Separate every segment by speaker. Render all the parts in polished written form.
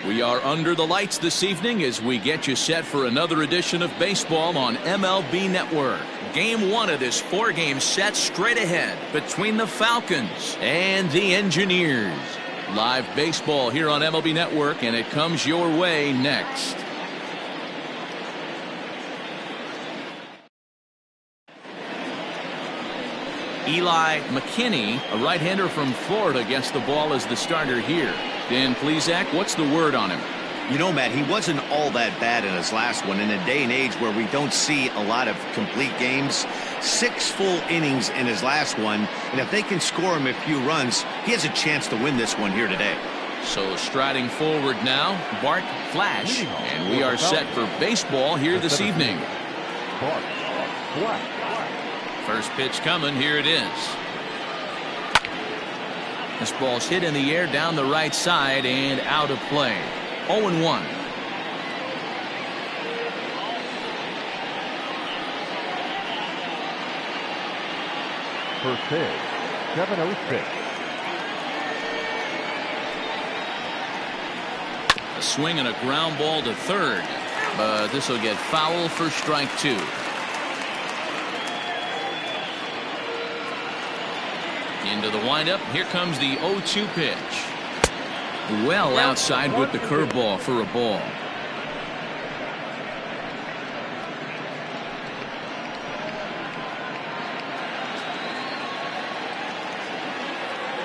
Speaker 1: We are under the lights this evening as we get you set for another edition of baseball on MLB Network. Game 1 of this 4-game set straight ahead between the Falcons and the Engineers. Live baseball here on MLB Network, and it comes your way next. Eli McKinney, a right-hander from Florida, gets the ball as the starter here. Dan Plesac, what's the word on him?
Speaker 2: You know, Matt, he wasn't all that bad in his last one. In a day and age where we don't see a lot of complete games, 6 full innings in his last one, and if they can score him a few runs, he has a chance to win this one here today.
Speaker 1: So striding forward now, Bart Flash, and we are set for baseball here this evening.
Speaker 3: Bart Flash.
Speaker 1: First pitch coming, here it is. This ball's hit in the air down the right side and out of play. 0-1.
Speaker 3: First pitch, 7-0-6.
Speaker 1: A swing and a ground ball to third, but this will get foul for strike 2. Into the windup. Here comes the 0-2 pitch. Well outside with the curveball for a ball.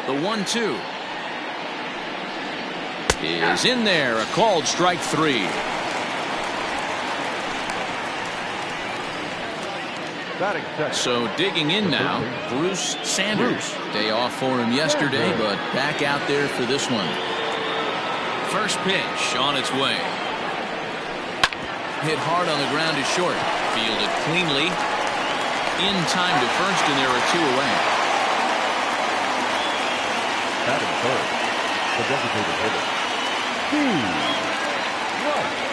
Speaker 1: The 1-2 is in there. A called strike 3. So digging in now, Bruce Sanders. Day off for him yesterday, but back out there for this one. First pitch on its way. Hit hard on the ground to short. Fielded cleanly. In time to first, and there are 2 away.
Speaker 3: Batting third, the designated hitter, Steve Rice.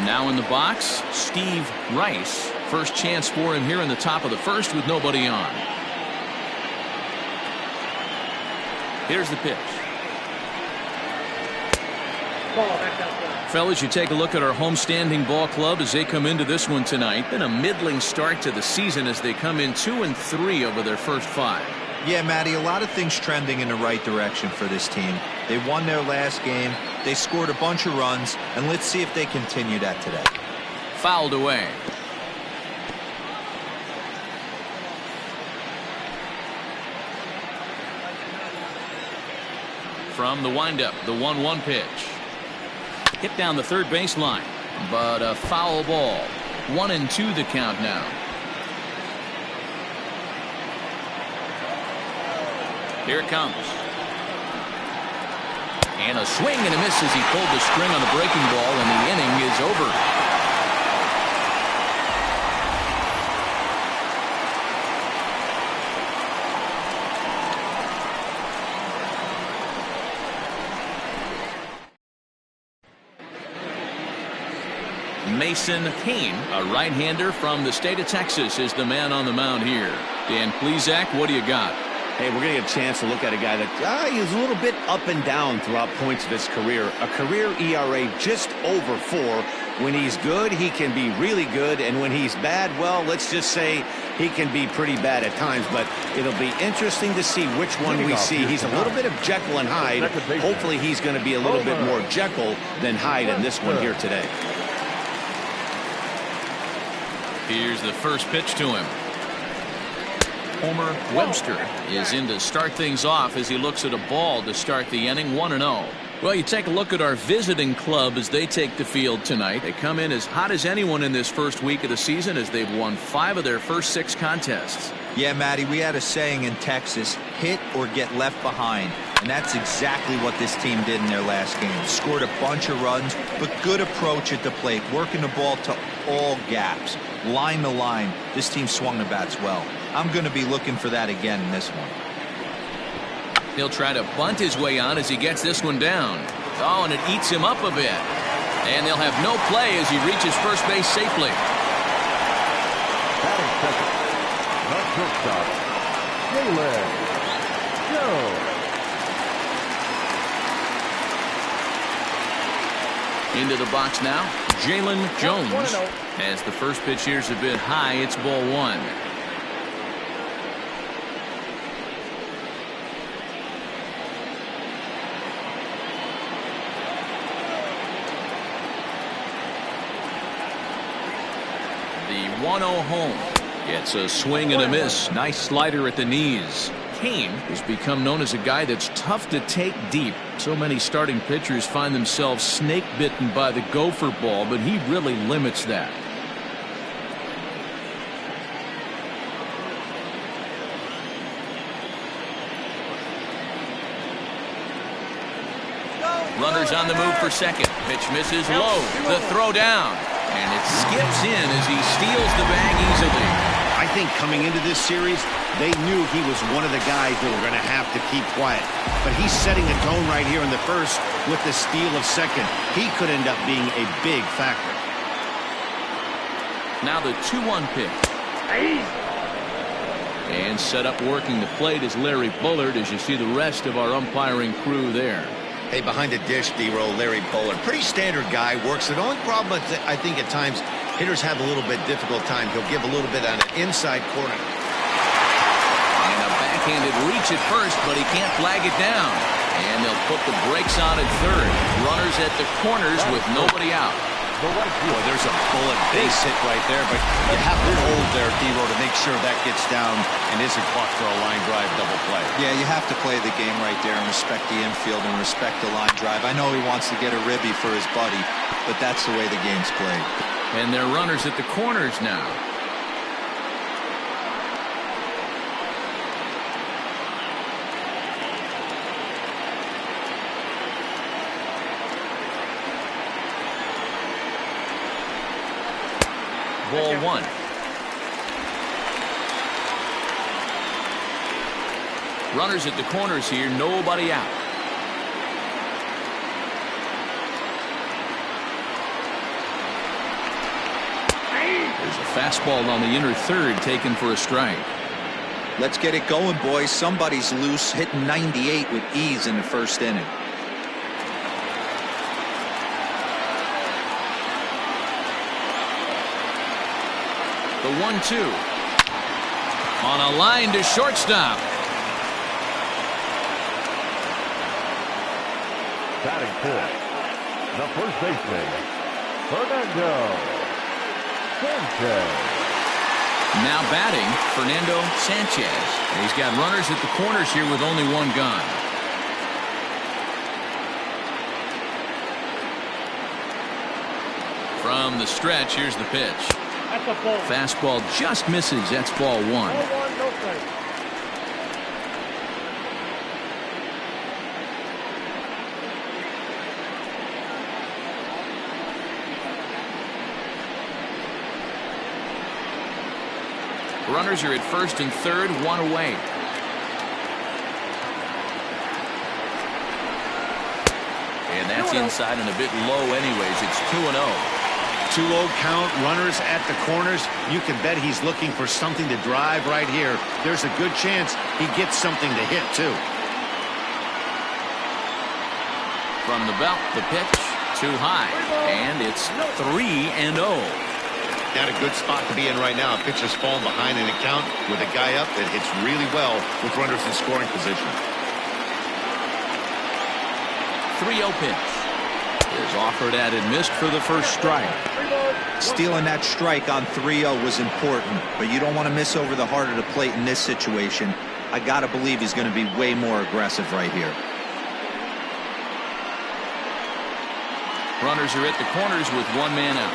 Speaker 1: Now in the box, Steve Rice. First chance for him here in the top of the first with nobody on. Here's the pitch. Fellas, you take a look at our homestanding ball club as they come into this one tonight. Been a middling start to the season as they come in 2-3 over their first 5.
Speaker 4: Yeah, Matty, a lot of things trending in the right direction for this team. They won their last game. They scored a bunch of runs, and let's see if they continue that today.
Speaker 1: Fouled away. From the windup, the 1-1 pitch. Hit down the third baseline, but a foul ball. 1-2 the count now. Here it comes. And a swing and a miss as he pulled the string on the breaking ball, and the inning is over. Mason Kane, a right-hander from the state of Texas, is the man on the mound here. Dan Plesac, what do you got?
Speaker 2: Hey, we're going to get a chance to look at a guy that he's a little bit up and down throughout points of his career. A career ERA just over 4. When he's good, he can be really good, and when he's bad, well, let's just say he can be pretty bad at times. But it'll be interesting to see which one we see. He's a little bit of Jekyll and Hyde. Hopefully he's going to be a little bit more Jekyll than Hyde in this one here today.
Speaker 1: Here's the first pitch to him. Homer Webster is in to start things off as he looks at a ball to start the inning. 1-0. Well, you take a look at our visiting club as they take the field tonight. They come in as hot as anyone in this first week of the season as they've won 5 of their first 6 contests.
Speaker 4: Yeah, Matty, we had a saying in Texas, hit or get left behind. And that's exactly what this team did in their last game. Scored a bunch of runs, but good approach at the plate, working the ball to all gaps. Line to line, this team swung the bats well. I'm going to be looking for that again in this one.
Speaker 1: He'll try to bunt his way on as he gets this one down. Oh, and it eats him up a bit. And they'll have no play as he reaches first base safely.
Speaker 3: Batting second, the shortstop, Jalen Joe.
Speaker 1: Into the box now, Jalen Jones. As the first pitch here's a bit high, it's ball one. The 1-0 home. It's a swing and a miss. Nice slider at the knees. Kane has become known as a guy that's tough to take deep. So many starting pitchers find themselves snake bitten by the gopher ball, but he really limits that. Runners on the move for second. Pitch misses low. The throw down. And it skips in as he steals the bag easily.
Speaker 2: I think coming into this series, they knew he was one of the guys that were going to have to keep quiet. But he's setting the tone right here in the first with the steal of second. He could end up being a big factor.
Speaker 1: Now the 2-1 pitch. And set up working the plate is Larry Bullard as you see the rest of our umpiring crew there.
Speaker 2: Hey, behind the dish, D-roll, Larry Bullard. Pretty standard guy, works. The only problem I think at times hitters have a little bit difficult time. He'll give a little bit on an inside corner.
Speaker 1: And a backhanded reach at first, but he can't flag it down. And they'll put the brakes on at third. Runners at the corners with nobody out.
Speaker 2: Boy, there's a bullet base hit right there, but you have to hold there, D-roll, to make sure that gets down and isn't caught for a line drive double play.
Speaker 4: Yeah, you have to play the game right there and respect the infield and respect the line drive. I know he wants to get a ribby for his buddy, but that's the way the game's played.
Speaker 1: And they're runners at the corners now. Ball one. Runners at the corners here, nobody out. There's a fastball on the inner third taken for a strike.
Speaker 4: Let's get it going, boys. Somebody's loose, hitting 98 with ease in the first inning.
Speaker 1: The 1-2 on a line to shortstop.
Speaker 3: Batting fourth, the first baseman, Fernando Sanchez.
Speaker 1: Now batting, Fernando Sanchez. And he's got runners at the corners here with only one gone. From the stretch, here's the pitch. Fastball just misses. That's ball one. Runners are at first and third, one away. And that's inside and a bit low anyways. It's 2-0.
Speaker 2: 2-0 count, runners at the corners. You can bet he's looking for something to drive right here. There's a good chance he gets something to hit, too.
Speaker 1: From the belt, the pitch, too high. And it's 3-0.
Speaker 2: Not a good spot to be in right now. A pitcher's falling behind in a count with a guy up that hits really well with runners in scoring position.
Speaker 1: 3-0 pitch. Is offered at and missed for the first strike.
Speaker 4: Stealing that strike on 3-0 was important, but you don't want to miss over the heart of the plate in this situation. I got to believe he's going to be way more aggressive right here.
Speaker 1: Runners are at the corners with one man out.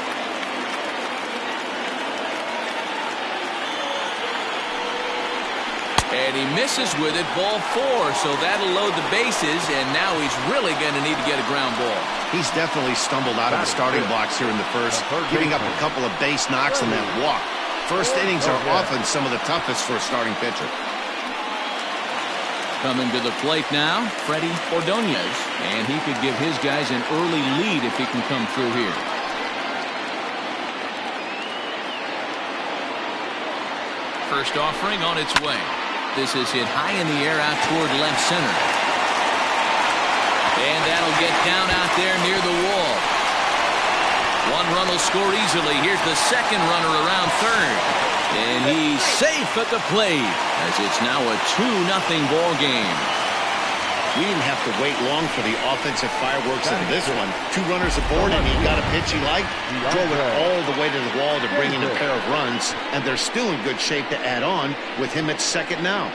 Speaker 1: And he misses with it, ball four, so that'll load the bases, and now he's really going to need to get a ground ball.
Speaker 2: He's definitely stumbled out of the starting blocks here in the first, giving up a couple of base knocks and that walk. First innings are often some of the toughest for a starting pitcher.
Speaker 1: Coming to the plate now, Freddie Ordonez, and he could give his guys an early lead if he can come through here. First offering on its way. This is hit high in the air out toward left center. And that'll get down out there near the wall. One run will score easily. Here's the second runner around third. And he's safe at the plate as it's now a 2-0 ball game.
Speaker 2: We didn't have to wait long for the offensive fireworks in this one. 2 runners aboard, and he got a pitch he liked. Drove it all the way to the wall to bring in a pair of runs, and they're still in good shape to add on with him at second now.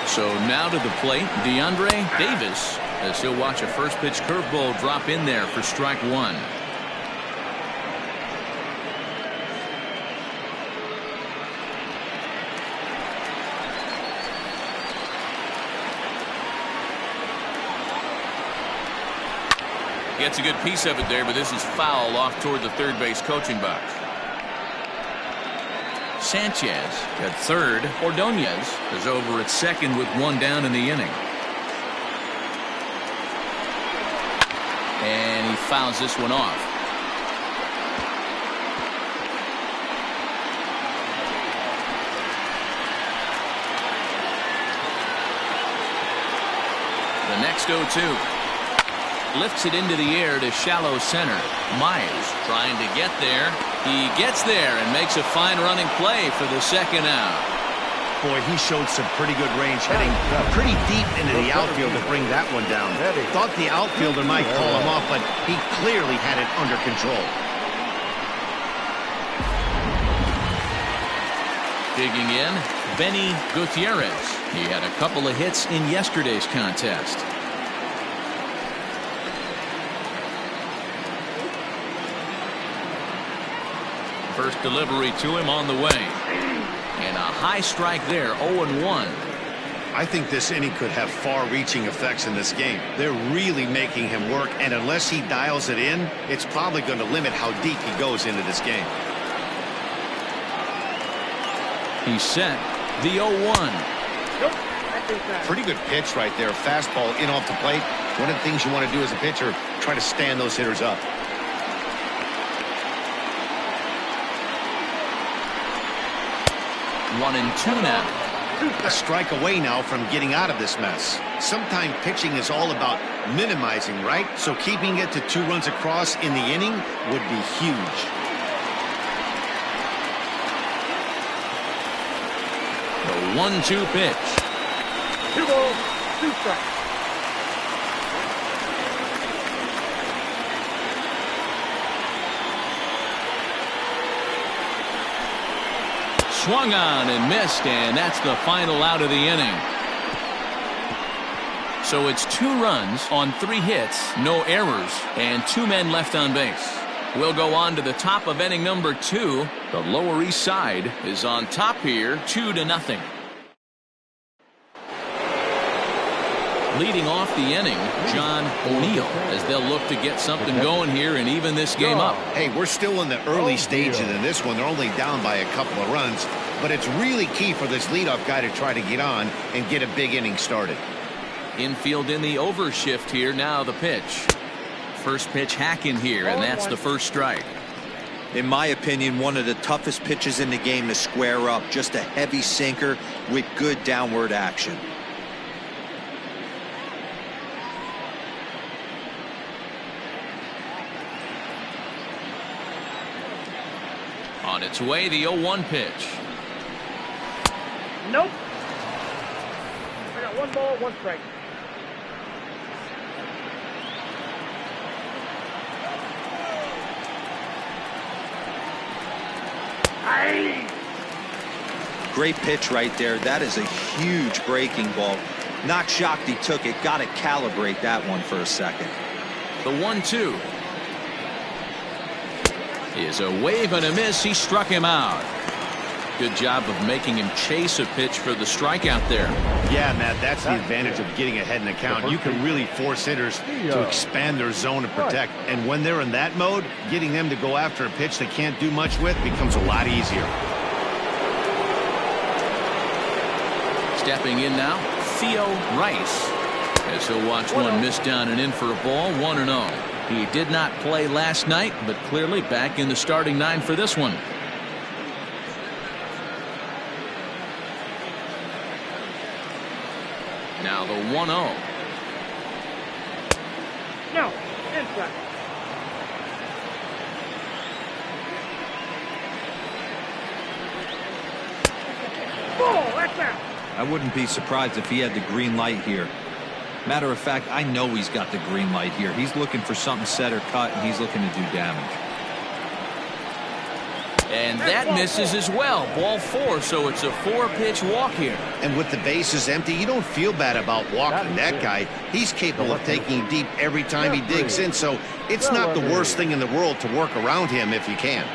Speaker 1: So now to the plate, DeAndre Davis, as he'll watch a first pitch curveball drop in there for strike one. Gets a good piece of it there, but this is foul off toward the third base coaching box. Sanchez at third. Ordonez is over at second with one down in the inning. And he fouls this one off. The next 0-2. Lifts it into the air to shallow center. Myers trying to get there. He gets there and makes a fine running play for the second out.
Speaker 2: Boy, he showed some pretty good range, hitting pretty deep into the outfield to bring that one down. Thought the outfielder might call him off, but he clearly had it under control.
Speaker 1: Digging in, Benny Gutierrez. He had a couple of hits in yesterday's contest. First delivery to him on the way. And a high strike there, 0-1.
Speaker 2: I think this inning could have far-reaching effects in this game. They're really making him work, and unless he dials it in, it's probably going to limit how deep he goes into this game.
Speaker 1: He's set. The 0-1.
Speaker 2: Pretty good pitch right there. Fastball in off the plate. One of the things you want to do as a pitcher, try to stand those hitters up.
Speaker 1: 1-2 now.
Speaker 2: A strike away now from getting out of this mess. Sometimes pitching is all about minimizing, right? So keeping it to 2 runs across in the inning would be huge.
Speaker 1: The 1-2 pitch.
Speaker 5: 2 balls, 2 strikes.
Speaker 1: Swung on and missed, and that's the final out of the inning. So it's 2 runs on 3 hits, no errors, and 2 men left on base. We'll go on to the top of inning number 2. The Lower East Side is on top here, 2-0. Leading off the inning, John O'Neill, as they'll look to get something going here and even this game up.
Speaker 2: Hey, we're still in the early stages in this one. They're only down by a couple of runs, but it's really key for this leadoff guy to try to get on and get a big inning started.
Speaker 1: Infield in the overshift here. Now the pitch. First pitch hack in here, and that's the first strike.
Speaker 4: In my opinion, one of the toughest pitches in the game to square up. Just a heavy sinker with good downward action.
Speaker 1: On its way, the 0-1 pitch.
Speaker 5: Nope. I got 1 ball, 1 strike. Aye.
Speaker 4: Great pitch right there. That is a huge breaking ball. Not shocked he took it. Got to calibrate that one for a second.
Speaker 1: The 1-2 is a wave and a miss. He struck him out. Good job of making him chase a pitch for the strikeout there.
Speaker 2: Yeah, Matt, that's the advantage of getting ahead in the count. You can really force hitters to expand their zone and protect. And when they're in that mode, getting them to go after a pitch they can't do much with becomes a lot easier.
Speaker 1: Stepping in now, Theo Rice, as he'll watch one miss down and in for a ball. 1-0. He did not play last night, but clearly back in the starting 9 for this one. Now the 1-0.
Speaker 5: No, inside. Ball, that's out.
Speaker 4: I wouldn't be surprised if he had the green light here. Matter of fact, I know he's got the green light here. He's looking for something set or cut, and he's looking to do damage.
Speaker 1: And that misses as well. Ball 4, so it's a 4-pitch walk here.
Speaker 2: And with the bases empty, you don't feel bad about walking that guy. He's capable of taking deep every time he digs in, so it's not the worst thing in the world to work around him if you can.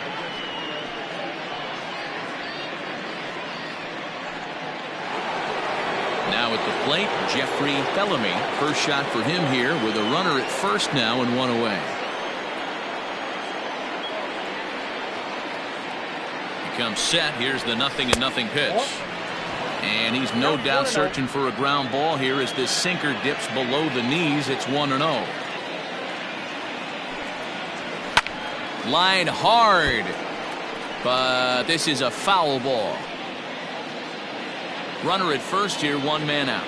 Speaker 1: Now at the plate, Jeffrey Bellamy. First shot for him here with a runner at first now and 1 away. He comes set. Here's the 0-0 pitch. And he's no doubt searching for a ground ball here as this sinker dips below the knees. It's 1-0. Line hard. But this is a foul ball. Runner at first here, 1 man out.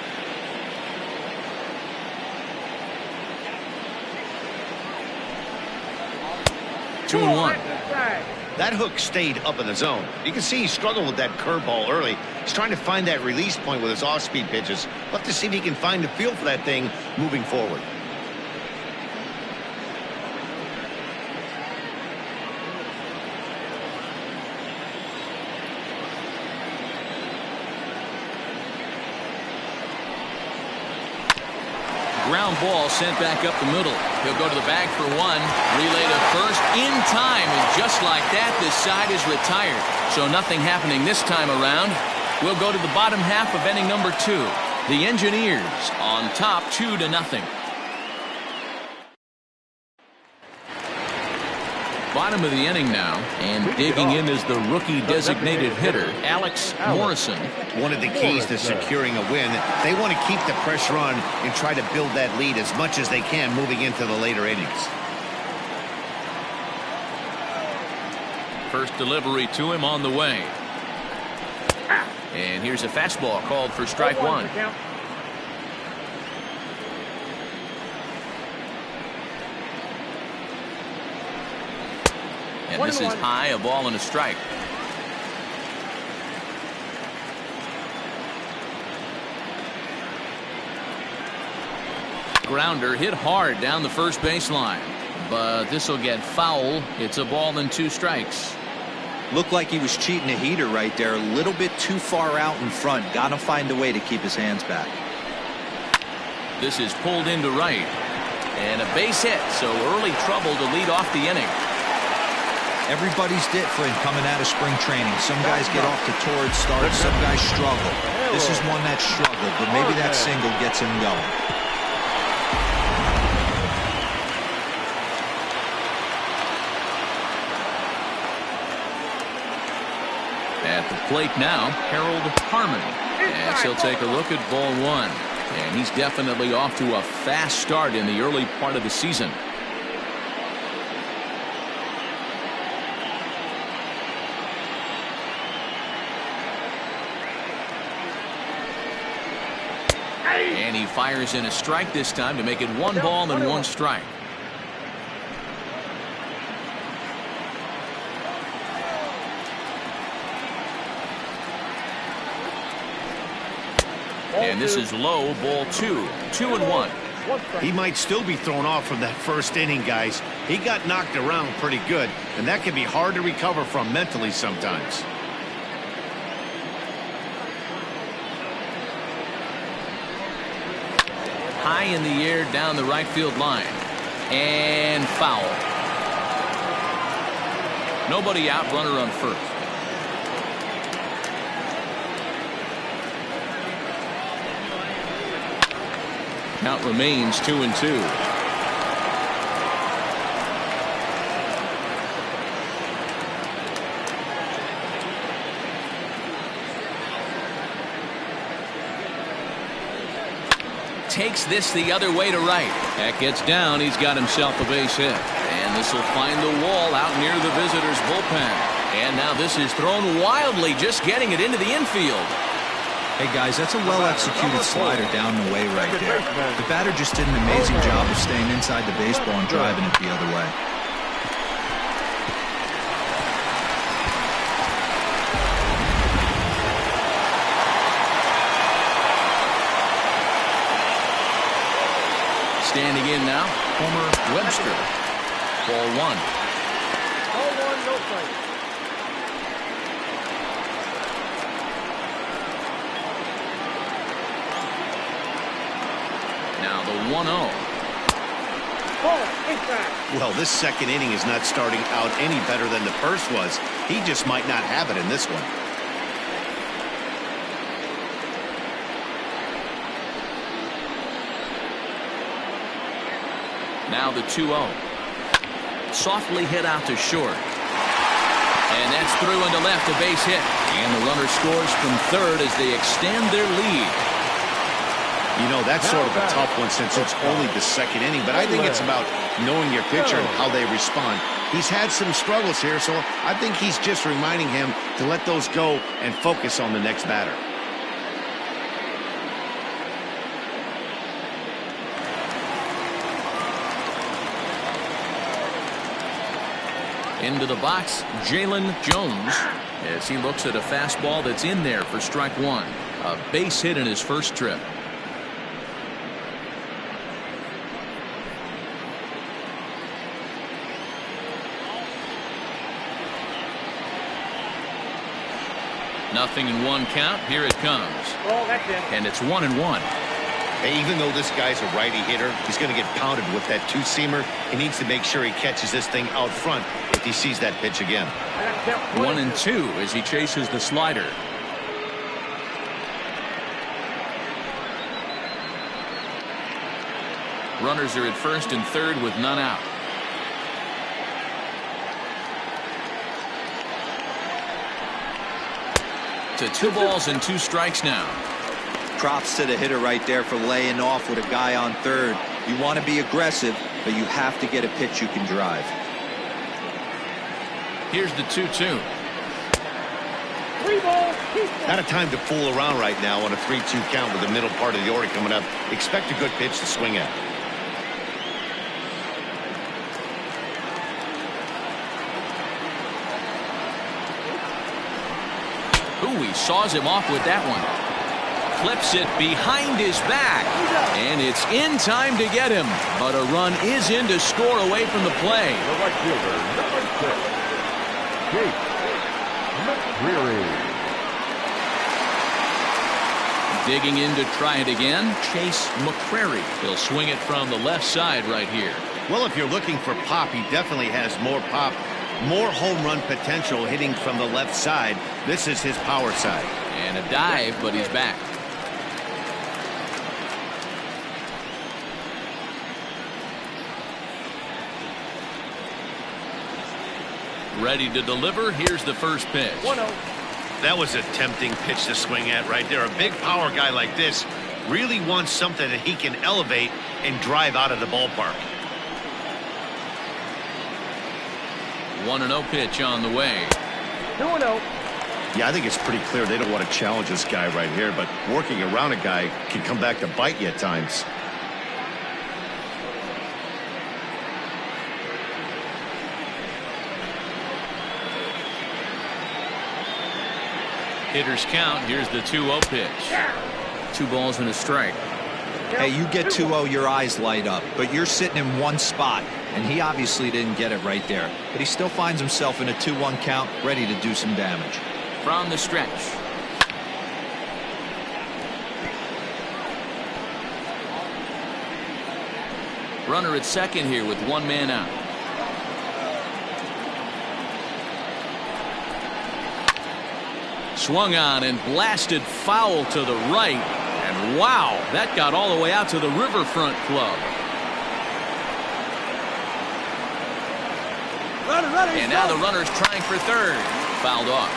Speaker 1: Two and 1.
Speaker 2: That hook stayed up in the zone. You can see he struggled with that curveball early. He's trying to find that release point with his off-speed pitches. We'll have to see if he can find a feel for that thing moving forward.
Speaker 1: Ground ball sent back up the middle. He'll go to the bag for 1. Relay to first in time, and just like that, this side is retired. So nothing happening this time around. We'll go to the bottom half of inning number 2. The Engineers on top 2-0. Bottom of the inning now, and digging in is the rookie designated hitter, Alex Morrison.
Speaker 2: One of the keys to securing a win, they want to keep the pressure on and try to build that lead as much as they can moving into the later innings.
Speaker 1: First delivery to him on the way. And here's a fastball called for strike 1. And this is high, a ball and a strike. Grounder hit hard down the first baseline, but this will get foul. It's a ball and 2 strikes.
Speaker 4: Looked like he was cheating a heater right there, a little bit too far out in front. Got to find a way to keep his hands back.
Speaker 1: This is pulled into right, and a base hit, so early trouble to lead off the inning.
Speaker 4: Everybody's different coming out of spring training. Some guys get off to torrid starts, some guys struggle. This is one that struggled, but maybe that single gets him going.
Speaker 1: At the plate now, Harold Harmon, as he'll take a look at ball 1. And he's definitely off to a fast start in the early part of the season. And he fires in a strike this time to make it 1 ball and 1 strike. And this is low, ball 2. 2-1.
Speaker 2: He might still be thrown off from that first inning, guys. He got knocked around pretty good, and that can be hard to recover from mentally sometimes.
Speaker 1: High in the air down the right field line. And foul. Nobody out, runner on first. Count remains 2-2. Takes this the other way to right. That gets down. He's got himself a base hit. And this will find the wall out near the visitors' bullpen. And now this is thrown wildly, just getting it into the infield.
Speaker 4: Hey guys, that's a well-executed slider down and away right there. The batter just did an amazing job of staying inside the baseball and driving it the other way.
Speaker 1: Standing in now, Homer Webster. Ball one.
Speaker 5: Ball one, no strike.
Speaker 1: Now the 1-0.
Speaker 5: Ball, inside.
Speaker 2: Well, this second inning is not starting out any better than the first was. He just might not have it in this one.
Speaker 1: Now the 2-0. Softly hit out to short. And that's through into left, a base hit. And the runner scores from third as they extend their lead.
Speaker 2: You know, that's sort of a tough one since it's only the second inning, but I think it's about knowing your pitcher and how they respond. He's had some struggles here, so I think he's just reminding him to let those go and focus on the next batter.
Speaker 1: Into the box, Jalen Jones, as he looks at a fastball that's in there for strike one. A base hit in his first trip. Nothing in one count. Here it comes.
Speaker 5: Oh, that's in.
Speaker 1: And it's 1-1.
Speaker 2: Hey, even though this guy's a righty hitter, he's going to get pounded with that two-seamer. He needs to make sure he catches this thing out front if he sees that pitch again.
Speaker 1: 1-2 as he chases the slider. Runners are at first and third with none out. To 2 balls and 2 strikes now.
Speaker 4: Props to the hitter right there for laying off with a guy on third. You want to be aggressive, but you have to get a pitch you can drive.
Speaker 1: Here's the 2-2.
Speaker 5: 3 balls, 2 strikes.
Speaker 2: Not a time to fool around right now on a 3-2 count with the middle part of the order coming up. Expect a good pitch to swing at.
Speaker 1: Ooh, he saws him off with that one. Flips it behind his back. And it's in time to get him. But a run is in to score away from the play.
Speaker 3: The right fielder, number 6, Jake McCreary.
Speaker 1: Digging in to try it again, Chase McCrary. He'll swing it from the left side right here.
Speaker 2: Well, if you're looking for pop, he definitely has more pop, more home run potential hitting from the left side. This is his power side.
Speaker 1: And a dive, but he's back. Ready to deliver. Here's the first pitch.
Speaker 5: 1-0.
Speaker 2: That was a tempting pitch to swing at right there. A big power guy like this really wants something that he can elevate and drive out of the ballpark.
Speaker 1: 1-0 pitch on the way.
Speaker 5: 2-0.
Speaker 2: Yeah, I think it's pretty clear they don't want to challenge this guy right here, but working around a guy can come back to bite you at times.
Speaker 1: Hitters count. Here's the 2-0 pitch. 2 balls and a strike.
Speaker 4: Hey, you get 2-0, your eyes light up, but you're sitting in one spot, and he obviously didn't get it right there. But he still finds himself in a 2-1 count, ready to do some damage.
Speaker 1: From the stretch. Runner at second here with 1 man out. Swung on and blasted foul to the right. And wow, that got all the way out to the Riverfront Club. And now the runner's trying for third. Fouled off.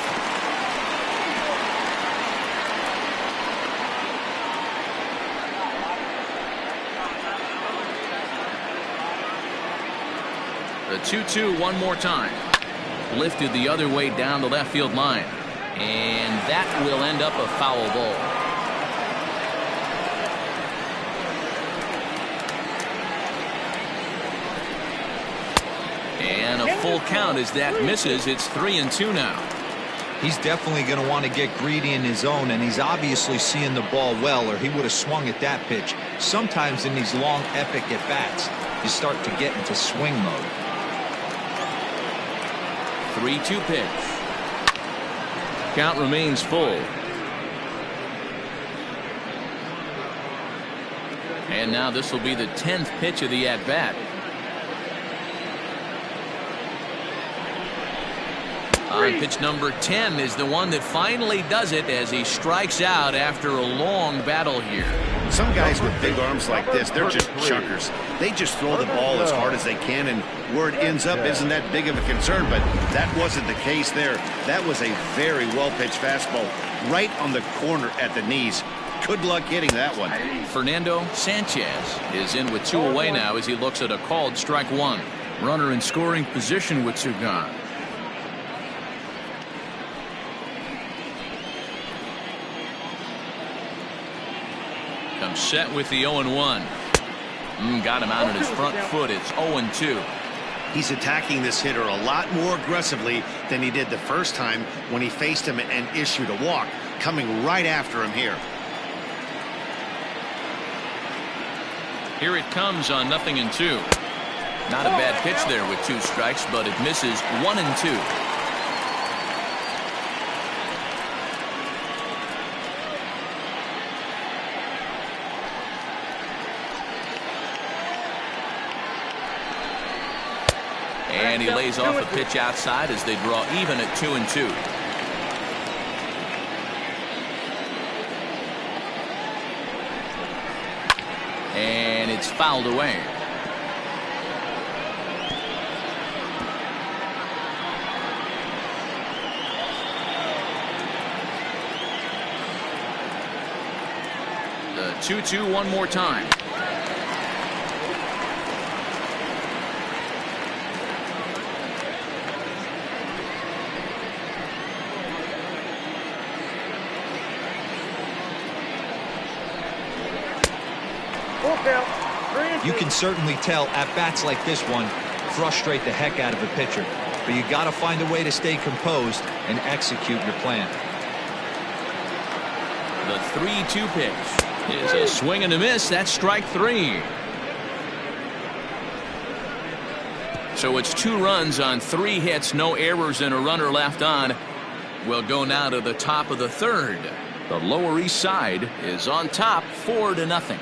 Speaker 1: The 2-2 one more time. Lifted the other way down the left field line. And that will end up a foul ball. And a full count as that misses. It's 3-2 now.
Speaker 4: He's definitely going to want to get greedy in his zone, and he's obviously seeing the ball well, or he would have swung at that pitch. Sometimes in these long, epic at-bats, you start to get into swing mode.
Speaker 1: 3-2 pitch. Count remains full. And now this will be the 10th pitch of the at-bat. On pitch number 10 is the one that finally does it as he strikes out after a long battle here.
Speaker 2: Some guys with big arms like this, they're just chuckers. They just throw the ball as hard as they can, and where it ends up isn't that big of a concern, but that wasn't the case there. That was a very well-pitched fastball right on the corner at the knees. Good luck hitting that one.
Speaker 1: Fernando Sanchez is in with 2 away now as he looks at a called strike 1. Runner in scoring position with 2 gone. Comes set with the 0-1. Got him out on his front foot. It's 0-2.
Speaker 2: He's attacking this hitter a lot more aggressively than he did the first time when he faced him and issued a walk. Coming right after him here.
Speaker 1: Here it comes on 0-2. Not a bad pitch there with 2 strikes, but it misses. 1-2. And he lays off a pitch outside as they draw even at 2-2. And it's fouled away. The 2-2 one more time.
Speaker 4: You can certainly tell at-bats like this one frustrate the heck out of a pitcher, but you got to find a way to stay composed and execute your plan.
Speaker 1: The 3-2 pitch is a swing and a miss. That's strike 3. So it's 2 runs on 3 hits, no errors, and a runner left on. We'll go now to the top of the 3rd. The Lower East Side is on top 4-0.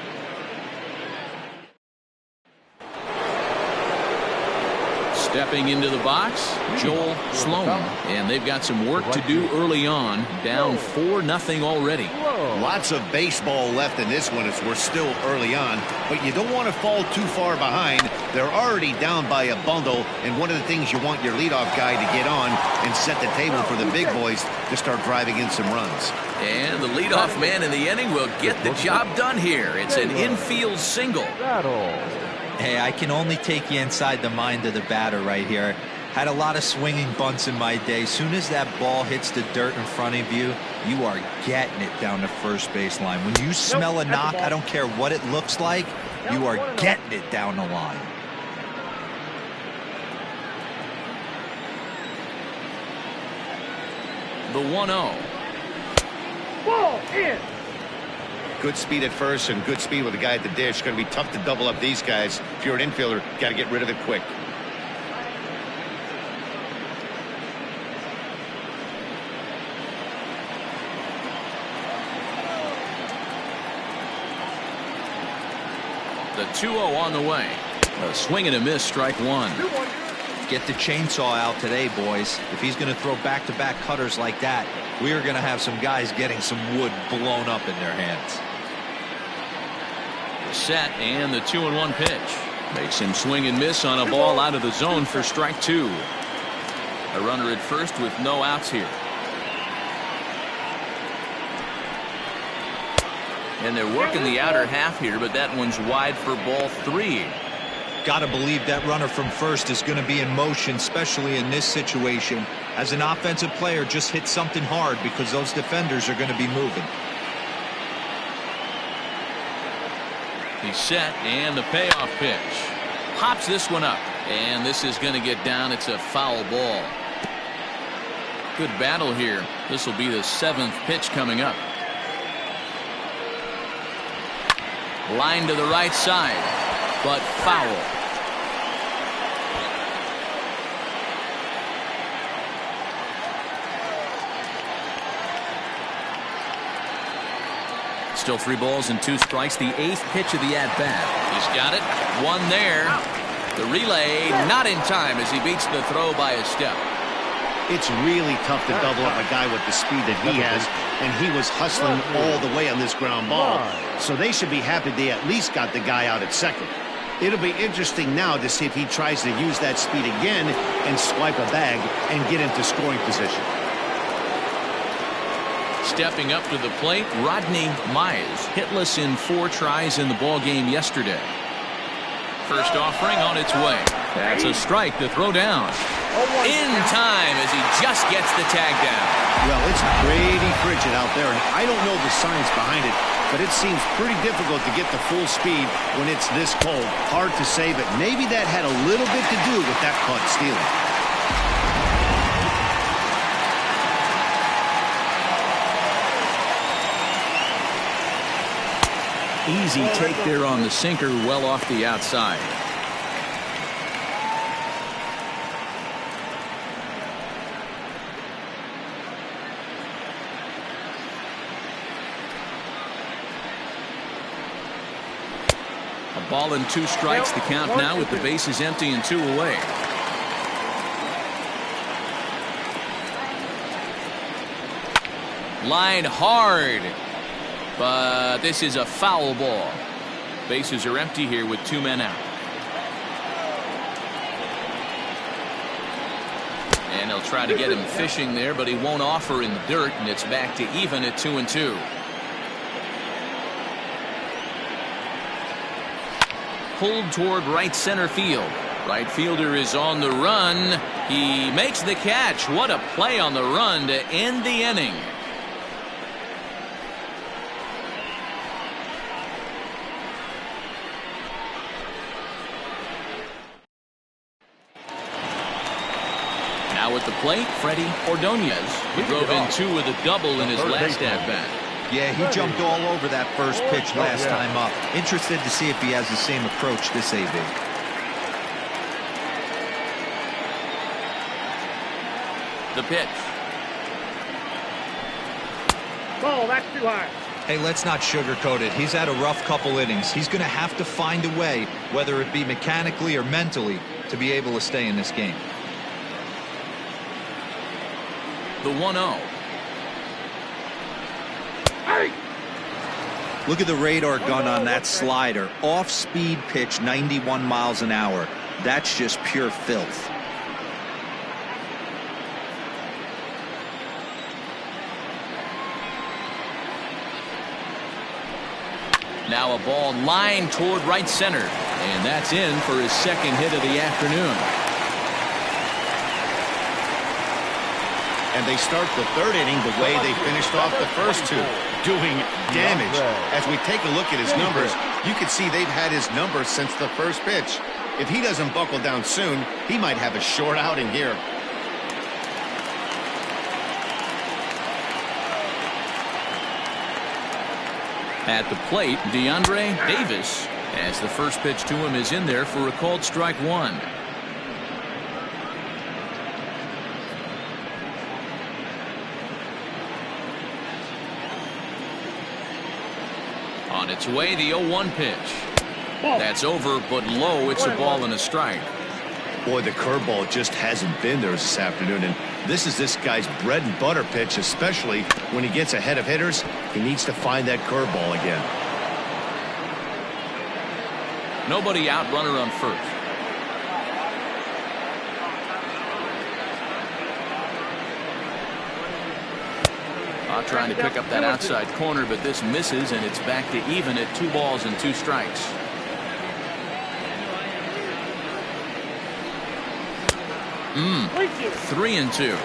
Speaker 1: Stepping into the box, Joel Sloan, and they've got some work to do early on, down 4-0 already.
Speaker 2: Lots of baseball left in this one as we're still early on, but you don't want to fall too far behind. They're already down by a bundle, and one of the things you want your leadoff guy to get on and set the table for the big boys to start driving in some runs.
Speaker 1: And the leadoff man in the inning will get the job done here. It's an infield single.
Speaker 4: Hey, I can only take you inside the mind of the batter right here. Had a lot of swinging bunts in my day. Soon as that ball hits the dirt in front of you, you are getting it down the first base line. When you smell a knock, I don't care what it looks like, you are getting it down the line.
Speaker 1: The 1-0.
Speaker 5: Ball in.
Speaker 2: Good speed at first and good speed with the guy at the dish. Going to be tough to double up these guys. If you're an infielder, got to get rid of it quick.
Speaker 1: The 2-0 on the way. A swing and a miss, strike 1.
Speaker 4: Get the chainsaw out today, boys. If he's going to throw back-to-back cutters like that, we are going to have some guys getting some wood blown up in their hands.
Speaker 1: Set and the 2-1 pitch makes him swing and miss on a ball out of the zone for strike 2. A runner at first with no outs here. And they're working the outer half here, but that one's wide for ball 3.
Speaker 4: Got to believe that runner from first is going to be in motion, especially in this situation. As an offensive player, just hit something hard because those defenders are going to be moving. He's
Speaker 1: set, and the payoff pitch. Pops this one up, And this is going to get down. It's a foul ball. Good battle here. This will be the 7th pitch coming up. Line to the right side, but foul. Still 3 balls and 2 strikes. The 8th pitch of the at-bat. He's got it. One there. The relay not in time as he beats the throw by a step.
Speaker 2: It's really tough to double up a guy with the speed that he has, and he was hustling all the way on this ground ball. So they should be happy they at least got the guy out at second. It'll be interesting now to see if he tries to use that speed again and swipe a bag and get into scoring position.
Speaker 1: Stepping up to the plate, Rodney Mize, hitless in 4 tries in the ball game yesterday. First offering on its way. That's a strike to throw down. In time as he just gets the tag down.
Speaker 2: Well, it's pretty frigid out there, and I don't know the science behind it, but it seems pretty difficult to get the full speed when it's this cold. Hard to say, but maybe that had a little bit to do with that caught stealing.
Speaker 1: Easy take there on the sinker, well off the outside. A ball and 2 strikes, the count now with the bases empty and 2 away. Line hard. But this is a foul ball. Bases are empty here with 2 men out. And he'll try to get him fishing there, but he won't offer in the dirt, and it's back to even at 2-2. Pulled toward right center field. Right fielder is on the run. He makes the catch. What a play on the run to end the inning. Now at the plate, Freddie Ordonez. He drove in 2 with a double in his last at-bat.
Speaker 4: Yeah, he jumped all over that first pitch last time up. Interested to see if he has the same approach this AB.
Speaker 1: The pitch.
Speaker 5: Ball, that's too high.
Speaker 4: Hey, let's not sugarcoat it. He's had a rough couple innings. He's going to have to find a way, whether it be mechanically or mentally, to be able to stay in this game.
Speaker 1: The 1-0.
Speaker 4: Look at the radar gun on that slider. Off-speed pitch, 91 miles an hour. That's just pure filth.
Speaker 1: Now a ball lined toward right center. And that's in for his 2nd hit of the afternoon.
Speaker 2: And they start the 3rd inning the way they finished off the first 2, doing damage. As we take a look at his numbers, you can see they've had his numbers since the first pitch. If he doesn't buckle down soon, he might have a short outing here.
Speaker 1: At the plate, DeAndre Davis, as the first pitch to him is in there for a called strike 1. On its way, the 0-1 pitch. That's over, but low. It's a ball and a strike.
Speaker 2: Boy, the curveball just hasn't been there this afternoon, and this is this guy's bread and butter pitch, especially when he gets ahead of hitters. He needs to find that curveball again.
Speaker 1: Nobody out, runner on first. Trying to pick up that outside corner, but this misses, and it's back to even at 2 balls and 2 strikes.
Speaker 5: Thank you.
Speaker 1: 3-2.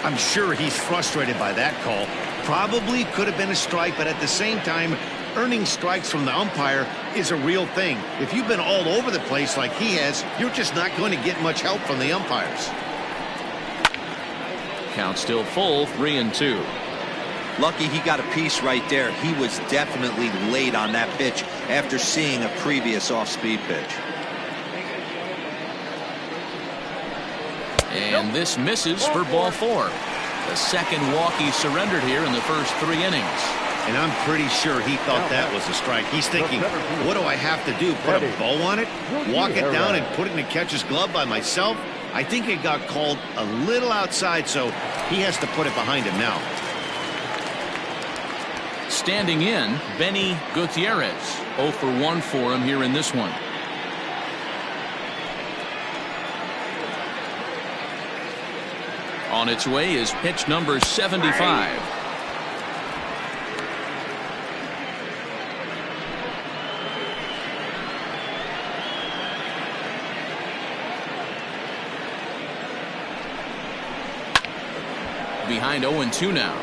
Speaker 2: I'm sure he's frustrated by that call. Probably could have been a strike, but at the same time, earning strikes from the umpire is a real thing. If you've been all over the place like he has, you're just not going to get much help from the umpires.
Speaker 1: Count still full, 3-2.
Speaker 4: Lucky he got a piece right there. He was definitely late on that pitch after seeing a previous off-speed pitch.
Speaker 1: And this misses for ball 4. The second walk he surrendered here in the first 3 innings.
Speaker 2: And I'm pretty sure he thought that was a strike. He's thinking, what do I have to do? Put a bow on it? Walk it down and put it in the catcher's glove by myself? I think it got called a little outside, so he has to put it behind him now.
Speaker 1: Standing in, Benny Gutierrez. 0 for 1 for him here in this one. On its way is pitch number 75. Behind 0-2 now.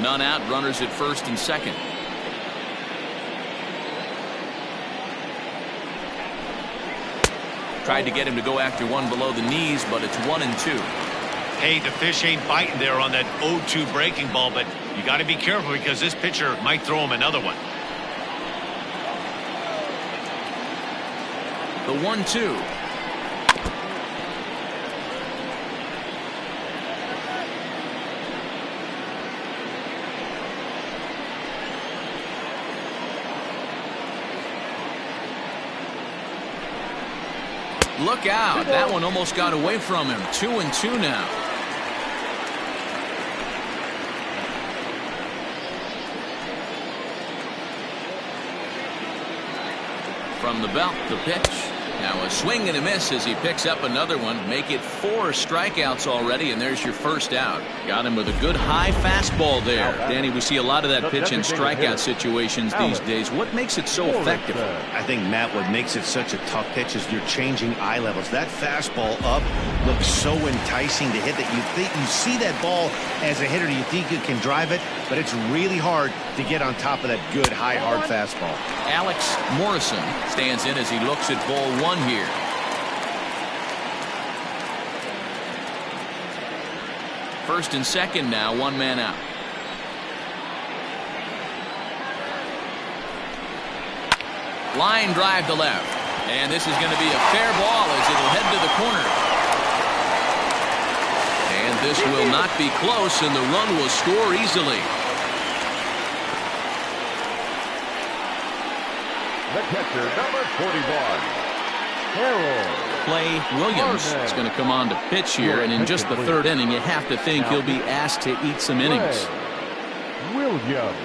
Speaker 1: None out, runners at first and second. Tried to get him to go after one below the knees, but it's 1-2.
Speaker 2: Hey, the fish ain't biting there on that 0-2 breaking ball, but you got to be careful because this pitcher might throw him another one.
Speaker 1: The 1-2. Look out. That one almost got away from him. 2-2 now. From the belt, the pitch. Now a swing and a miss as he picks up another one. Make it 4 strikeouts already, and there's your first out. Got him with a good high fastball there. Danny, we see a lot of that pitch in strikeout situations these days. What makes it so effective?
Speaker 2: I think, Matt, what makes it such a tough pitch is you're changing eye levels. That fastball up looks so enticing to hit that you see that ball as a hitter, you think you can drive it, but it's really hard to get on top of that good high hard fastball.
Speaker 1: Alex Morrison stands in as he looks at ball 1 here. First and second now, 1 man out. Line drive to left, and this is going to be a fair ball as it'll head to the corner. And this will not be close, and the run will score easily.
Speaker 3: The catcher, number 41, Harold.
Speaker 1: Clay Williams is going to come on to pitch here, and in just the 3rd inning, you have to think he'll be asked to eat some innings.
Speaker 3: Williams.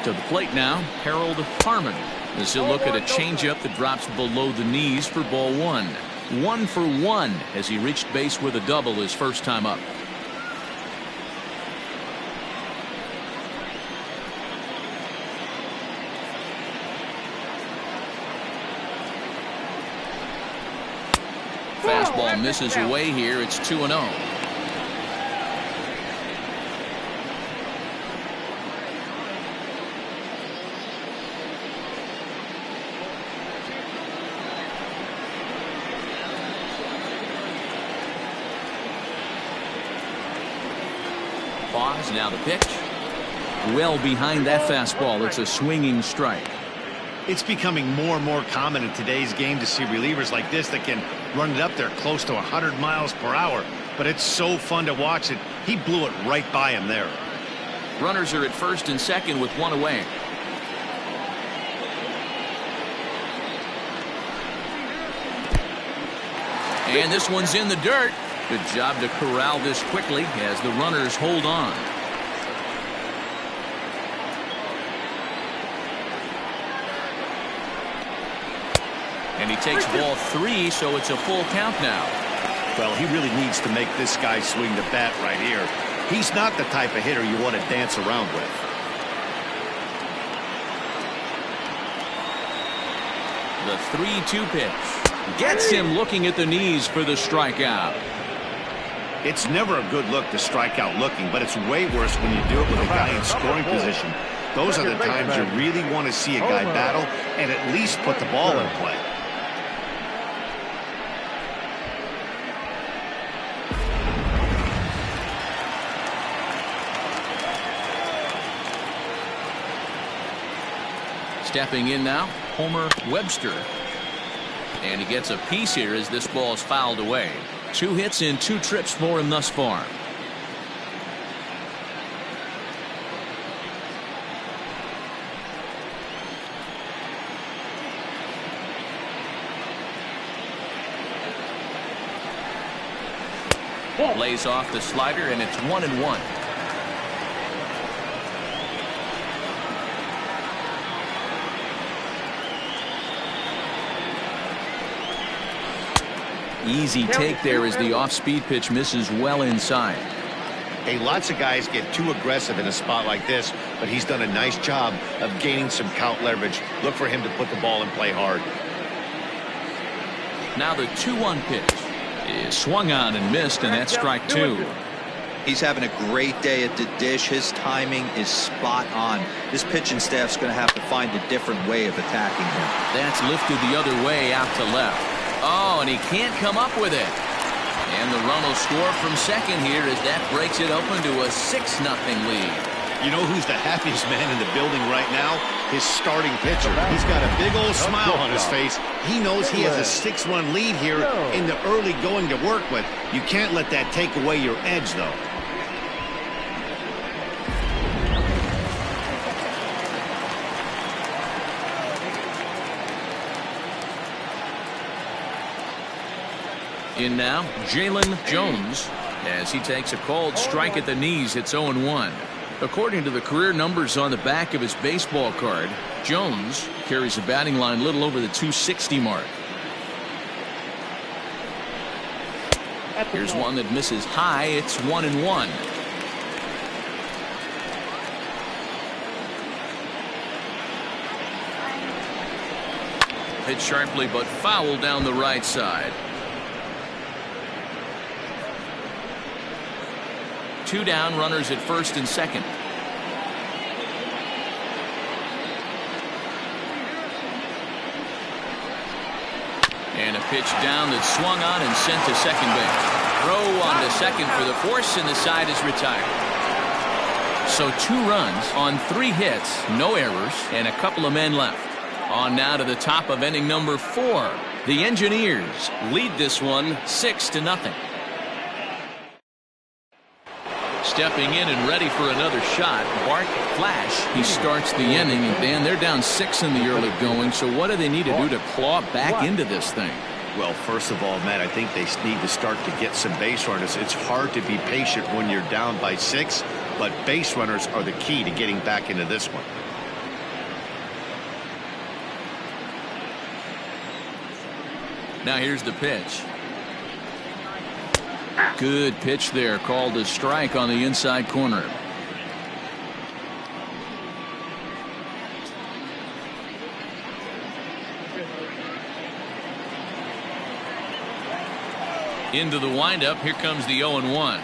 Speaker 1: To the plate now, Harold Harmon, as he'll look at a changeup that drops below the knees for ball 1. 1 for 1 as he reached base with a double his first time up. Fastball misses away here. It's 2-0. Now the pitch. Well behind that fastball. It's a swinging strike.
Speaker 2: It's becoming more and more common in today's game to see relievers like this that can run it up there close to 100 miles per hour. But it's so fun to watch it. He blew it right by him there.
Speaker 1: Runners are at first and second with 1 away. And this one's in the dirt. Good job to corral this quickly as the runners hold on. And he takes ball 3, so it's a full count now.
Speaker 2: Well, he really needs to make this guy swing the bat right here. He's not the type of hitter you want to dance around with.
Speaker 1: The 3-2 pitch. Gets him looking at the knees for the strikeout.
Speaker 2: It's never a good look to strike out looking, but it's way worse when you do it with a guy in scoring position. Those are the times you really want to see a guy battle and at least put the ball in play.
Speaker 1: Stepping in now, Homer Webster. And he gets a piece here as this ball is fouled away. 2 hits in 2 trips for him thus far. Lays off the slider, and it's 1-1. Easy take there as the off-speed pitch misses well inside.
Speaker 2: Hey, lots of guys get too aggressive in a spot like this, but he's done a nice job of gaining some count leverage. Look for him to put the ball in play hard.
Speaker 1: Now the 2-1 pitch is swung on and missed, and that's strike 2.
Speaker 4: He's having a great day at the dish. His timing is spot on. This pitching staff's going to have to find a different way of attacking him.
Speaker 1: That's lifted the other way out to left. Oh, and he can't come up with it. And the run will score from second here as that breaks it open to a 6-0 lead.
Speaker 2: You know who's the happiest man in the building right now? His starting pitcher. He's got a big old smile on his face. He knows he has a 6-1 lead here in the early going to work with. You can't let that take away your edge, though.
Speaker 1: In now, Jalen Jones, as he takes a called strike at the knees. It's 0-1. According to the career numbers on the back of his baseball card, Jones carries a batting line a little over the 260 mark. Here's one that misses high. It's 1-1. Hit sharply but foul down the right side. 2 down, runners at first and second. And a pitch down that's swung on and sent to second base. Throw on to second for the force, and the side is retired. So 2 runs on 3 hits, no errors, and a couple of men left. On now to the top of inning number 4. The Engineers lead this one 6-0. Stepping in and ready for another shot, Bart Flash. He starts the inning, and Dan, they're down 6 in the early going. So what do they need to do to claw back into this thing?
Speaker 2: Well, first of all, Matt, I think they need to start to get some base runners. It's hard to be patient when you're down by 6, but base runners are the key to getting back into this one.
Speaker 1: Now here's the pitch. Good pitch there, called a strike on the inside corner. Into the windup, here comes the 0-1.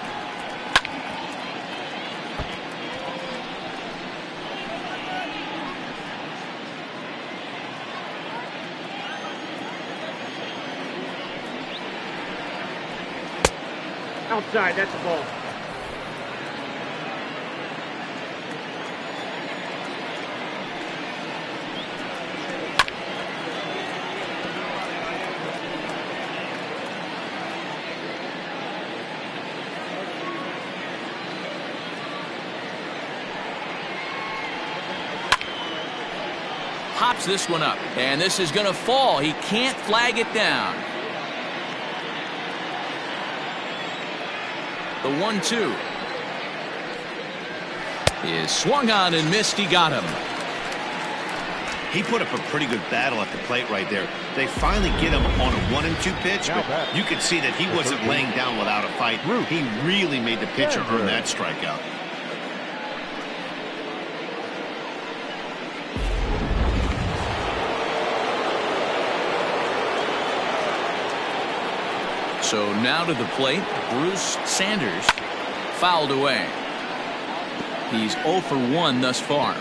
Speaker 5: Outside, that's the ball.
Speaker 1: Pops this one up, and this is going to fall. He can't flag it down. The 1-2 is swung on and missed. He got him.
Speaker 2: He put up a pretty good battle at the plate right there. They finally get him on a 1-2 pitch, but you could see that he wasn't laying down without a fight. He really made the pitcher earn that strikeout.
Speaker 1: So now to the plate, Bruce Sanders. Fouled away. He's 0 for 1 thus far.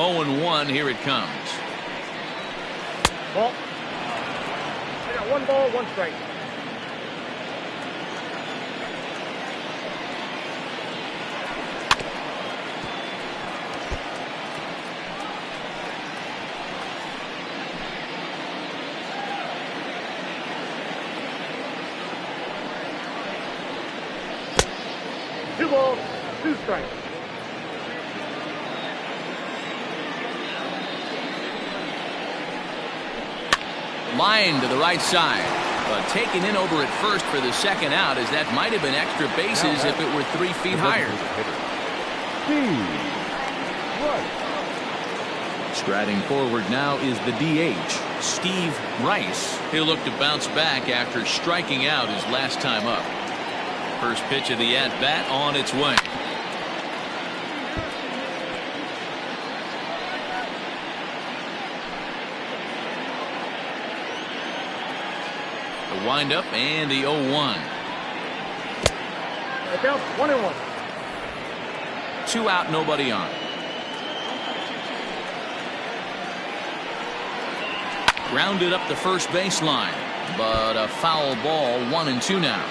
Speaker 1: Oh and 1, here it comes.
Speaker 5: Ball. I got 1 ball, 1 strike. Two balls, 2 strikes.
Speaker 1: Line to the right side, but taken in over at first for the second out, as that might have been extra bases if it were 3 feet higher. Striding forward now is the DH, Steve Rice. He'll look to bounce back after striking out his last time up. First pitch of the at-bat on its way. The windup and the 0-1.
Speaker 5: The count 1-1.
Speaker 1: 2 out, nobody on. Grounded up the first baseline, but a foul ball. 1-2 now.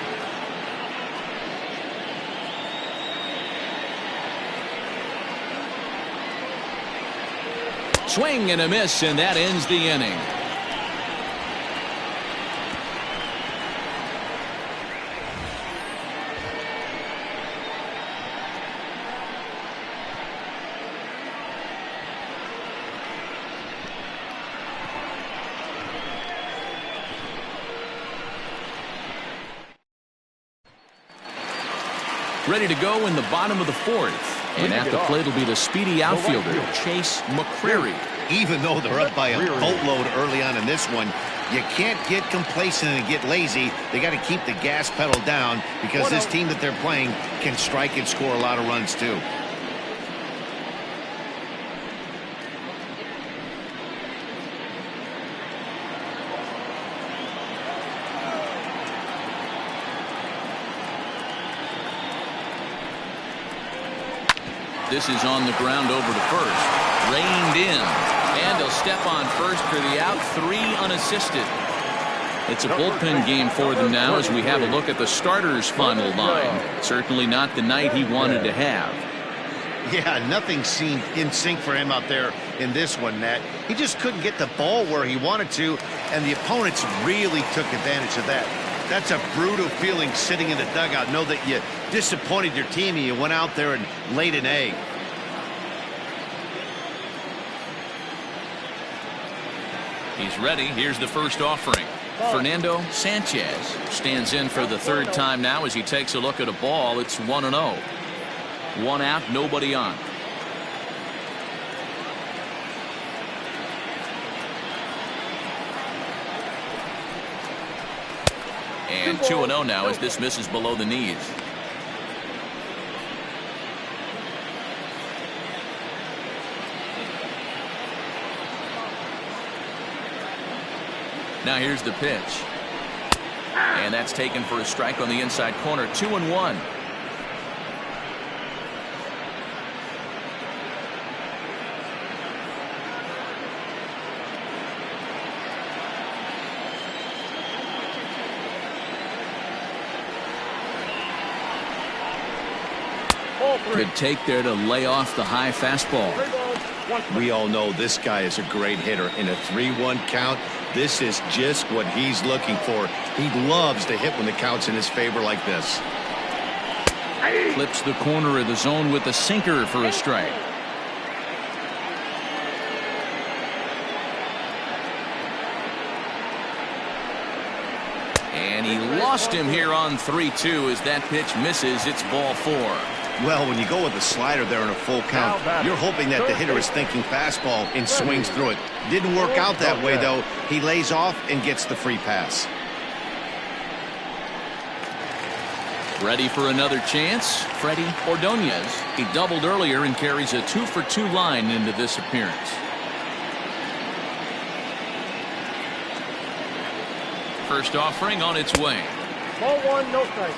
Speaker 1: Swing and a miss, and that ends the inning. Ready to go in the bottom of the 4th. And at the plate will be the speedy outfielder, Chase McCreary.
Speaker 2: Even though they're up by a boatload early on in this one, you can't get complacent and get lazy. They got to keep the gas pedal down, because this team that they're playing can strike and score a lot of runs too.
Speaker 1: This is on the ground over to first. Reined in. And he'll step on first for the out. 3 unassisted. It's a bullpen game for them now as we have a look at the starter's final line. Certainly not the night he wanted to have.
Speaker 2: Yeah, nothing seemed in sync for him out there in this one, Nat. He just couldn't get the ball where he wanted to, and the opponents really took advantage of that. That's a brutal feeling sitting in the dugout. Know that you disappointed your team and you went out there and laid an egg.
Speaker 1: He's ready. Here's the first offering. Fernando Sanchez stands in for the 3rd time now as he takes a look at a ball. It's 1-0. 1 out, nobody on. And 2-0 now as this misses below the knees. Now here's the pitch. And that's taken for a strike on the inside corner. 2-1. Good take there to lay off the high fastball.
Speaker 2: We all know this guy is a great hitter. In a 3-1 count, this is just what he's looking for. He loves to hit when the count's in his favor like this.
Speaker 1: Flips the corner of the zone with the sinker for a strike. And he lost him here on 3-2 as that pitch misses. It's ball 4.
Speaker 2: Well, when you go with a slider there in a full count, you're hoping that the hitter is thinking fastball and swings through it. Didn't work out that way, though. He lays off and gets the free pass.
Speaker 1: Ready for another chance, Freddie Ordonez. He doubled earlier and carries a 2-for-2 line into this appearance. First offering on its way.
Speaker 5: Ball 1, no strike.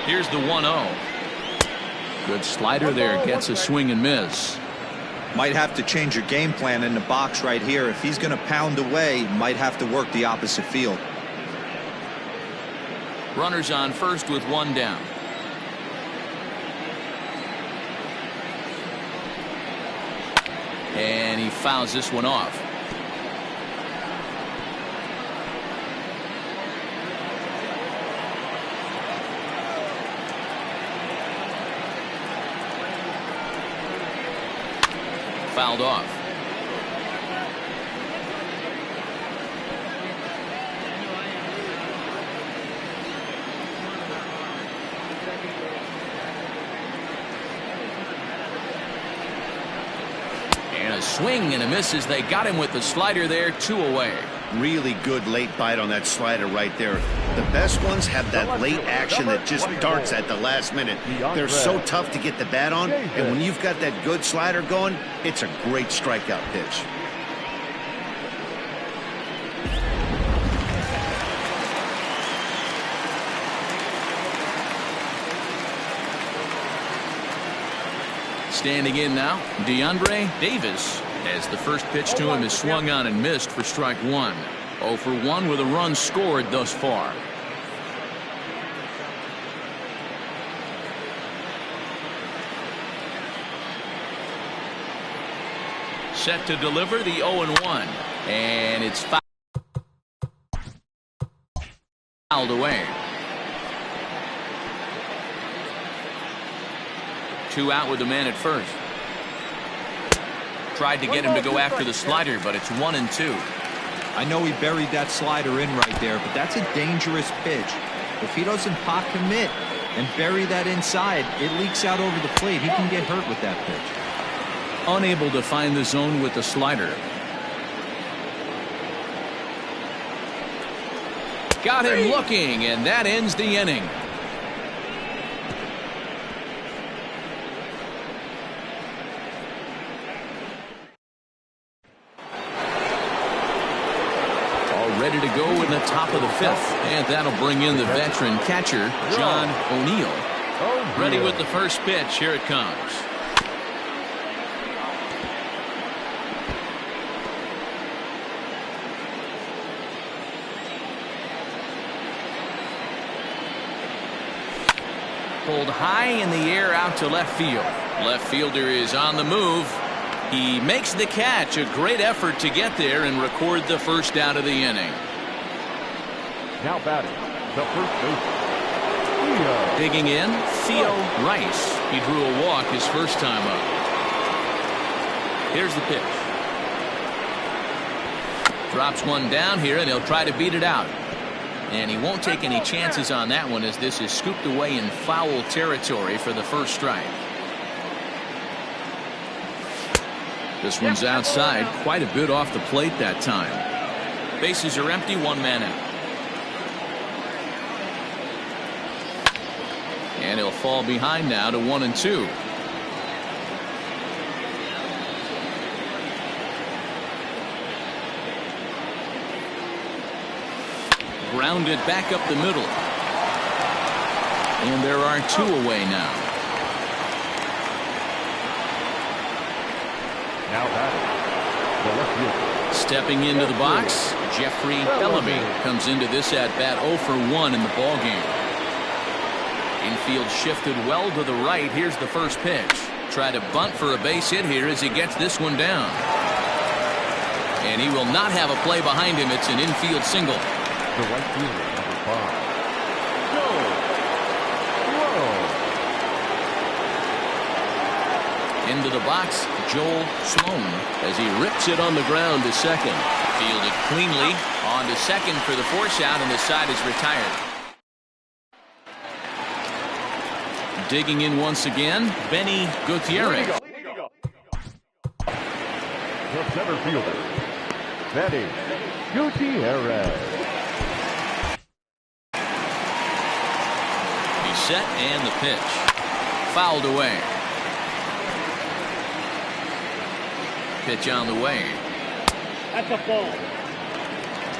Speaker 1: Here's the 1-0. Good slider there, gets a swing and miss.
Speaker 4: Might have to change your game plan in the box right here. If he's going to pound away, might have to work the opposite field.
Speaker 1: Runners on first with 1 down. And he fouls this one off. Fouled off. And a swing and a miss as they got him with the slider there. 2 away.
Speaker 2: Really good late bite on that slider right there. The best ones have that late action that just darts at the last minute. They're so tough to get the bat on, and when you've got that good slider going, it's a great strikeout pitch.
Speaker 1: Standing in now, DeAndre Davis, as the first pitch to him is swung on and missed for strike 1. 0 for 1 with a run scored thus far. Set to deliver the 0-1, and it's fouled away. 2 out with the man at first. Tried to get him to go after the slider, but it's 1-2.
Speaker 4: I know he buried that slider in right there, but that's a dangerous pitch. If he doesn't pot commit and bury that inside, it leaks out over the plate. He can get hurt with that pitch.
Speaker 1: Unable to find the zone with the slider. Got him looking, and that ends the inning. Ready to go in the top of the 5th, and that'll bring in the veteran catcher John O'Neill. Ready with the first pitch. Here it comes. Pulled high in the air out to left field. Left fielder is on the move. He makes the catch. A great effort to get there and record the first out of the inning.
Speaker 3: Now batting, the first baseman.
Speaker 1: Digging in, Theo Rice. He drew a walk his first time up. Here's the pitch. Drops one down here, and he'll try to beat it out. And he won't take any chances on that one, as this is scooped away in foul territory for the first strike. This one's outside, quite a bit off the plate that time. Bases are empty, 1 man out. And he'll fall behind now to 1-2. Grounded back up the middle. And there are 2 away now.
Speaker 3: Now batting, the left fielder.
Speaker 1: Stepping into the box, Jeffrey Bellamy comes into this at bat 0 for 1 in the ball game. Infield shifted well to the right. Here's the first pitch. Try to bunt for a base hit here as he gets this one down. And he will not have a play behind him. It's an infield single.
Speaker 3: The right fielder, number 5. Go.
Speaker 1: Into the box, Joel Sloan as he rips it on the ground to second. Fielded cleanly on to second for the force out, and the side is retired. Digging in once again, Benny Gutierrez.
Speaker 3: The center fielder, Benny Gutierrez.
Speaker 1: He's set, and the pitch. Fouled away. Pitch on the way.
Speaker 5: That's a ball.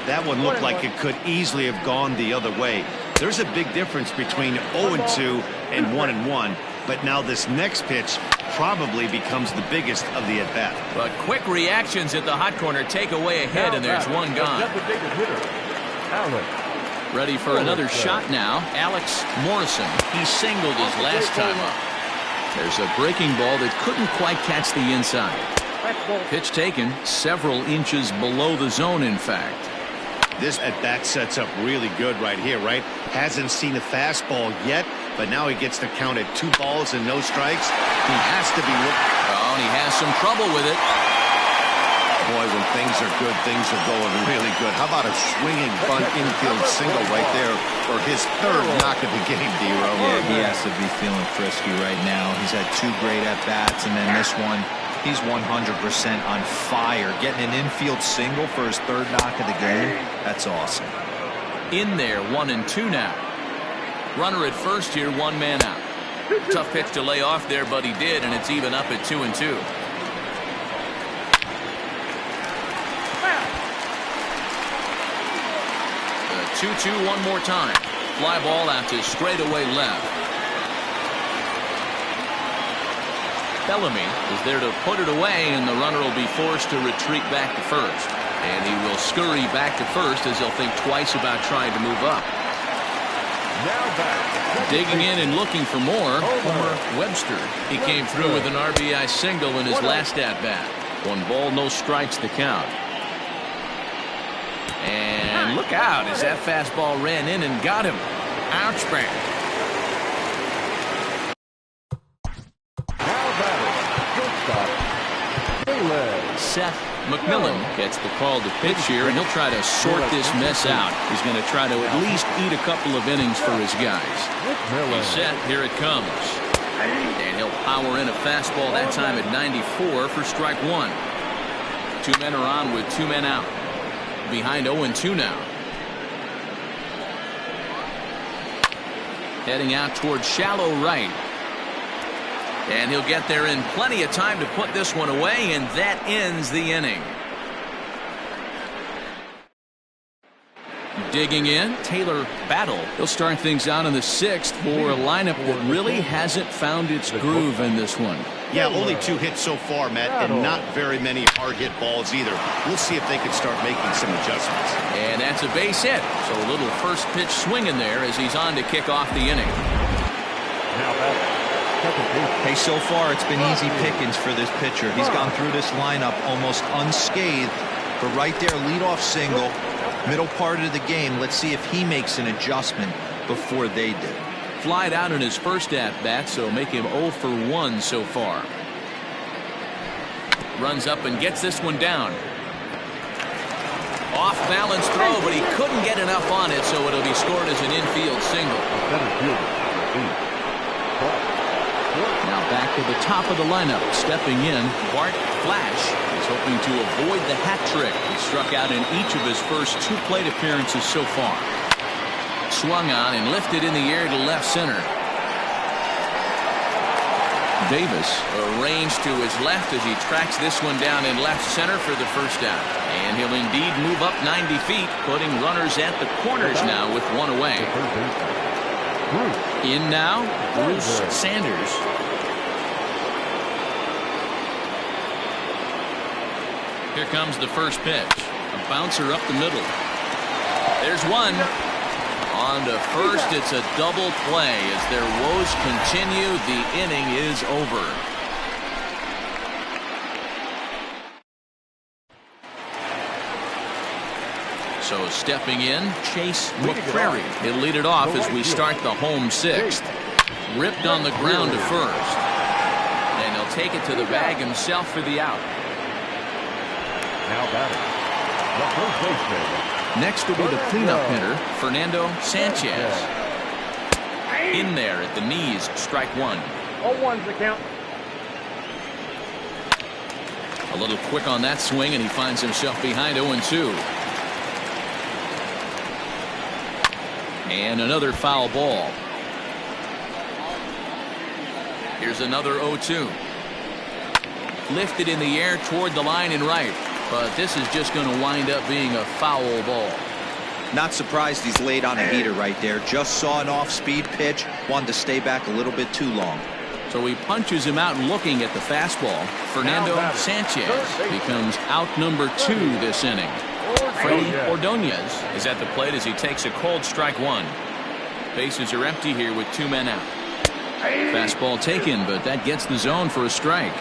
Speaker 2: That one looked like it could easily have gone the other way. There's a big difference between 0-2 and 1-1, but now this next pitch probably becomes the biggest of the at-bat.
Speaker 1: But quick reactions at the hot corner take away a hit, and there's one gone. Ready for another shot now. Alex Morrison. He singled his last time up. There's a breaking ball that couldn't quite catch the inside. Pitch taken several inches below the zone, in fact.
Speaker 2: This at-bat sets up really good right here, right? Hasn't seen a fastball yet, but now he gets to count at 2 balls and no strikes. He has to be looking.
Speaker 1: Oh, and he has some trouble with it.
Speaker 2: Boy, when things are good, things are going really good. How about a swinging bunt infield single right there for his 3rd knock of the game, D-Row?
Speaker 4: Yeah, he has to be feeling frisky right now. He's had 2 great at-bats, and then this one, he's 100% on fire. Getting an infield single for his 3rd knock of the game, that's awesome.
Speaker 1: In there, 1-2 now. Runner at first here, 1 man out. Tough pitch to lay off there, but he did, and it's even up at 2-2. The 2-2 one more time. Fly ball out to straightaway left. Bellamy is there to put it away, and the runner will be forced to retreat back to first. And he will scurry back to first as he'll think twice about trying to move up. Digging in and looking for more, Homer Webster. He came through with an RBI single in his last at-bat. 1 ball, no strikes to count. And look out as that fastball ran in and got him. Ouch, man. Seth McMillan gets the call to pitch here, and he'll try to sort this mess out. He's going to try to at least eat a couple of innings for his guys. He's set. Here it comes. And he'll power in a fastball that time at 94 for strike 1. 2 men are on with 2 men out. Behind 0-2 now. Heading out towards shallow right. And he'll get there in plenty of time to put this one away, and that ends the inning. Digging in, Taylor Battle. He'll start things out in the 6th for a lineup that really hasn't found its groove in this one.
Speaker 2: Yeah, only 2 hits so far, Matt, and not very many hard hit balls either. We'll see if they can start making some adjustments.
Speaker 1: And that's a base hit. So a little first pitch swing in there as he's on to kick off the inning.
Speaker 4: Hey, so far it's been easy pickings for this pitcher. He's gone through this lineup almost unscathed. But right there, leadoff single, middle part of the game. Let's see if he makes an adjustment before they do.
Speaker 1: Flied out in his first at-bat, so make him 0 for 1 so far. Runs up and gets this one down. Off-balance throw, but he couldn't get enough on it, so it'll be scored as an infield single. Now back to the top of the lineup. Stepping in, Bart Flash is hoping to avoid the hat trick. He struck out in each of his first 2 plate appearances so far. Swung on and lifted in the air to left center. Davis arranged to his left as he tracks this one down in left center for the first out. And he'll indeed move up 90 feet, putting runners at the corners now with 1 away. In now, Bruce Sanders. Here comes the first pitch. A bouncer up the middle. There's one. On to first, it's a double play. As their woes continue, the inning is over. So stepping in, Chase McCrary. He'll lead it off as we start the home 6th. Ripped on the ground to first. And he'll take it to the bag himself for the out.
Speaker 3: Now batting, the first baseman.
Speaker 1: Next will be the cleanup hitter, Fernando Sanchez. In there at the knees, strike one.
Speaker 5: 0-1's the count.
Speaker 1: A little quick on that swing, and he finds himself behind 0-2. And another foul ball. Here's another 0-2. Lifted in the air toward the line and right. But this is just going to wind up being a foul ball.
Speaker 4: Not surprised he's laid on a heater right there. Just saw an off-speed pitch. Wanted to stay back a little bit too long.
Speaker 1: So he punches him out looking at the fastball. Fernando Sanchez becomes out number 2 this inning. Freddie Ordonez is at the plate as he takes a cold strike one. Bases are empty here with 2 men out. Fastball taken, but that gets the zone for a strike.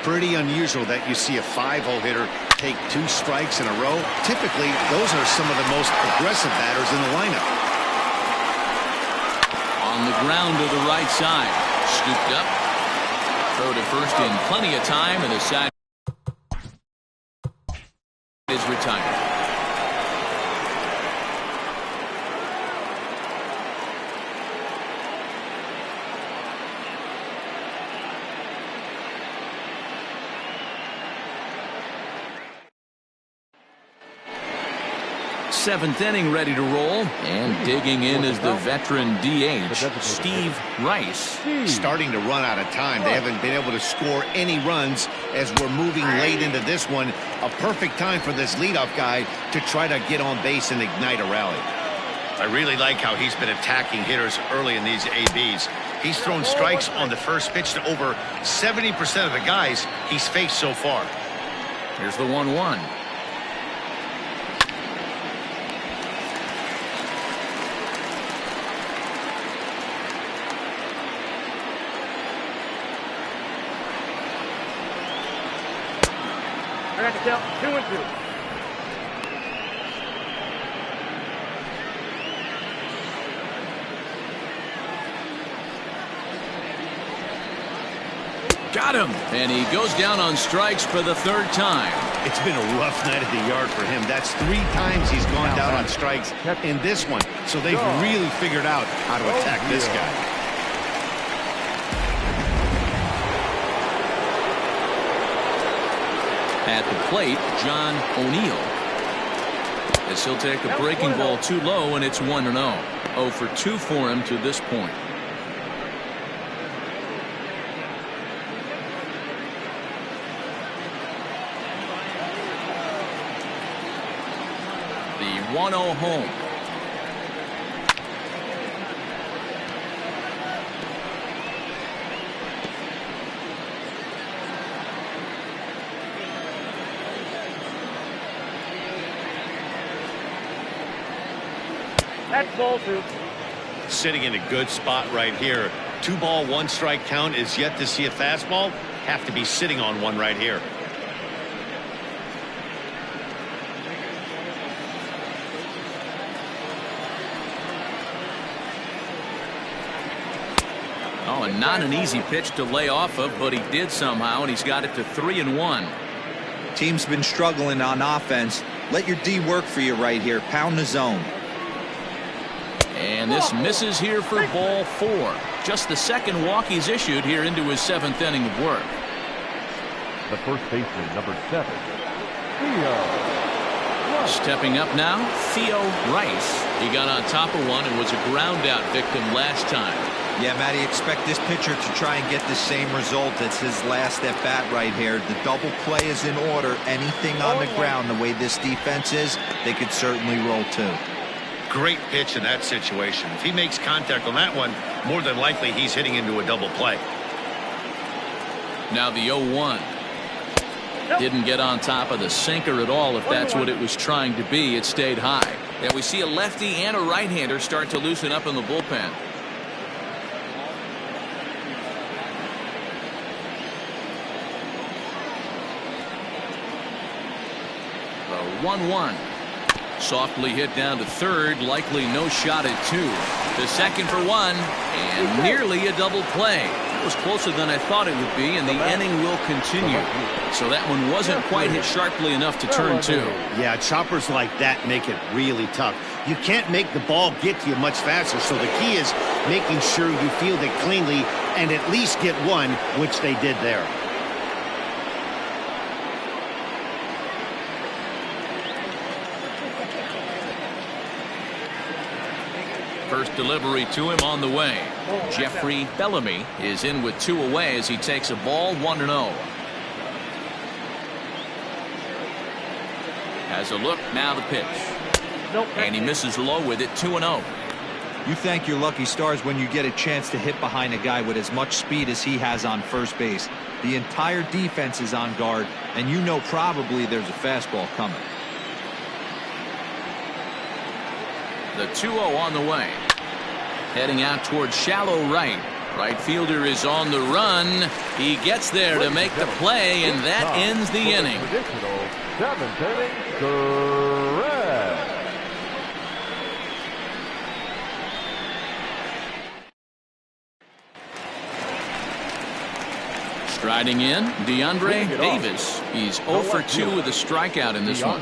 Speaker 2: Pretty unusual that you see a 5-hole hitter take 2 strikes in a row. Typically, those are some of the most aggressive batters in the lineup.
Speaker 1: On the ground to the right side. Scooped up. Throw to first in plenty of time, and the side is retired. Seventh inning ready to roll, and digging in is the veteran DH Steve Rice.
Speaker 2: Starting to run out of time. They haven't been able to score any runs as we're moving late into this one. A perfect time for this leadoff guy to try to get on base and ignite a rally. I really like how he's been attacking hitters early in these ABs. He's thrown strikes on the first pitch to over 70% of the guys he's faced so far.
Speaker 1: Here's the 1-1.
Speaker 5: I got to count 2-2.
Speaker 1: Got him, and he goes down on strikes for the 3rd time.
Speaker 2: It's been a rough night at the yard for him. That's 3 times he's gone down on strikes in this one. So they've really figured out how to attack this guy.
Speaker 1: At the plate, John O'Neill. As he'll take a breaking ball too low, and it's 1-0. 0 for 2 for him to this point. The 1-0 home.
Speaker 5: That's ball 2.
Speaker 2: Sitting in a good spot right here. 2-ball, 1-strike count is yet to see a fastball. Have to be sitting on one right here.
Speaker 1: Oh, and not an easy pitch to lay off of, but he did somehow, and he's got it to 3-1.
Speaker 4: Team's been struggling on offense. Let your D work for you right here. Pound the zone.
Speaker 1: And this misses here for ball 4. Just the 2nd walk he's issued here into his 7th inning of work.
Speaker 3: The first baseman, number 7, Theo.
Speaker 1: Stepping up now, Theo Rice. He got on top of one and was a ground out victim last time.
Speaker 4: Yeah, Matty, expect this pitcher to try and get the same result as his last at bat right here. The double play is in order. Anything on the ground, the way this defense is, they could certainly roll too.
Speaker 2: Great pitch in that situation. If he makes contact on that one, more than likely he's hitting into a double play.
Speaker 1: Now the 0-1. Didn't get on top of the sinker at all, if that's what it was trying to be. It stayed high. And we see a lefty and a right-hander start to loosen up in the bullpen. The 1-1. Softly hit down to 3rd, likely no shot at 2. To 2nd for 1, and nearly a double play. That was closer than I thought it would be, and the inning will continue. So that one wasn't quite hit sharply enough to turn two.
Speaker 2: Yeah, choppers like that make it really tough. You can't make the ball get to you much faster, so the key is making sure you field it cleanly and at least get one, which they did there.
Speaker 1: First delivery to him on the way. Jeffrey Bellamy is in with two away as he takes a ball 1-0. Has a look, now the pitch. And he misses low with it, 2-0.
Speaker 4: You thank your lucky stars when you get a chance to hit behind a guy with as much speed as he has on first base. The entire defense is on guard, and you know probably there's a fastball coming.
Speaker 1: The 2-0 on the way. Heading out towards shallow right. Right fielder is on the run. He gets there to make the play, and that ends the inning.
Speaker 3: Seventh inning, correct.
Speaker 1: Striding in, DeAndre Davis. He's 0 for 2 with a strikeout in this one.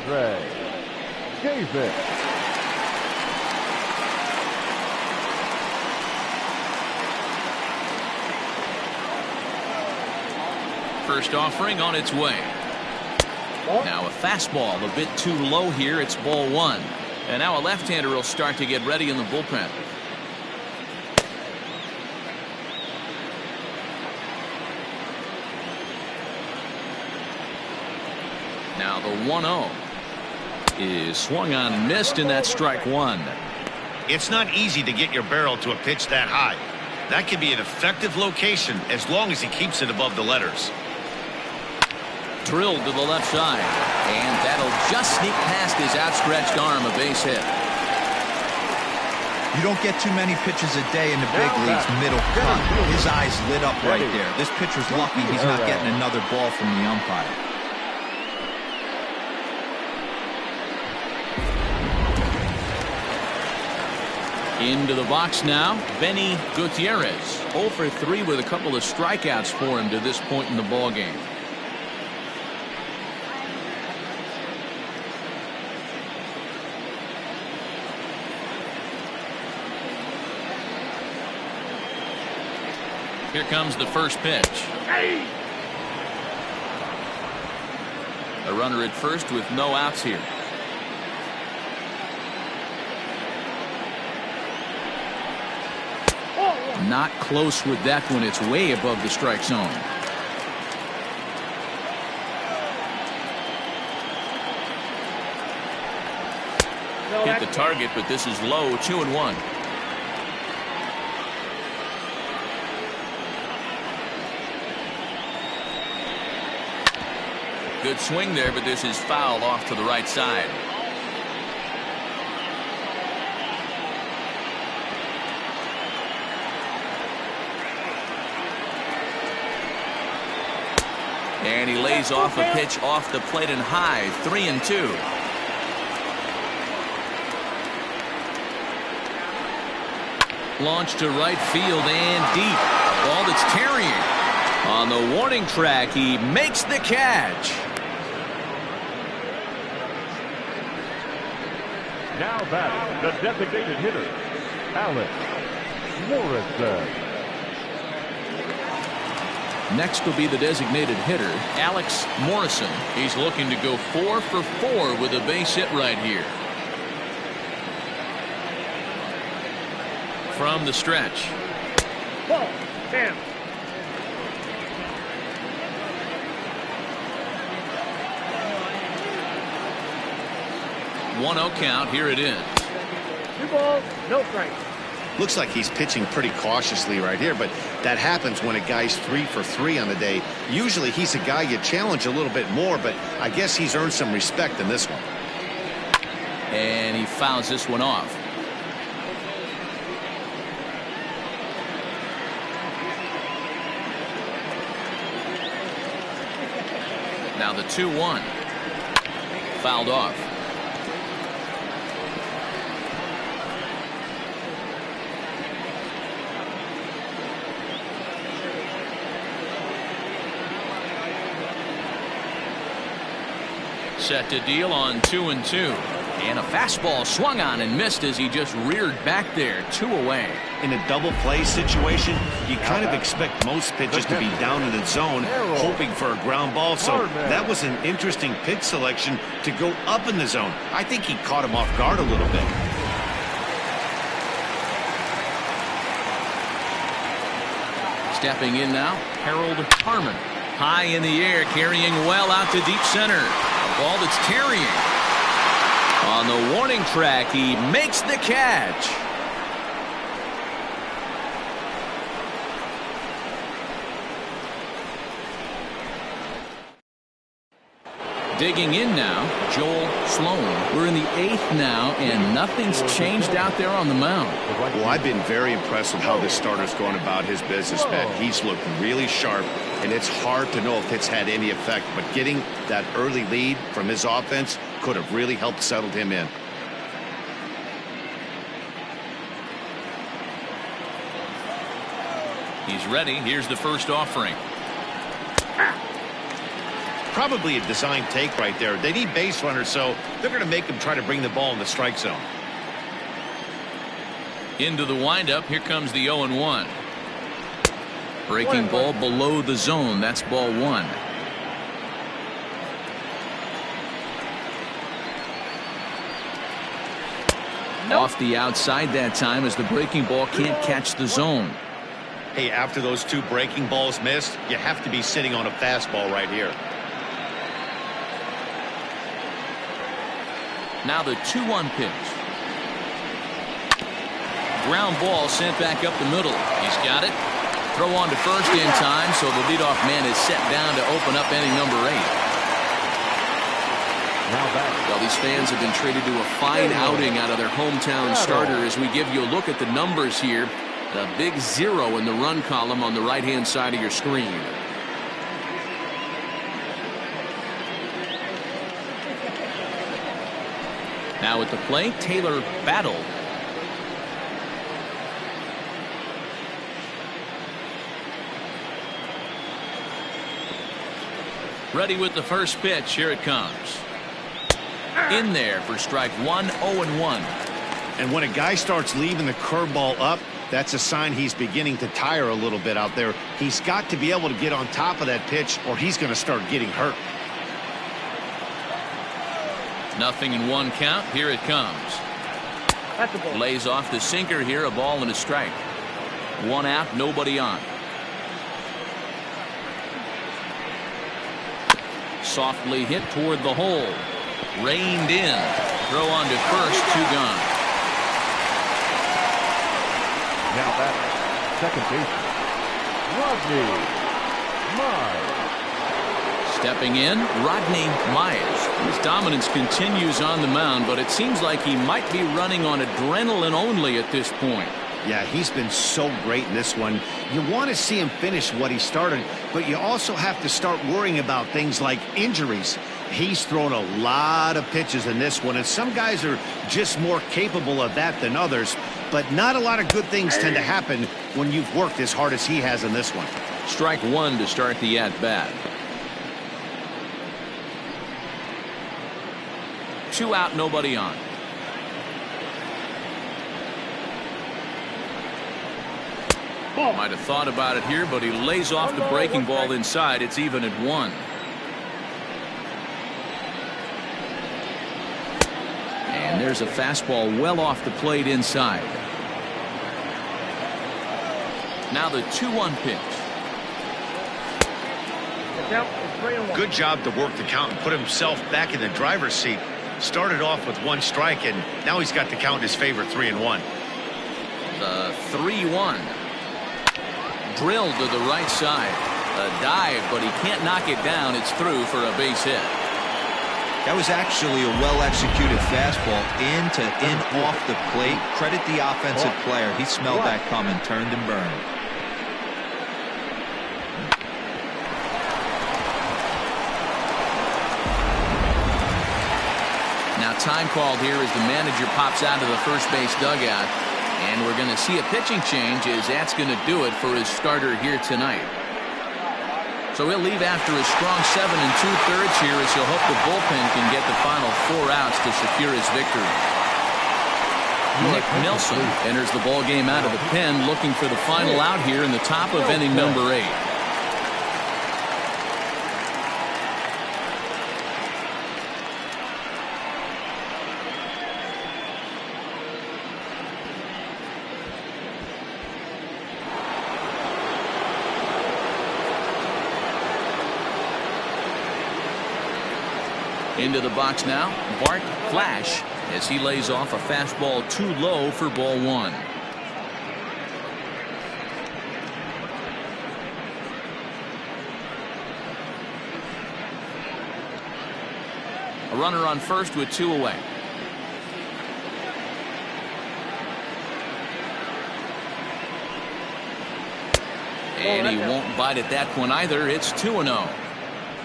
Speaker 3: Davis.
Speaker 1: First offering on its way. Now a fastball a bit too low here. It's ball one. And now a left-hander will start to get ready in the bullpen. Now the 1-0 is swung on and missed, and that's strike one.
Speaker 2: It's not easy to get your barrel to a pitch that high. That can be an effective location as long as he keeps it above the letters.
Speaker 1: Drilled to the left side, and that'll just sneak past his outstretched arm, a base hit.
Speaker 4: You don't get too many pitches a day in the big leagues, middle cut. His eyes lit up right there. This pitcher's lucky he's not getting another ball from the umpire.
Speaker 1: Into the box now, Benny Gutierrez. 0 for 3 with a couple of strikeouts for him to this point in the ballgame. Here comes the first pitch. A runner at first with no outs here. Not close with that one. It's way above the strike zone. Hit the target, but this is low. 2-1. Good swing there, but this is foul off to the right side. And he lays off a pitch off the plate and high. 3-2. Launched to right field and deep. A ball that's carrying. On the warning track, he makes the catch.
Speaker 3: Now batting, the designated hitter, Alex Morrison.
Speaker 1: Next will be the designated hitter, Alex Morrison. He's looking to go 4 for 4 with a base hit right here. From the stretch.
Speaker 5: Ball, 10.
Speaker 1: One 1-0 count. Here it is.
Speaker 5: 2 balls, no strikes.
Speaker 2: Looks like he's pitching pretty cautiously right here, but that happens when a guy's 3 for 3 on the day. Usually he's a guy you challenge a little bit more, but I guess he's earned some respect in this one.
Speaker 1: And he fouls this one off. Now the 2-1. Fouled off. set to deal on 2-2. And a fastball swung on and missed as he just reared back there. 2 away.
Speaker 2: In a double play situation, you kind of expect most pitches to be down in the zone, hoping for a ground ball. So that was an interesting pitch selection to go up in the zone. I think he caught him off guard a little bit.
Speaker 1: Stepping in now, Harold Harmon. High in the air, carrying well out to deep center. A ball that's carrying. On the warning track, he makes the catch. Digging in now, Joel Sloan. We're in the 8th now, and nothing's changed out there on the mound.
Speaker 2: Well, I've been very impressed with how this starter's going about his business, man. He's looked really sharp, and it's hard to know if it's had any effect. But getting that early lead from his offense could have really helped settle him in.
Speaker 1: He's ready. Here's the first offering.
Speaker 2: Probably a design take right there. They need base runners, so they're going to make him try to bring the ball in the strike zone.
Speaker 1: Into the windup. Here comes the 0-1. Breaking ball below the zone. That's ball 1. Off the outside that time as the breaking ball can't catch the zone.
Speaker 2: Hey, after those 2 breaking balls missed, you have to be sitting on a fastball right here.
Speaker 1: Now the 2-1 pitch. Ground ball sent back up the middle. He's got it. Throw on to first in time, so the leadoff man is set down to open up inning number 8.
Speaker 3: Now back.
Speaker 1: Well, these fans have been treated to a fine outing out of their hometown starter as we give you a look at the numbers here. The big 0 in the run column on the right-hand side of your screen. Now at the plate, Taylor Battle. Ready with the first pitch. Here it comes. In there for strike 1, 0-1.
Speaker 2: And when a guy starts leaving the curveball up, that's a sign he's beginning to tire a little bit out there. He's got to be able to get on top of that pitch or he's going to start getting hurt.
Speaker 1: Nothing in 1 count. Here it comes. Lays off the sinker here. A ball and a strike. 1 out, nobody on. Softly hit toward the hole. Reined in. Throw on to first. 2 gone.
Speaker 3: Now back. Second baseman, Rodney Myers.
Speaker 1: Stepping in, Rodney Myers. His dominance continues on the mound, but it seems like he might be running on adrenaline only at this point.
Speaker 2: Yeah, he's been so great in this one. You want to see him finish what he started, but you also have to start worrying about things like injuries. He's thrown a lot of pitches in this one, and some guys are just more capable of that than others, but not a lot of good things tend to happen when you've worked as hard as he has in this one.
Speaker 1: Strike 1 to start the at-bat. 2 out, nobody on. Might have thought about it here, but he lays off the breaking ball inside. It's even at 1. And there's a fastball well off the plate inside. Now the 2-1 pitch.
Speaker 2: Good job to work the count and put himself back in the driver's seat. Started off with 1 strike, and now he's got the count in his favor, 3-1.
Speaker 1: The 3-1. Drilled to the right side. A dive, but he can't knock it down. It's through for a base hit.
Speaker 4: That was actually a well-executed fastball in off the plate. Credit the offensive player. He smelled that coming, turned and burned.
Speaker 1: Now time called here as the manager pops out of the first base dugout. And we're going to see a pitching change as that's going to do it for his starter here tonight. So he'll leave after a strong 7 2/3 here as he'll hope the bullpen can get the final 4 outs to secure his victory. Nick Nelson enters the ball game out of the pen, looking for the final out here in the top of inning number 8. Into the box now, Bart Flash, as he lays off a fastball too low for ball 1. A runner on first with 2 away. And he won't bite at that one either. It's 2-0.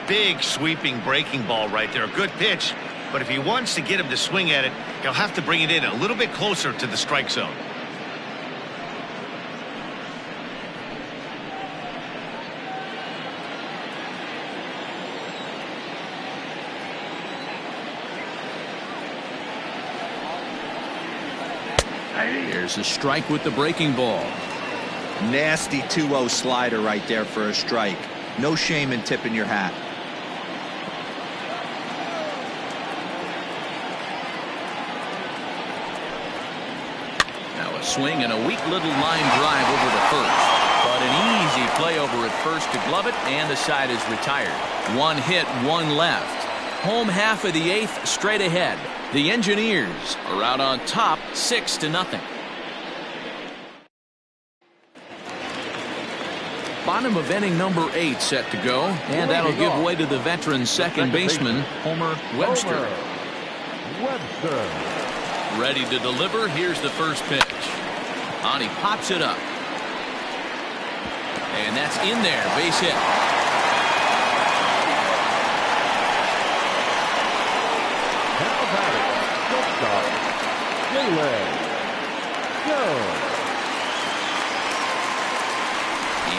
Speaker 2: Big sweeping breaking ball right there. A good pitch, but if he wants to get him to swing at it, he'll have to bring it in a little bit closer to the strike zone.
Speaker 1: There's a strike with the breaking ball.
Speaker 4: Nasty 2-0 slider right there for a strike. No shame in tipping your hat.
Speaker 1: Now a swing and a weak little line drive over to first. But an easy play over at first to glove it, and the side is retired. 1 hit, 1 left. Home half of the 8th straight ahead. The Engineers are out on top 6-0. Bottom of inning number 8 set to go, and that'll give way to the veteran second baseman, Homer Webster. Ready to deliver. Here's the first pitch. On he pops it up. And that's in there. Base hit.
Speaker 3: How about it? Shortstop, Jalen Jones.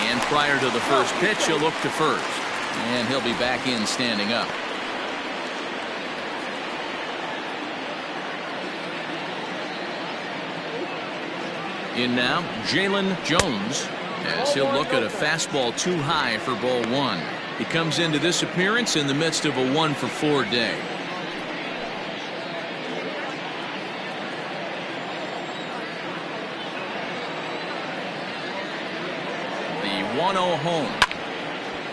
Speaker 1: And prior to the first pitch, he'll look to first. And he'll be back in standing up. In now, Jalen Jones, as he'll look at a fastball too high for ball 1. He comes into this appearance in the midst of a 1-for-4 day. The 1-0 home.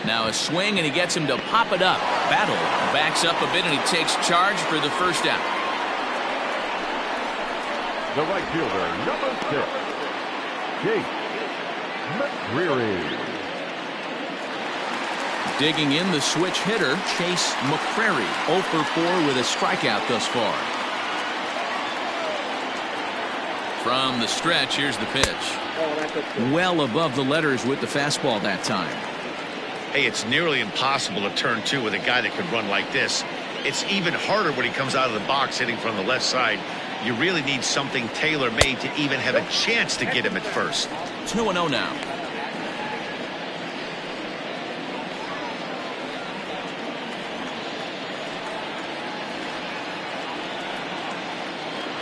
Speaker 1: Now a swing, and he gets him to pop it up. Battle backs up a bit, and he takes charge for the first out.
Speaker 3: The right fielder, number 6, Jake McCreary.
Speaker 1: Digging in, the switch hitter, Chase McCreary. 0 for 4 with a strikeout thus far. From the stretch, here's the pitch. Well above the letters with the fastball that time.
Speaker 2: Hey, it's nearly impossible to turn 2 with a guy that can run like this. It's even harder when he comes out of the box hitting from the left side. You really need something tailor-made to even have a chance to get him at first.
Speaker 1: 2-0 now.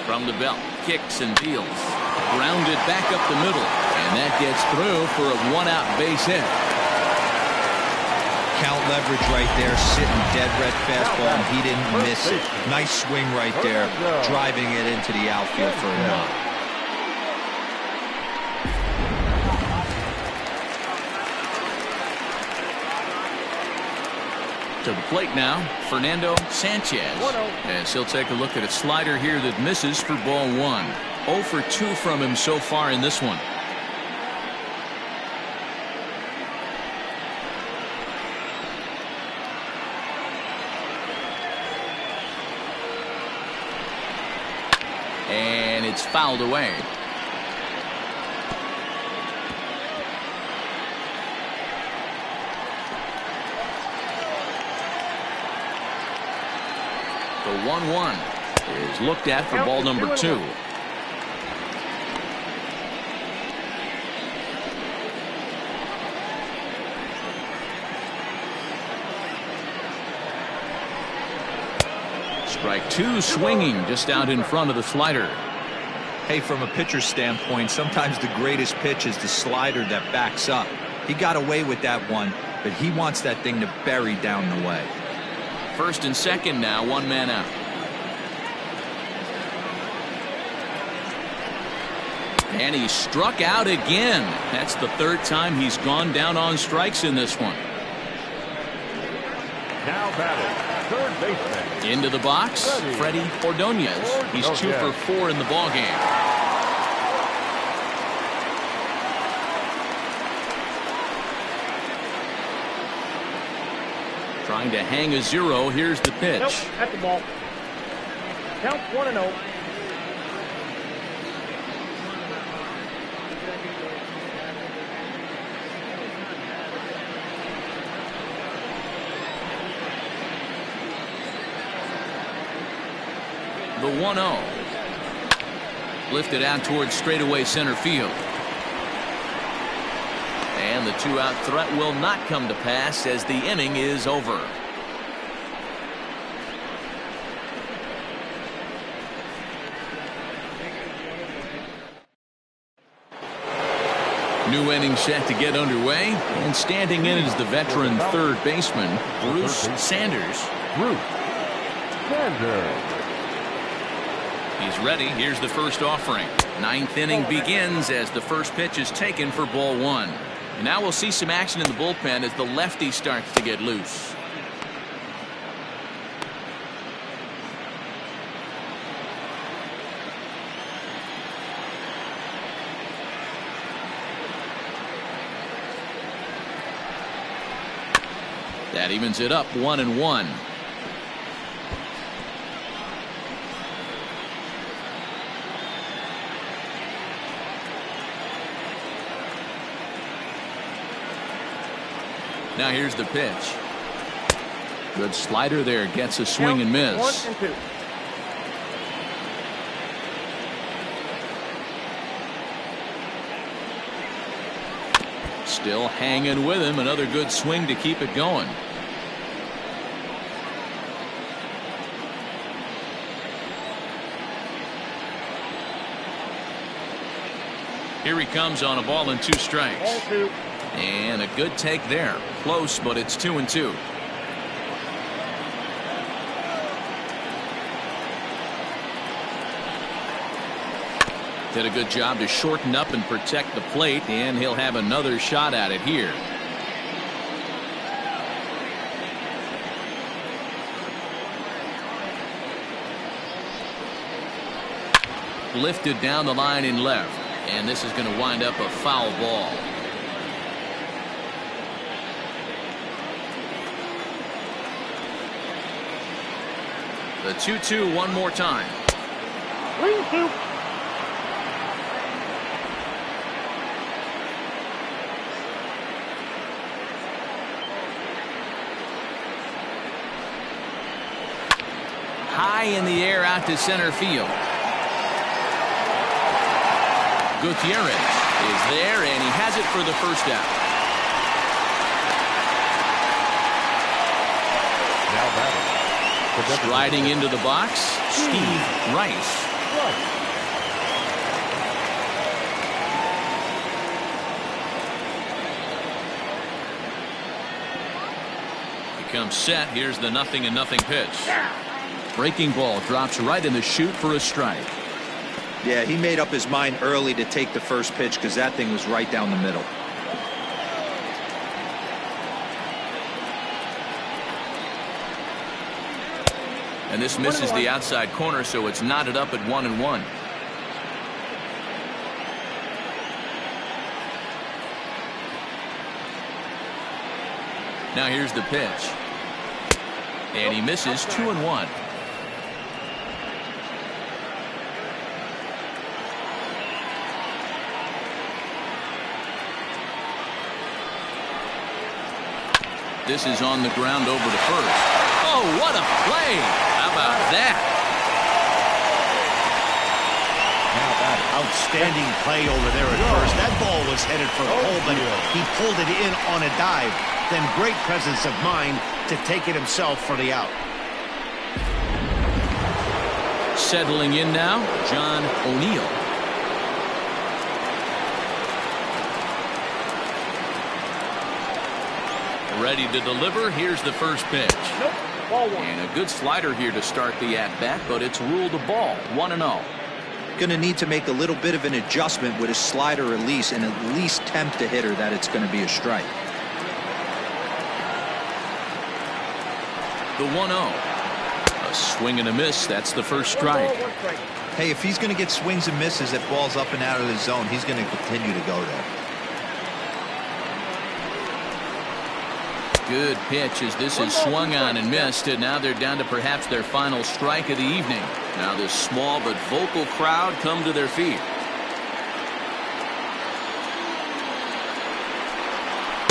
Speaker 1: From the belt, kicks and deals. Grounded back up the middle, and that gets through for a 1-out base hit.
Speaker 4: Count leverage right there, sitting dead red fastball, and he didn't miss it. Nice swing right there, driving it into the outfield for a knock.
Speaker 1: To the plate now, Fernando Sanchez, as he'll take a look at a slider here that misses for ball 1. 0 for 2 from him so far in this one. And it's fouled away. The 1-1 is looked at for ball number 2. Strike two, swinging just out in front of the slider.
Speaker 4: Hey, from a pitcher's standpoint, sometimes the greatest pitch is the slider that backs up. He got away with that one, but he wants that thing to bury down the way.
Speaker 1: First and second now, one man out. And he struck out again. That's the third time he's gone down on strikes in this one.
Speaker 3: Now batting, third baseman.
Speaker 1: Into the box, Freddie Ordonez. He's 2 for 4 in the ballgame. Trying to hang a 0. Here's the pitch.
Speaker 5: Nope, at the ball. Count 1-0.
Speaker 1: The 1-0. Lifted out towards straightaway center field. And the 2-out threat will not come to pass as the inning is over. New inning set to get underway, and standing in is the veteran third baseman, Bruce Sanders.
Speaker 3: Bruce Sanders.
Speaker 1: He's ready. Here's the first offering. Ninth inning begins as the first pitch is taken for ball 1. And now we'll see some action in the bullpen as the lefty starts to get loose. That evens it up 1-1. Now here's the pitch. Good slider there, gets a swing and miss.
Speaker 5: 1-2.
Speaker 1: Still hanging with him. Another good swing to keep it going. Here he comes on a ball and 2 strikes.
Speaker 5: Ball 2.
Speaker 1: And a good take there. Close, but it's 2-2. Did a good job to shorten up and protect the plate, and he'll have another shot at it here. Lifted down the line in left, and this is going to wind up a foul ball. The 2-2 one more time.
Speaker 5: 3-2.
Speaker 1: High in the air out to center field. Gutierrez is there, and he has it for the first out.
Speaker 3: Now batting.
Speaker 1: Striding into the box, Steve Rice. He comes set. Here's the 0-0 pitch. Breaking ball drops right in the chute for a strike.
Speaker 4: Yeah, he made up his mind early to take the first pitch because that thing was right down the middle.
Speaker 1: And this misses the outside corner, so it's knotted up at 1-1. Now here's the pitch. And he misses 2-1. This is on the ground over to first. Oh, what a play! How about that?
Speaker 2: Outstanding play over there at first. That ball was headed for the hole, but he pulled it in on a dive. Then great presence of mind to take it himself for the out.
Speaker 1: Settling in now, John O'Neill. Ready to deliver. Here's the first pitch.
Speaker 5: Nope. Ball 1.
Speaker 1: And a good slider here to start the at-bat, but it's ruled a ball. 1-0.
Speaker 4: Going to need to make a little bit of an adjustment with his slider release and at least tempt the hitter that it's going to be a strike.
Speaker 1: The 1-0. A swing and a miss. That's the first strike.
Speaker 5: 1 ball, 1 strike.
Speaker 4: Hey, if he's going to get swings and misses at balls up and out of the zone, he's going to continue to go there.
Speaker 1: Good pitch as this is swung on and missed, and now they're down to perhaps their final strike of the evening. Now this small but vocal crowd come to their feet.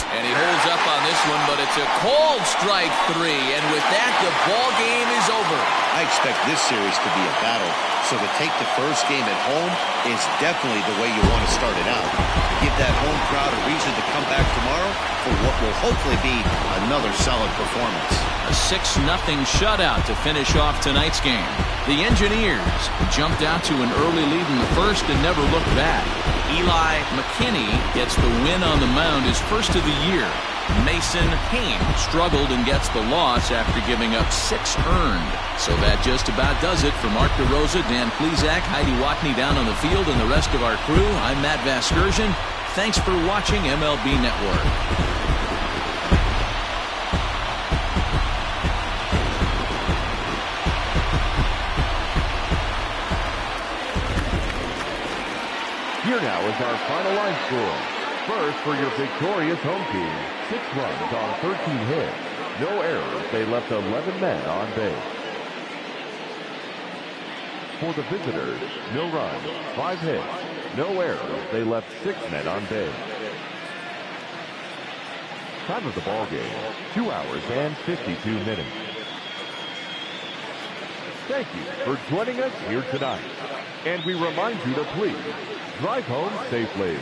Speaker 1: And he holds up on this one, but it's a cold strike 3, and with that the ball game is over.
Speaker 2: I expect this series to be a battle, so to take the first game at home is definitely the way you want to start it out. Give that home crowd a reason to come back tomorrow for what will hopefully be another solid performance.
Speaker 1: A 6-0 shutout to finish off tonight's game. The Engineers jumped out to an early lead in the first and never looked back. Eli McKinney gets the win on the mound, his first of the year. Mason Hayne struggled and gets the loss after giving up 6 earned. So that just about does it for Mark DeRosa, Dan Plesac, Heidi Watney down on the field, and the rest of our crew. I'm Matt Vasgersian. Thanks for watching MLB Network.
Speaker 3: Here now is our final line score. First, for your victorious home team, 6 runs on 13 hits. No errors. They left 11 men on base. For the visitors, no runs, 5 hits. No errors. They left 6 men on base. Time of the ball game, 2 hours and 52 minutes. Thank you for joining us here tonight. And we remind you to please drive home safely.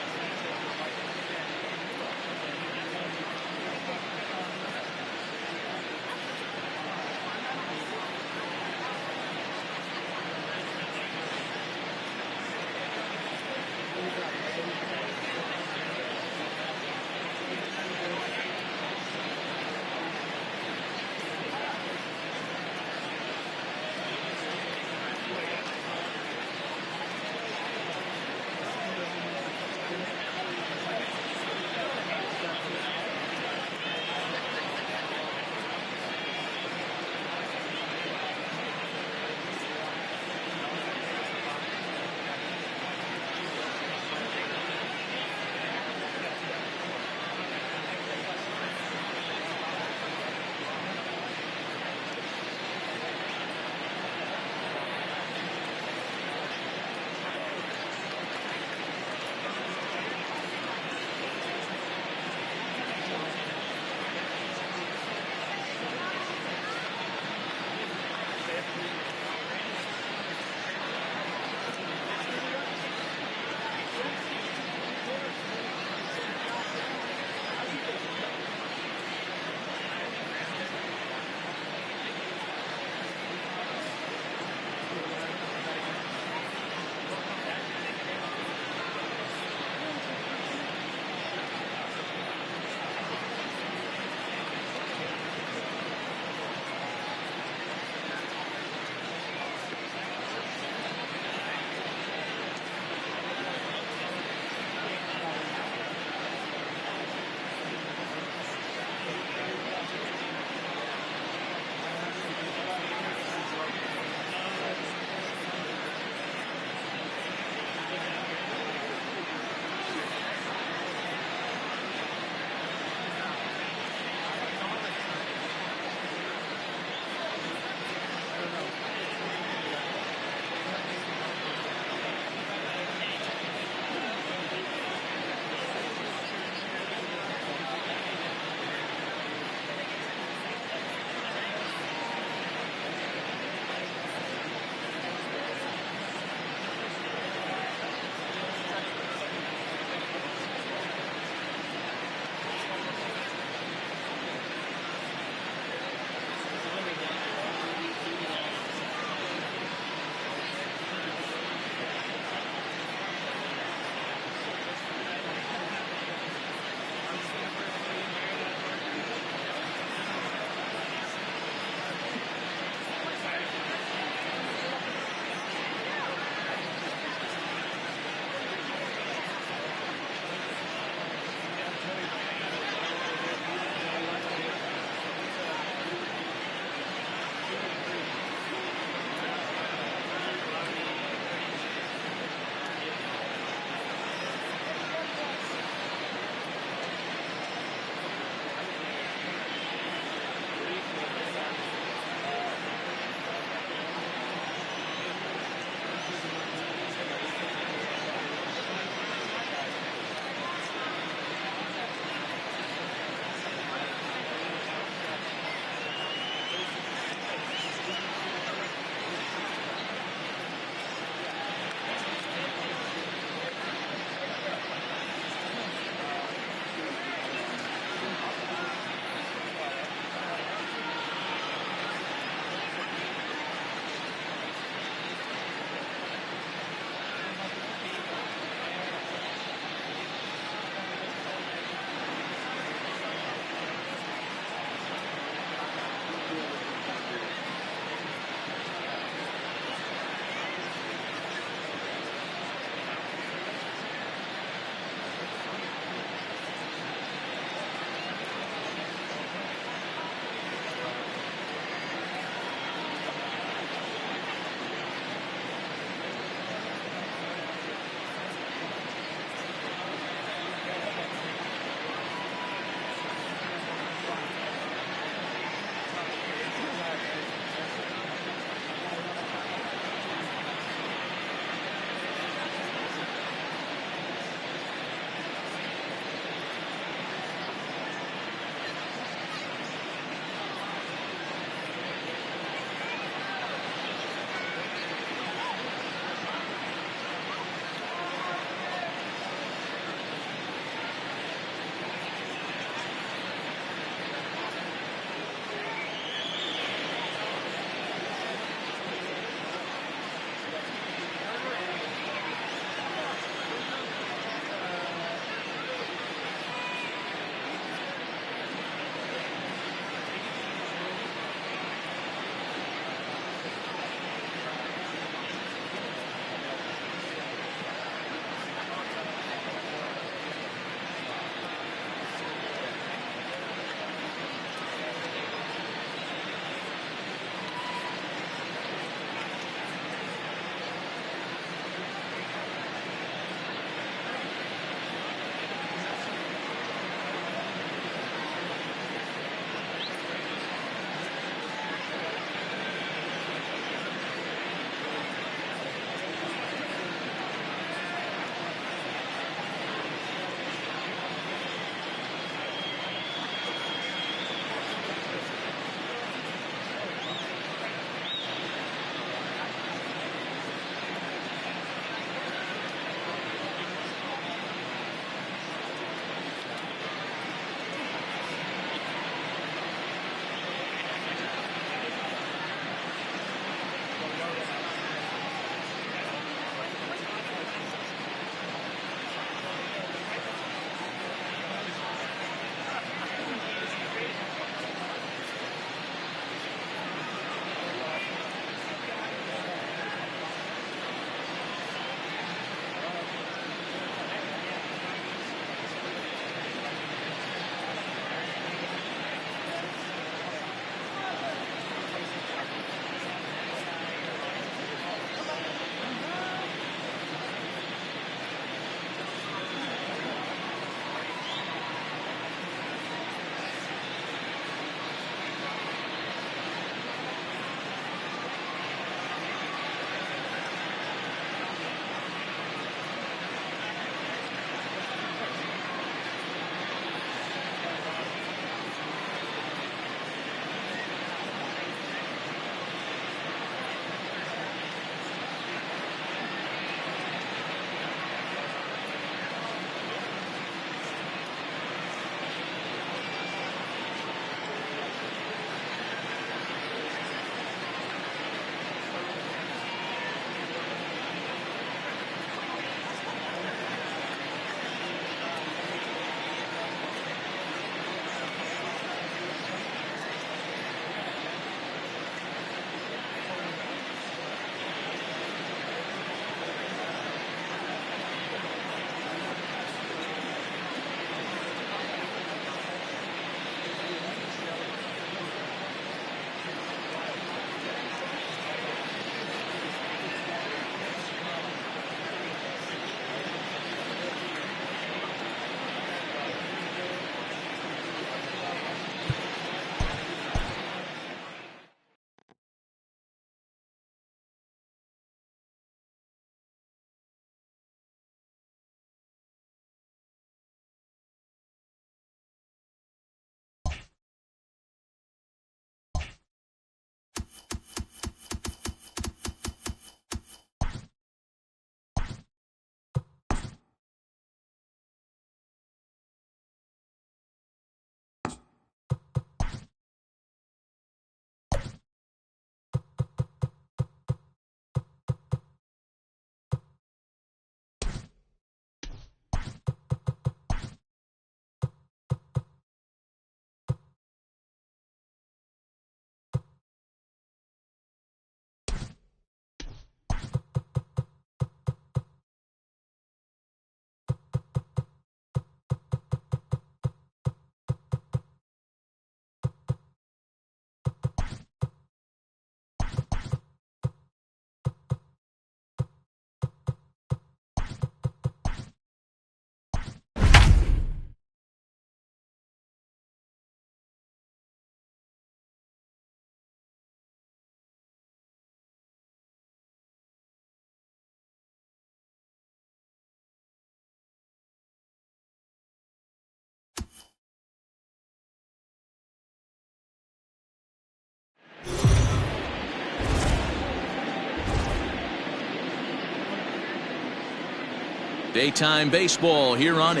Speaker 1: Daytime baseball here on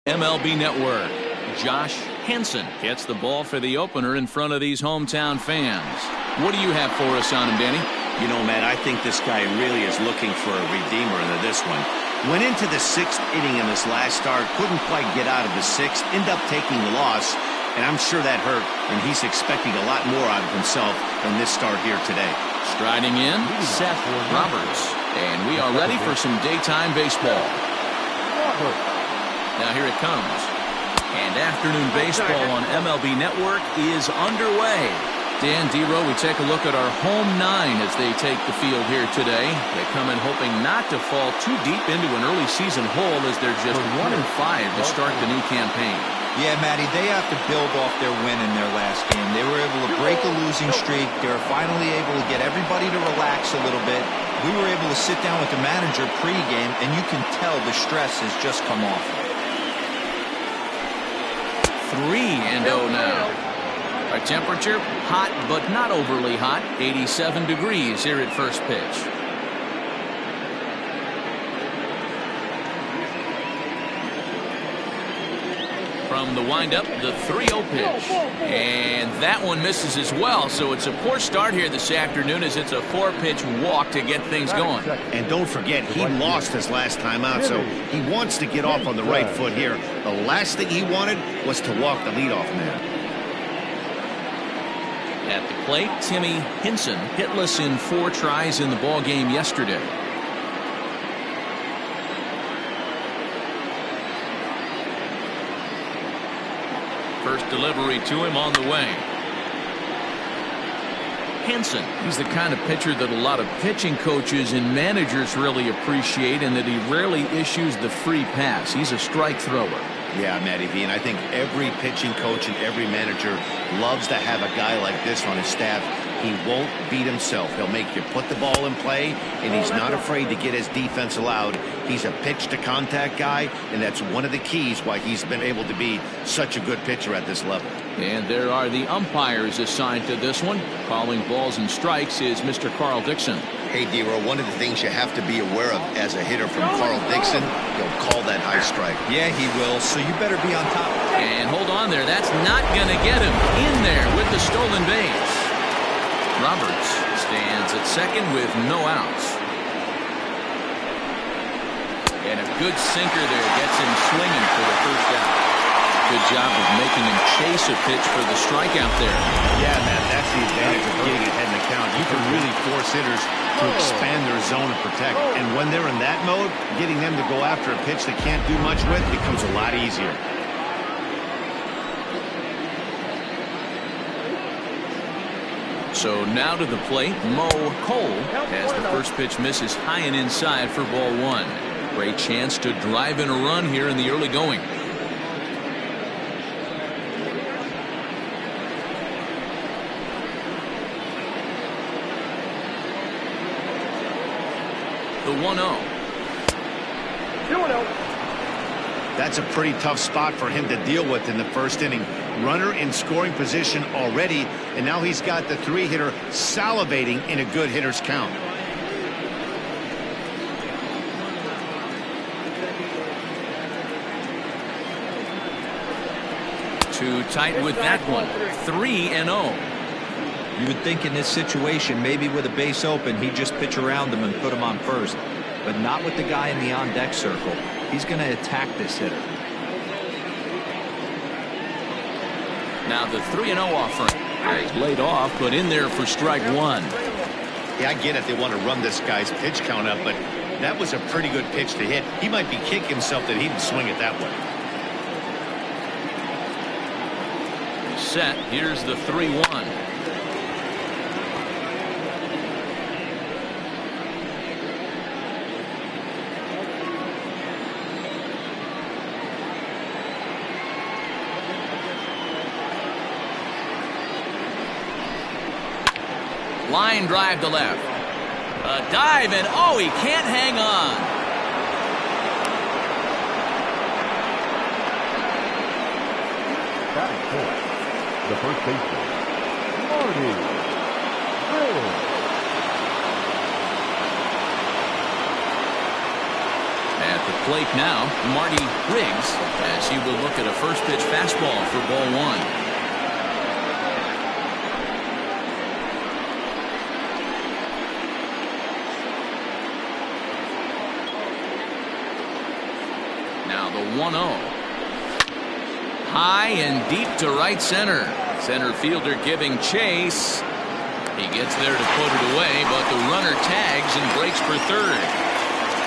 Speaker 1: MLB Network. Josh Henson gets the ball for the opener in front of these hometown fans. What do you have for us on him, Danny?
Speaker 2: You know, Matt, I think this guy really is looking for a redeemer into this one. Went into the 6th inning in this last start, couldn't quite get out of the 6th, end up taking the loss, and I'm sure that hurt, and he's expecting a lot more out of himself in this start here today.
Speaker 1: Striding in, Seth Roberts. And we are ready for some daytime baseball. Now here it comes. And afternoon baseball on MLB Network is underway. Dan Dero, we take a look at our home 9 as they take the field here today. They come in hoping not to fall too deep into an early season hole as they're just 1-5 to start the new campaign.
Speaker 4: Yeah, Matty, they have to build off their win in their last game. They were able to break a losing streak. They were finally able to get everybody to relax a little bit. We were able to sit down with the manager pregame, and you can tell the stress has just come off.
Speaker 1: 3-0 now. Our temperature, hot but not overly hot, 87 degrees here at first pitch. From the windup, the 3-0 pitch. And that one misses as well, so it's a poor start here this afternoon as it's a 4-pitch walk to get things going.
Speaker 2: And don't forget, he lost his last time out, so he wants to get off on the right foot here. The last thing he wanted was to walk the leadoff man.
Speaker 1: At the plate, Timmy Henson hitless in 4 tries in the ball game yesterday. First delivery to him on the way. Henson, he's the kind of pitcher that a lot of pitching coaches and managers really appreciate, and that he rarely issues the free pass. He's a strike thrower.
Speaker 2: Yeah, Matty V, and I think every pitching coach and every manager loves to have a guy like this on his staff. He won't beat himself. He'll make you put the ball in play, and he's not afraid to get his defense allowed. He's a pitch-to-contact guy, and that's one of the keys why he's been able to be such a good pitcher at this level.
Speaker 1: And there are the umpires assigned to this one. Calling balls and strikes is Mr. Carl Dixon.
Speaker 2: Hey, Dero, one of the things you have to be aware of as a hitter from Carl Dixon, he'll call that high strike.
Speaker 4: Yeah, he will, so you better be on top.
Speaker 1: And hold on there. That's not going to get him in there with the stolen base. Roberts stands at second with no outs. And a good sinker there gets him swinging for the first out. Good job of making him chase a pitch for the strikeout there.
Speaker 2: Yeah, man, that's the advantage of getting ahead in the count. You can really force hitters to expand their zone and protect. And when they're in that mode, getting them to go after a pitch they can't do much with becomes a lot easier.
Speaker 1: So now to the plate, Mo Cole, as the first pitch misses high and inside for ball 1. Great chance to drive in a run here in the early going. The 1-0.
Speaker 5: 2-0.
Speaker 2: That's a pretty tough spot for him to deal with in the first inning. Runner in scoring position already, and now he's got the 3-hitter salivating in a good hitter's count.
Speaker 1: Too tight with that one. 3-0.
Speaker 4: You would think in this situation, maybe with a base open, he'd just pitch around him and put him on first. But not with the guy in the on-deck circle. He's going to attack this hitter.
Speaker 1: Now the 3-0 offering. He's laid off, but in there for strike 1.
Speaker 2: Yeah, I get it. They want to run this guy's pitch count up, but that was a pretty good pitch to hit. He might be kicking himself that he didn't swing it that way.
Speaker 1: Set. Here's the 3-1. Line drive to left. A dive, and oh, he can't hang on.
Speaker 3: Batting fourth, the first baseman, Marty Grillo.
Speaker 1: plate now, Marty Riggs, as he will look at a first pitch fastball for ball one. Now the 1-0. High and deep to right center. Center fielder giving chase. He gets there to put it away, but the runner tags and breaks for third.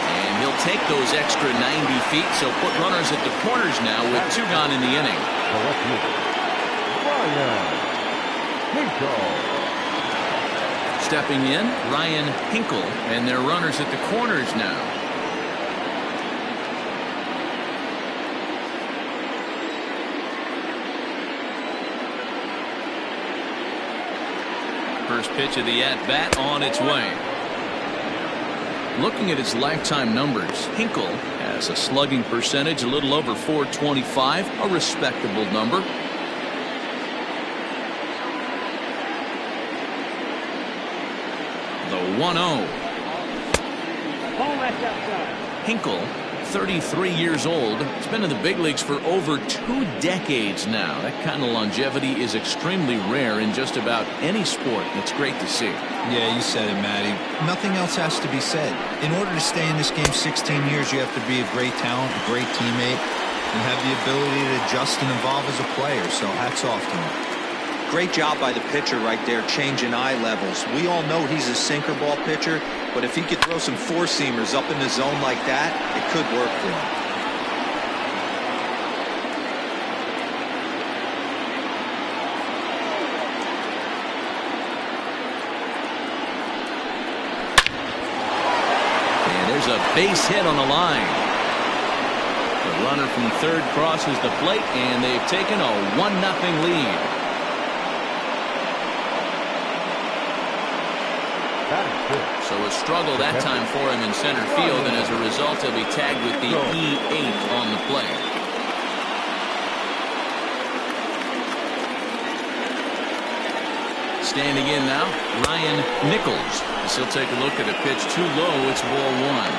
Speaker 1: And he'll take those extra 90 feet, so put runners at the corners now with 2 gone in the inning. Stepping in, Ryan Hinkle, and their runners at the corners now. First pitch of the at-bat on its way. Looking at his lifetime numbers, Hinkle has a slugging percentage a little over .425, a respectable number. The 1-0. Hinkle, 33 years old. He's been in the big leagues for over 2 decades now. That kind of longevity is extremely rare in just about any sport. It's great to see.
Speaker 4: Yeah, you said it, Matty. Nothing else has to be said. In order to stay in this game 16 years, you have to be a great talent, a great teammate, and have the ability to adjust and evolve as a player. So hats off to him.
Speaker 6: Great job by the pitcher right there, changing eye levels. We all know he's a sinker ball pitcher, but if he could throw some four-seamers up in the zone like that, it could work for him.
Speaker 1: And there's a base hit on the line. The runner from third crosses the plate, and they've taken a 1-0 lead. So a struggle that time for him in center field, and as a result he'll be tagged with the E8 on the play. Standing in now, Ryan Nichols. As he'll take a look at a pitch too low. It's ball one.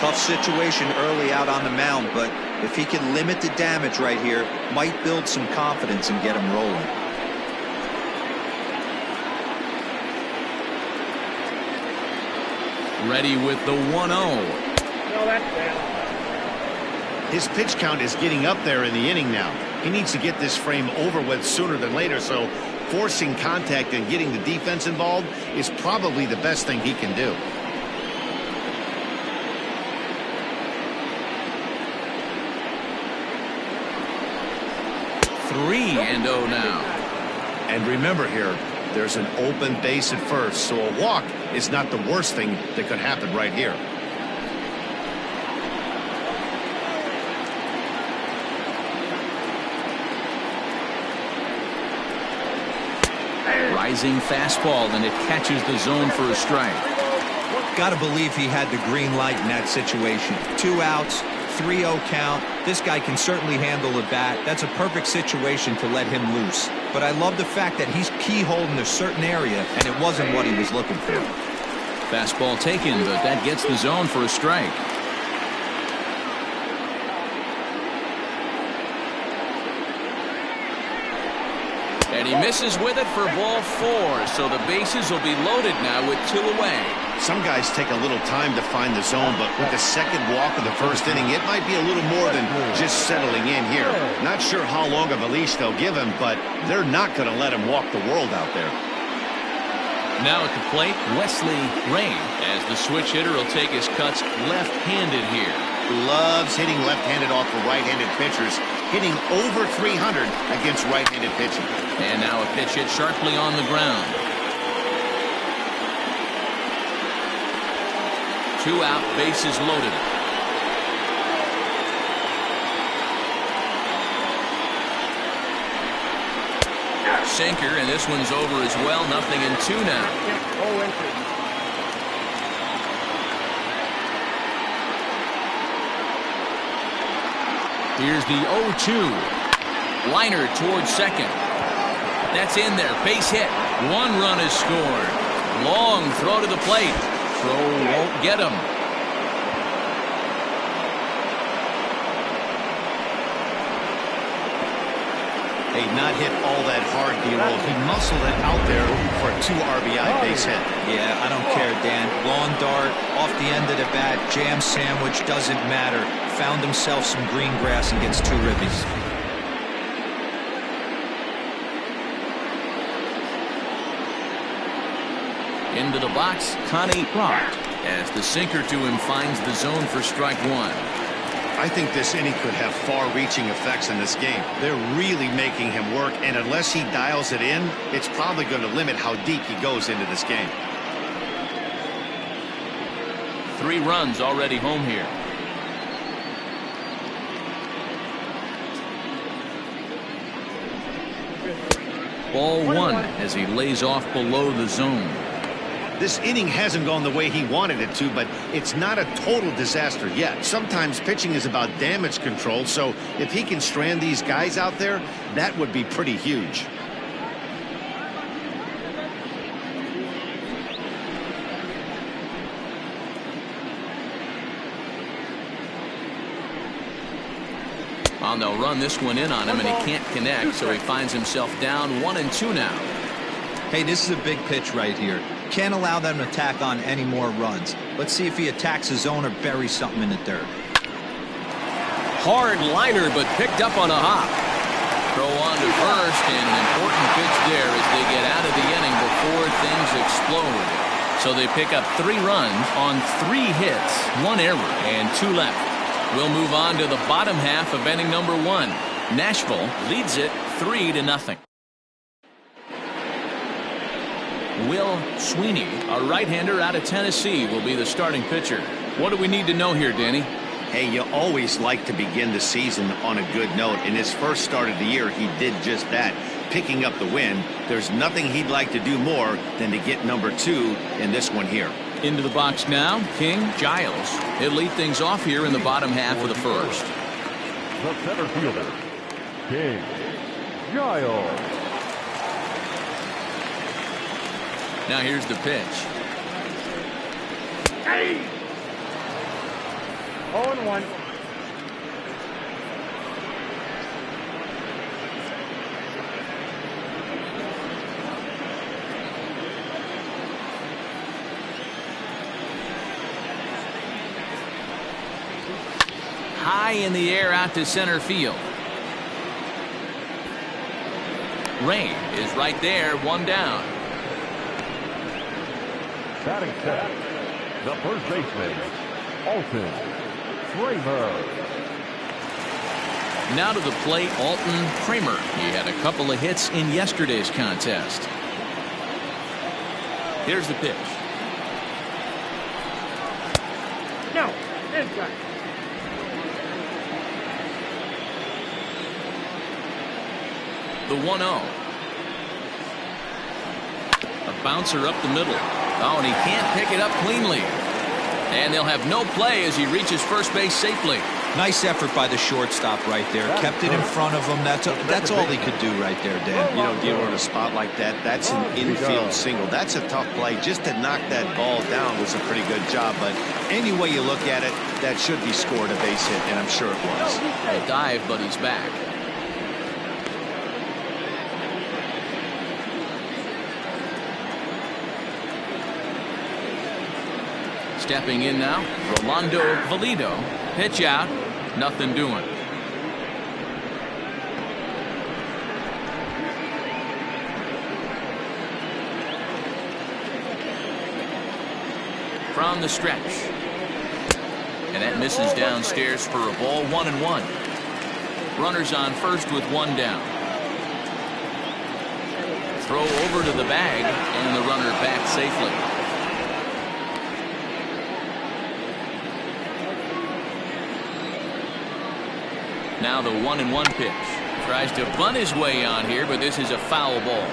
Speaker 6: Tough situation early out on the mound, but if he can limit the damage right here, might build some confidence and get him rolling.
Speaker 1: Ready with the 1-0.
Speaker 5: No, that's down.
Speaker 2: His pitch count is getting up there in the inning now. He needs to get this frame over with sooner than later, so forcing contact and getting the defense involved is probably the best thing he can do.
Speaker 1: Three and 0 now.
Speaker 2: And remember here, there's an open base at first, so a walk is not the worst thing that could happen right here.
Speaker 1: Rising fastball, and it catches the zone for a strike.
Speaker 4: Got to believe he had the green light in that situation. 2 outs, 3-0 count. This guy can certainly handle the bat. That's a perfect situation to let him loose. But I love the fact that he's keyholed in a certain area, and it wasn't what he was looking for.
Speaker 1: Fastball taken, but that gets the zone for a strike. And he misses with it for ball 4, so the bases will be loaded now with 2 away.
Speaker 2: Some guys take a little time to find the zone, but with the second walk of the first inning, it might be a little more than just settling in here. Not sure how long of a leash they'll give him, but they're not going to let him walk the world out there.
Speaker 1: Now at the plate, Wesley Rain, as the switch hitter will take his cuts left-handed here.
Speaker 2: Loves hitting left-handed off of right-handed pitchers, hitting over 300 against right-handed pitching.
Speaker 1: And now a pitch hit sharply on the ground. 2 out, bases loaded. Sinker, and this one's over as well. 0-2 now. Here's the 0-2. Liner towards second. That's in there. Base hit. 1 run is scored. Long throw to the plate. Throw won't get him.
Speaker 2: not hit all that hard, D-roll. He muscled it out there for a 2 RBI base hit.
Speaker 4: Yeah, I don't care, Dan. Lawn dart, off the end of the bat, jam sandwich, doesn't matter. Found himself some green grass and gets 2 ribbies.
Speaker 1: Into the box, Connie Rock, as the sinker to him finds the zone for strike 1.
Speaker 2: I think this inning could have far-reaching effects in this game. They're really making him work, and unless he dials it in, it's probably going to limit how deep he goes into this game.
Speaker 1: 3 runs already home here. Ball 1 as he lays off below the zone.
Speaker 2: This inning hasn't gone the way he wanted it to, but it's not a total disaster yet. Sometimes pitching is about damage control, so if he can strand these guys out there, that would be pretty huge.
Speaker 1: Well, they'll run this one in on him, and he can't connect, so he finds himself down 1-2 now.
Speaker 4: Hey, this is a big pitch right here. Can't allow them to tack on any more runs. Let's see if he attacks his zone or buries something in the dirt.
Speaker 1: Hard liner, but picked up on a hop. Throw on to first, and an important pitch there as they get out of the inning before things explode. So they pick up 3 runs on 3 hits, 1 error, and 2 left. We'll move on to the bottom half of inning number 1. Nashville leads it 3-0. Will Sweeney, a right-hander out of Tennessee, will be the starting pitcher. What do we need to know here, Danny?
Speaker 2: Hey, you always like to begin the season on a good note. In his first start of the year, he did just that, picking up the win. There's nothing he'd like to do more than to get number 2 in this one here.
Speaker 1: Into the box now, King Giles. He'll lead things off here in the bottom half of the first.
Speaker 3: The center fielder, King Giles.
Speaker 1: Now here's the pitch.
Speaker 5: Hey! 0-1.
Speaker 1: High in the air out to center field. Rain is right there, 1 down.
Speaker 3: Batting set, the first baseman, Alton Kramer.
Speaker 1: Now to the plate, Alton Kramer. He had a couple of hits in yesterday's contest. Here's the pitch.
Speaker 5: No, inside.
Speaker 1: The 1-0. A bouncer up the middle. Oh, and he can't pick it up cleanly. And they'll have no play as he reaches first base safely.
Speaker 4: Nice effort by the shortstop right there. Kept it in front of him. That's all he could do right there, Dan.
Speaker 2: You know, dealing in a spot like that, that's an infield single. That's a tough play. Just to knock that ball down was a pretty good job. But any way you look at it, that should be scored a base hit, and I'm sure it was.
Speaker 1: A dive, but he's back. Stepping in now, Rolando Valido. Pitch out, nothing doing. From the stretch. And that misses downstairs for a ball, 1-1. Runners on first with 1 down. Throw over to the bag, and the runner back safely. Now the 1-1 pitch. Tries to bunt his way on here, but this is a foul ball.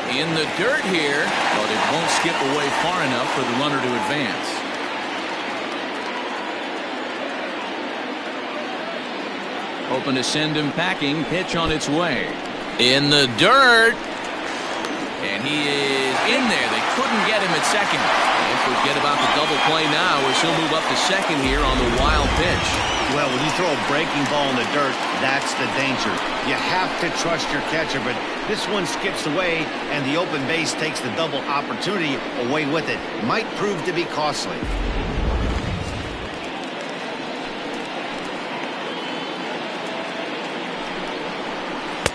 Speaker 1: In the dirt here, but it won't skip away far enough for the runner to advance. Hoping to send him packing. Pitch on its way. In the dirt. And he is in there. They couldn't get him at second. And forget about the double play now as he'll move up to second here on the wild pitch.
Speaker 2: Well, when you throw a breaking ball in the dirt, that's the danger. You have to trust your catcher, but this one skips away, and the open base takes the double opportunity away with it. Might prove to be costly.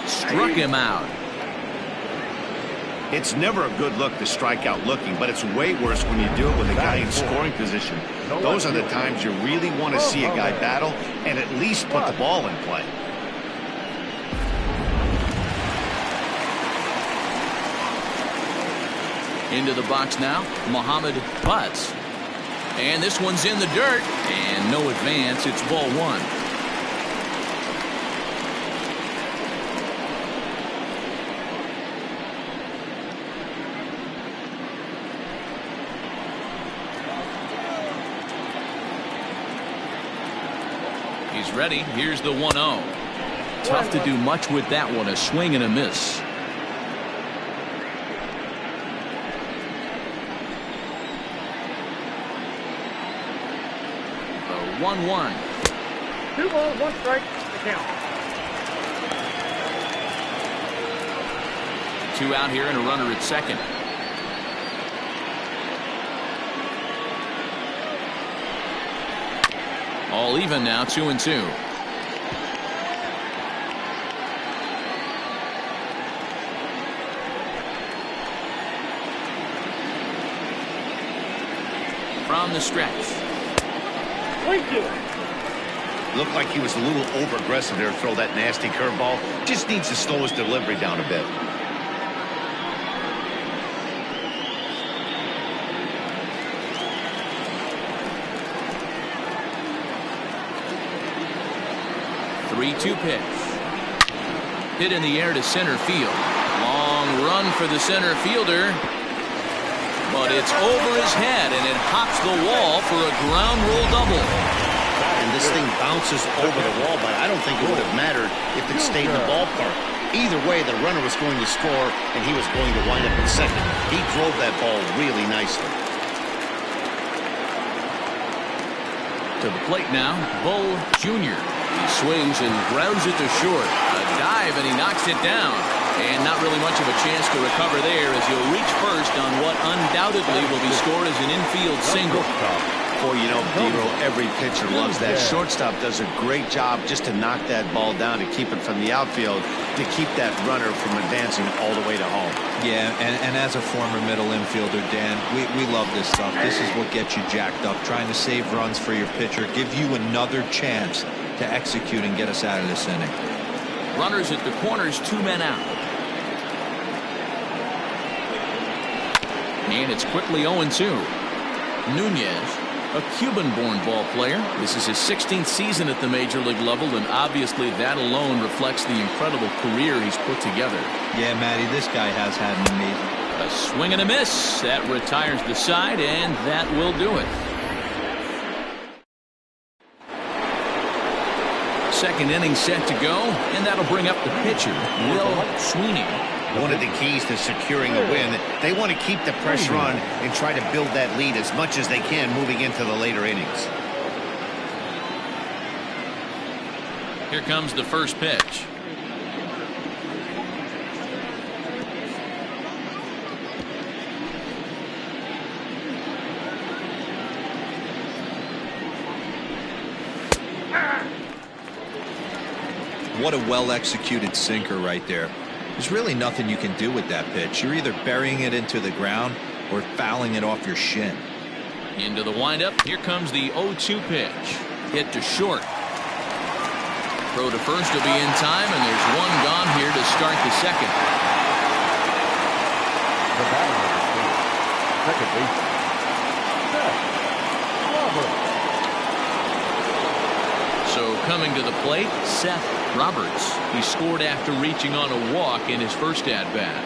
Speaker 1: Struck him out.
Speaker 2: It's never a good look to strike out looking, but it's way worse when you do it with a guy in scoring position. Those are the times you really want to see a guy battle and at least put the ball in play.
Speaker 1: Into the box now, Muhammad Butts. And this one's in the dirt, and no advance. It's ball one. He's ready. Here's the 1-0. Tough to do much with that one. A swing and a miss. The 1-1.
Speaker 5: 2 balls, 1 strike, the count.
Speaker 1: 2 out here and a runner at second. All even now, 2-2. From the stretch.
Speaker 2: Looked like he was a little over-aggressive there to throw that nasty curveball. Just needs to slow his delivery down a bit.
Speaker 1: Two pitch. Hit in the air to center field. Long run for the center fielder. But it's over his head and it hops the wall for a ground rule double.
Speaker 2: And this thing bounces over the wall, but I don't think it would have mattered if it stayed in the ballpark. Either way, the runner was going to score and he was going to wind up at second. He drove that ball really nicely.
Speaker 1: To the plate now, Bull Jr. He swings and grounds it to short. A dive and he knocks it down. And not really much of a chance to recover there as he'll reach first on what undoubtedly will be scored as an infield single.
Speaker 2: Boy, you know, Dero, every pitcher loves that. Shortstop does a great job just to knock that ball down to keep it from the outfield, to keep that runner from advancing all the way to home.
Speaker 4: Yeah, and as a former middle infielder, Dan, we love this stuff. This is what gets you jacked up, trying to save runs for your pitcher, give you another chance to execute and get us out of this inning.
Speaker 1: Runners at the corners, 2 men out. And it's quickly 0-2. Nunez, a Cuban-born ball player. This is his 16th season at the major league level, and obviously that alone reflects the incredible career he's put together.
Speaker 4: Yeah, Matty, this guy has had an amazing.
Speaker 1: A swing and a miss. That retires the side, and that will do it. Second inning set to go, and that'll bring up the pitcher, Will Sweeney.
Speaker 2: One of the keys to securing a win, they want to keep the pressure on and try to build that lead as much as they can moving into the later innings.
Speaker 1: Here comes the first pitch.
Speaker 4: What a well-executed sinker right there. There's really nothing you can do with that pitch. You're either burying it into the ground or fouling it off your shin.
Speaker 1: Into the windup. Here comes the 0-2 pitch. Hit to short. Throw to first will be in time, and there's one gone here to start the second.
Speaker 3: The batter number 2, second baseman, Seth Roberts.
Speaker 1: So coming to the plate, Seth Roberts. He scored after reaching on a walk in his first at-bat.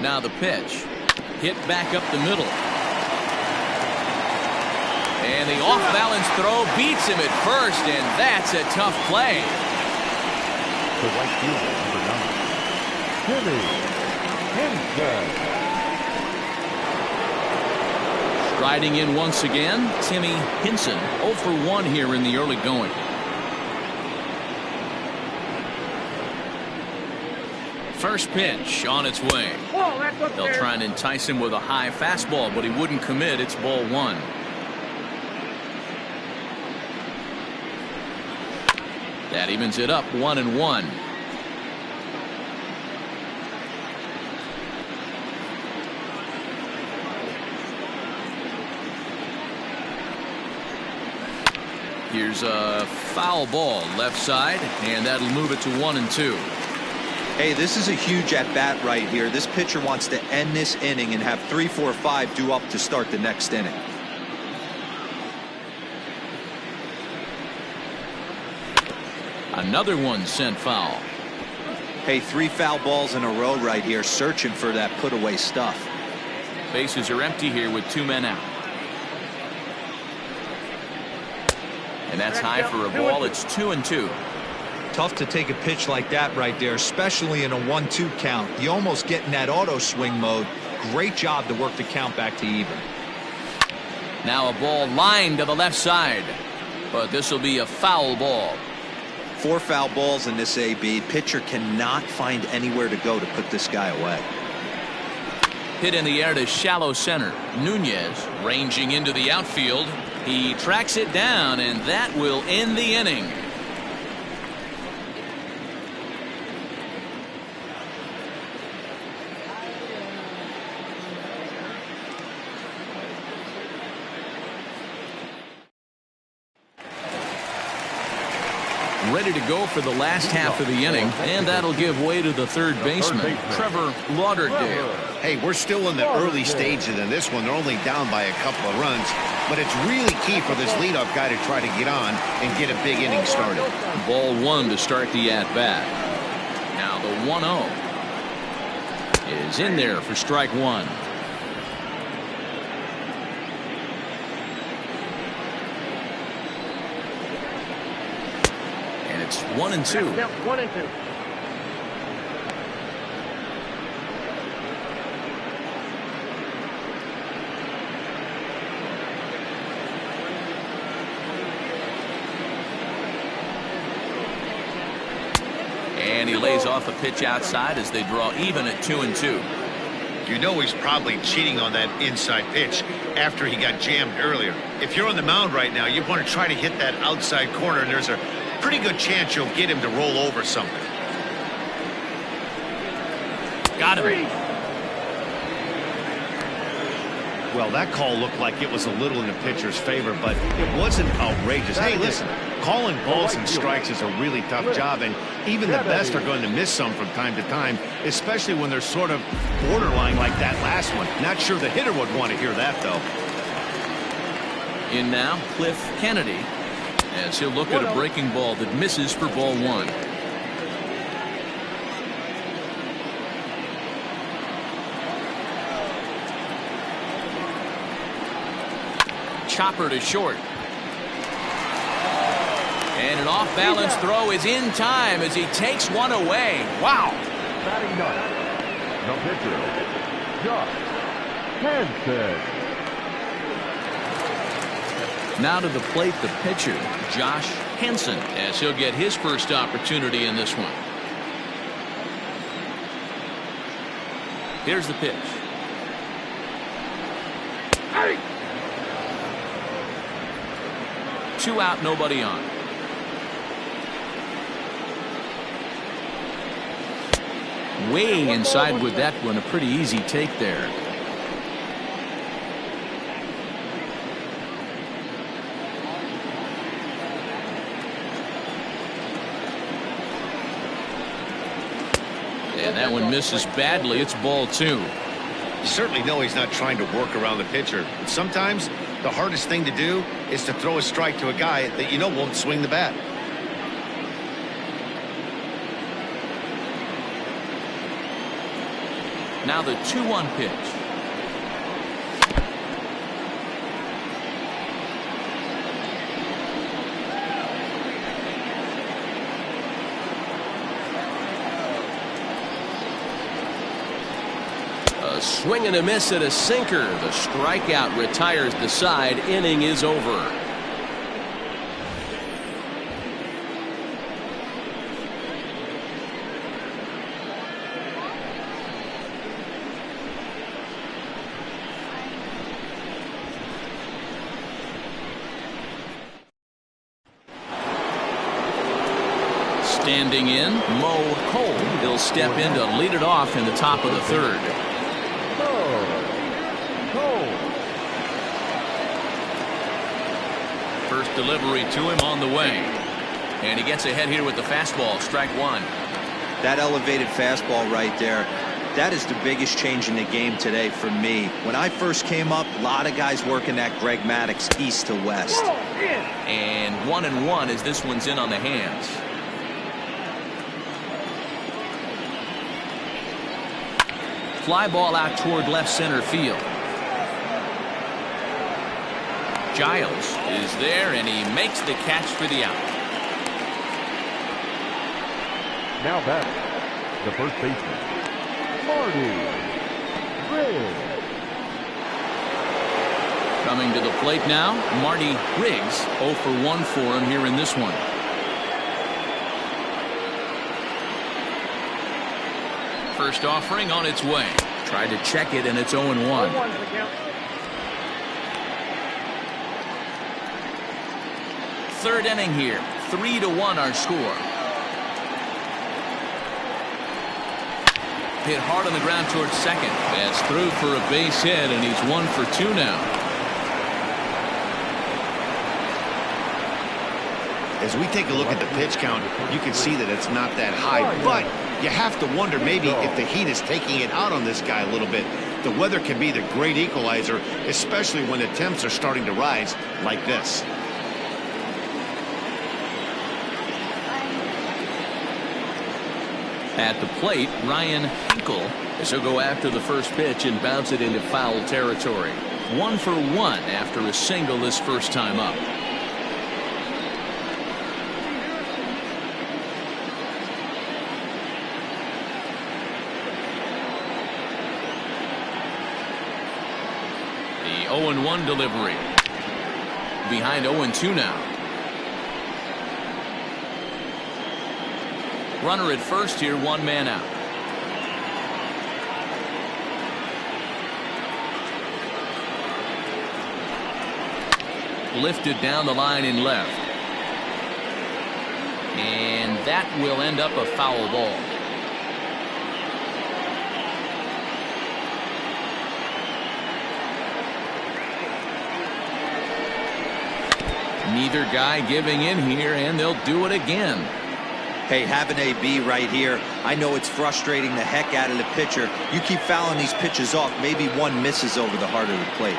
Speaker 1: Now the pitch. Hit back up the middle. And the off-balance throw beats him at first, and that's a tough play.
Speaker 3: The right fielder, number 9, Timmy Henson.
Speaker 1: Striding in once again, Timmy Henson, 0 for 1 here in the early going. First pitch on its way. They'll try and entice him with a high fastball, but he wouldn't commit. It's ball 1. That evens it up 1-1. Here's a foul ball left side, and that'll move it to 1-2.
Speaker 4: Hey, this is a huge at-bat right here. This pitcher wants to end this inning and have 3, 4, 5 due up to start the next inning.
Speaker 1: Another one sent foul.
Speaker 4: Hey, 3 foul balls in a row right here, searching for that put-away stuff.
Speaker 1: Bases are empty here with 2 men out. And that's high for a ball. It's 2-2.
Speaker 4: Tough to take a pitch like that right there, especially in a 1-2 count. You almost get in that auto swing mode. Great job to work the count back to even.
Speaker 1: Now a ball lined to the left side, but this will be a foul ball.
Speaker 4: 4 foul balls in this AB. Pitcher cannot find anywhere to go to put this guy away.
Speaker 1: Hit in the air to shallow center. Nunez ranging into the outfield. He tracks it down, and that will end the inning. Ready to go for the last half of the inning, and that'll give way to the third baseman, Trevor Lauderdale.
Speaker 2: Hey, we're still in the early stages in this one. They're only down by a couple of runs, but it's really key for this leadoff guy to try to get on and get a big inning started.
Speaker 1: Ball 1 to start the at-bat. Now the 1-0 is in there for strike 1. And it's 1-2.
Speaker 5: 1-2.
Speaker 1: And he lays off a pitch outside as they draw even at 2-2.
Speaker 2: You know he's probably cheating on that inside pitch after he got jammed earlier. If you're on the mound right now, you want to try to hit that outside corner, and there's a pretty good chance you'll get him to roll over something.
Speaker 1: Got him.
Speaker 2: Well, that call looked like it was a little in the pitcher's favor, but it wasn't outrageous. Hey, listen, calling balls and strikes is a really tough job, and even the best are going to miss some from time to time, especially when they're sort of borderline like that last one. Not sure the hitter would want to hear that, though.
Speaker 1: In now, Cliff Kennedy, as he'll look at a breaking ball that misses for ball 1. Chopper to short. And an off-balance throw is in time as he takes one away. Wow.
Speaker 3: Batting ninth, the pitcher, Josh Hansen.
Speaker 1: Now to the plate, the pitcher, Josh Henson, as he'll get his first opportunity in this one. Here's the pitch.
Speaker 5: Hey!
Speaker 1: 2 out, nobody on. Way inside with that one, a pretty easy take there. And that one misses badly. It's ball 2.
Speaker 2: You certainly know he's not trying to work around the pitcher, but sometimes the hardest thing to do is to throw a strike to a guy that you know won't swing the bat.
Speaker 1: Now the 2-1 pitch.
Speaker 7: swing and a miss at a sinker. The strikeout retires the side. Inning is over.
Speaker 1: Standing in, Mo Cole. He'll step in to lead it off in the top of the third. First delivery to him on the way. And he gets ahead here with the fastball, strike one.
Speaker 4: That elevated fastball right there, that is the biggest change in the game today for me. When I first came up, a lot of guys working that Greg Maddux east to west.
Speaker 1: And 1-1 as this one's in on the hands. Fly ball out toward left center field. Giles is there, and he makes the catch for the out.
Speaker 3: Now back, the first baseman, Marty Riggs.
Speaker 1: Coming to the plate now, Marty Riggs. 0 for 1 for him here in this one. First offering on its way. Tried to check it, and it's 0-1. Third inning here. 3-1 our score. Hit hard on the ground towards second. That's through for a base hit, and he's 1 for 2 now.
Speaker 2: As we take a look at the pitch count, you can see that it's not that high, but you have to wonder maybe if the heat is taking it out on this guy a little bit. The weather can be the great equalizer, especially when the temps are starting to rise like this.
Speaker 1: At the plate, Ryan Hinkle, as he'll go after the first pitch and bounce it into foul territory. 1 for 1 after a single this first time up. The 0-1 delivery. Behind 0-2 now. Runner at first here, 1 man out. Lifted down the line in left. And that will end up a foul ball. Neither guy giving in here, and they'll do it again.
Speaker 4: Hey, have an AB right here. I know it's frustrating the heck out of the pitcher. You keep fouling these pitches off, maybe one misses over the heart of the plate.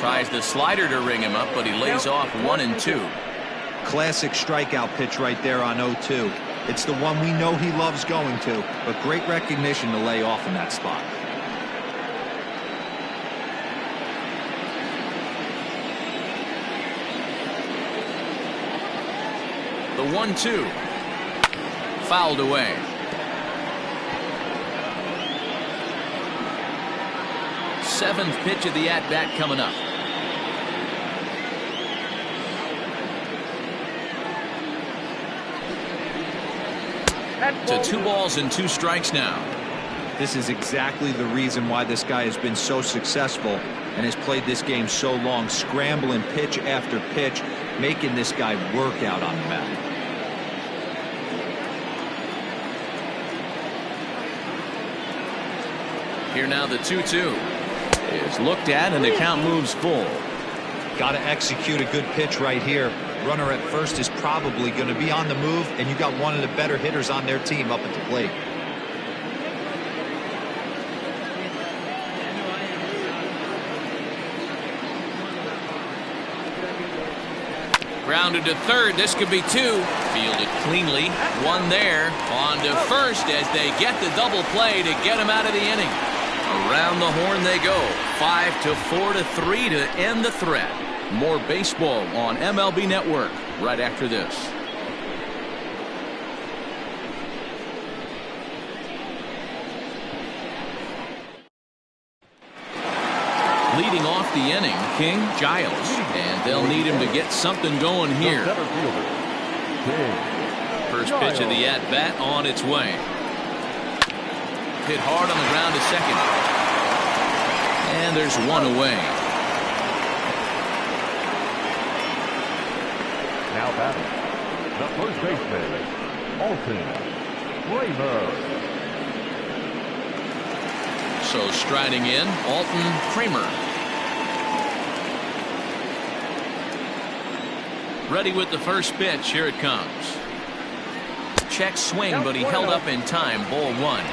Speaker 1: Tries the slider to ring him up, but he lays off 1-2.
Speaker 4: Classic strikeout pitch right there on 0-2. It's the one we know he loves going to, but great recognition to lay off in that spot.
Speaker 1: The 1-2. Fouled away. Seventh pitch of the at-bat coming up. To 2 balls and 2 strikes now.
Speaker 4: This is exactly the reason why this guy has been so successful and has played this game so long, scrambling pitch after pitch, making this guy work out on the mound.
Speaker 1: Here now the 2-2 is looked at, and the count moves full.
Speaker 4: Got to execute a good pitch right here. Runner at first is probably going to be on the move, and you got one of the better hitters on their team up at the plate.
Speaker 1: Grounded to third. This could be 2. Fielded cleanly. 1 there. On to first as they get the double play to get him out of the inning. Around the horn they go. 5-4-3 to end the threat. More baseball on MLB Network right after this. Leading off the inning, King Giles. And they'll need him to get something going here. First pitch of the at-bat on its way. Hit hard on the ground to second. And there's one away.
Speaker 3: Now batting, the first baseman, Alton Kramer.
Speaker 1: So striding in, Alton Kramer. Ready with the first pitch. Here it comes. Check swing, but he held up in time. Ball one.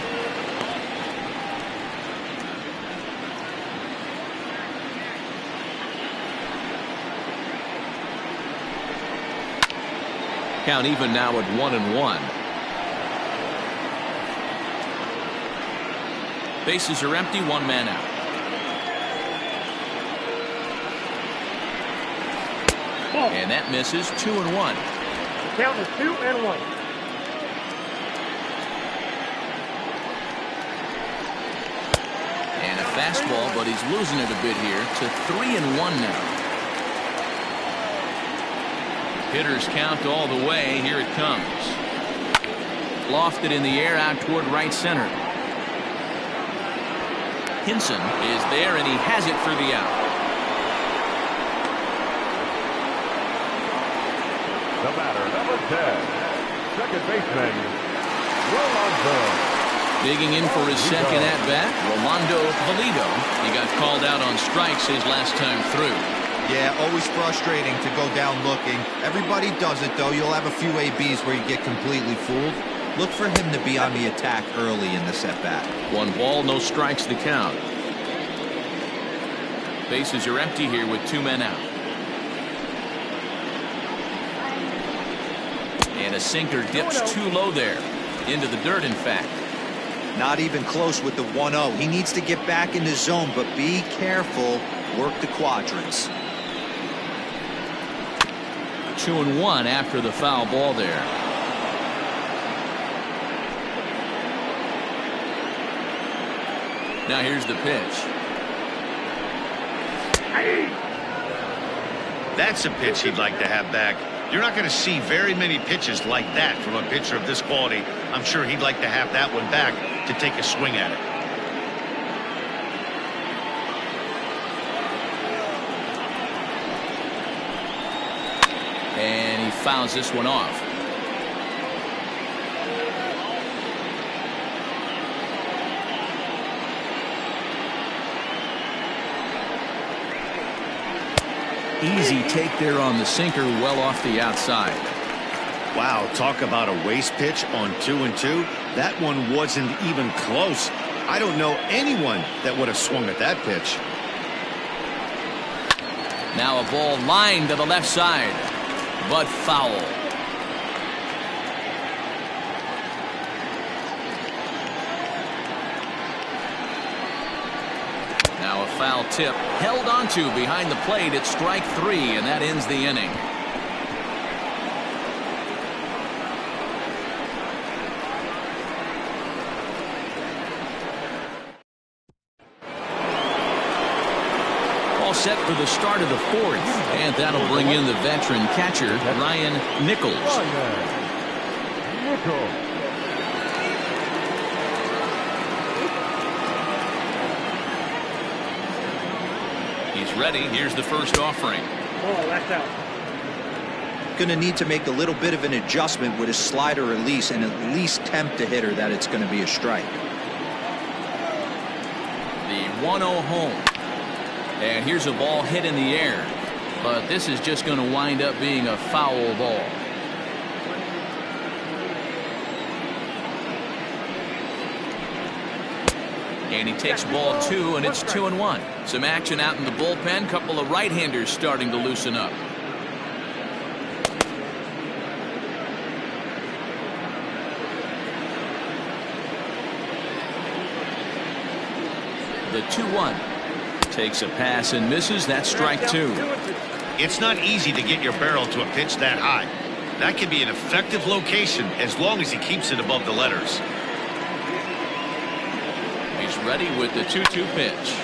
Speaker 1: Count even now at 1-1. Bases are empty, one man out. And that misses. 2-1.
Speaker 5: Count is 2-1.
Speaker 1: And a fastball, but he's losing it a bit here to 3-1 now. Hitters count all the way. Here it comes. Lofted in the air out toward right center. Hinson is there, and he has it for the out.
Speaker 3: The batter, number 10, second baseman, Rolando.
Speaker 1: Digging in for his second at-bat, Rolando Pulido. He got called out on strikes his last time through.
Speaker 4: Yeah, always frustrating to go down looking. Everybody does it, though. You'll have a few ABs where you get completely fooled. Look for him to be on the attack early in this at-bat.
Speaker 1: 1 ball, no strikes to count. Bases are empty here with 2 men out. And a sinker dips too low there. Into the dirt, in fact.
Speaker 4: Not even close with the 1-0. He needs to get back in the zone, but be careful. Work the quadrants.
Speaker 1: 2-1 after the foul ball there. Now here's the pitch.
Speaker 2: That's a pitch he'd like to have back. You're not going to see very many pitches like that from a pitcher of this quality. I'm sure he'd like to have that one back to take a swing at it.
Speaker 1: And he fouls this one off. Easy take there on the sinker, well off the outside.
Speaker 2: Wow, talk about a waste pitch on 2-2. That one wasn't even close. I don't know anyone that would have swung at that pitch.
Speaker 1: Now a ball lined to the left side, but foul. Now a foul tip held onto behind the plate at strike 3, and that ends the inning. All set for the start of the 4th, and that'll bring in the veteran catcher Ryan Nichols. He's ready. Here's the first offering.
Speaker 5: Oh, that's out.
Speaker 4: Going to need to make a little bit of an adjustment with his slider release and at least tempt the hitter that it's going to be a strike.
Speaker 1: The 1-0 home. And here's a ball hit in the air. But this is just going to wind up being a foul ball. And he takes ball 2, and it's 2-1. Some action out in the bullpen. Couple of right-handers starting to loosen up. The 2-1 takes a pass and misses. That's strike 2.
Speaker 2: It's not easy to get your barrel to a pitch that high. That can be an effective location as long as he keeps it above the letters.
Speaker 1: He's ready with the 2-2 pitch.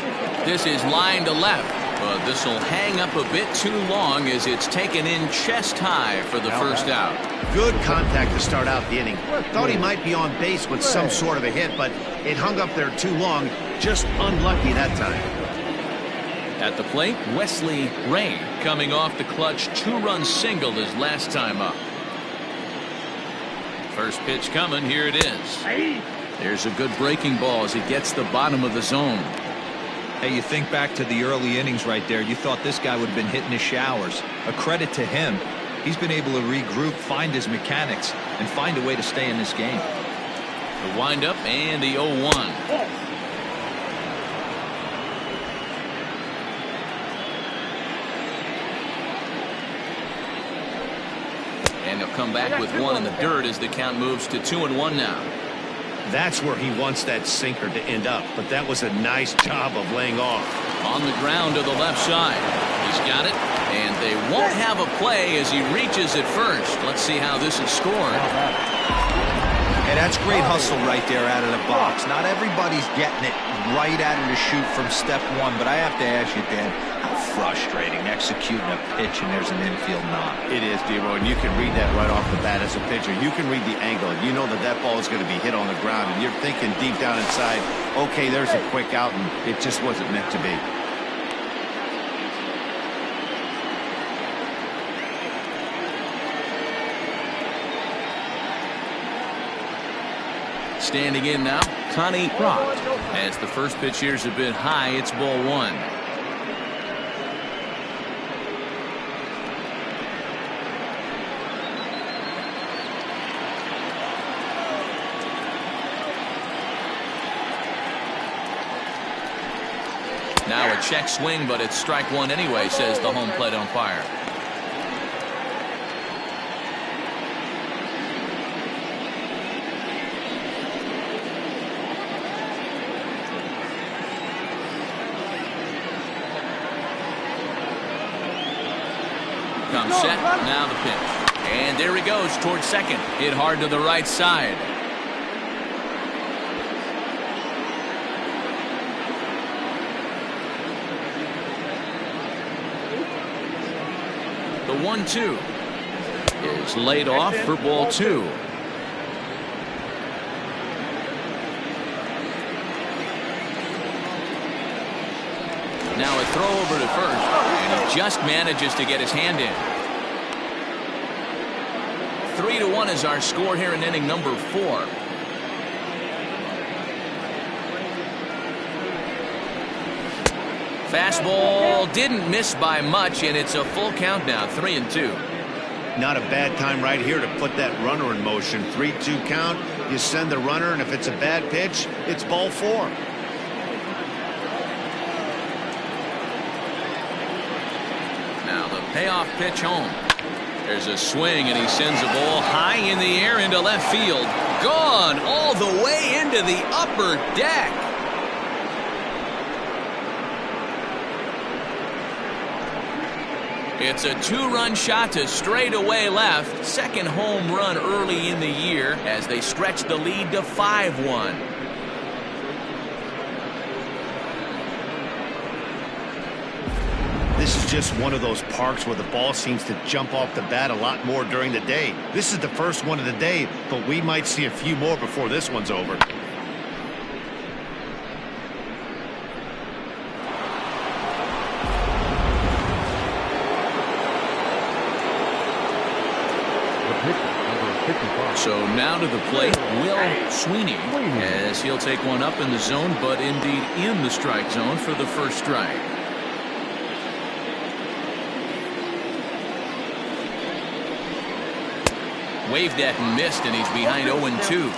Speaker 1: This is line to left. But this will hang up a bit too long as it's taken in chest high for the first out.
Speaker 2: Good contact to start out the inning. Thought he might be on base with some sort of a hit, but it hung up there too long. Just unlucky that time.
Speaker 1: At the plate, Wesley Ray coming off the clutch 2-run single his last time up. First pitch coming. Here it is. There's a good breaking ball as it gets the bottom of the zone.
Speaker 4: Hey, you think back to the early innings right there. You thought this guy would have been hitting his showers. A credit to him. He's been able to regroup, find his mechanics, and find a way to stay in this game.
Speaker 1: The windup and the 0-1. And he'll come back with one in the dirt as the count moves to 2-1 now.
Speaker 2: That's where he wants that sinker to end up, but that was a nice job of laying off.
Speaker 1: On the ground to the left side. He's got it, and they won't have a play as he reaches at first. Let's see how this is scored.
Speaker 4: Hey, that's great hustle right there out of the box. Not everybody's getting it right out of the chute from step one, but I have to ask you, Dan, how frustrating executing a pitch and there's an infield knock.
Speaker 2: It is, D-Roy, and you can read that right off the bat as a pitcher. You can read the angle. You know that that ball is going to be hit on the ground, and you're thinking deep down inside, okay, there's a quick out, and it just wasn't meant to be.
Speaker 1: Standing in now, Connie Rock. As the first pitch here's a bit high, it's ball 1. Now a check swing, but it's strike one anyway, says the home plate umpire. Comes set, now the pitch. And there he goes towards second. Hit hard to the right side. The 1-2 is laid off for ball 2. Now a throw over to first, and he just manages to get his hand in. 3-1 is our score here in inning number 4. Fastball didn't miss by much, and it's a full count now, 3-2.
Speaker 2: Not a bad time right here to put that runner in motion. 3-2 count, you send the runner, and if it's a bad pitch, it's ball 4.
Speaker 1: Payoff pitch home. There's a swing, and he sends a ball high in the air into left field. Gone all the way into the upper deck. It's a 2-run shot to straightaway left. Second home run early in the year as they stretch the lead to 5-1.
Speaker 2: This is just one of those parks where the ball seems to jump off the bat a lot more during the day. This is the first one of the day, but we might see a few more before this one's over.
Speaker 1: So now to the plate, Will Sweeney, as he'll take one up in the zone, but indeed in the strike zone for the first strike. Waved at and missed, and he's behind 0-2.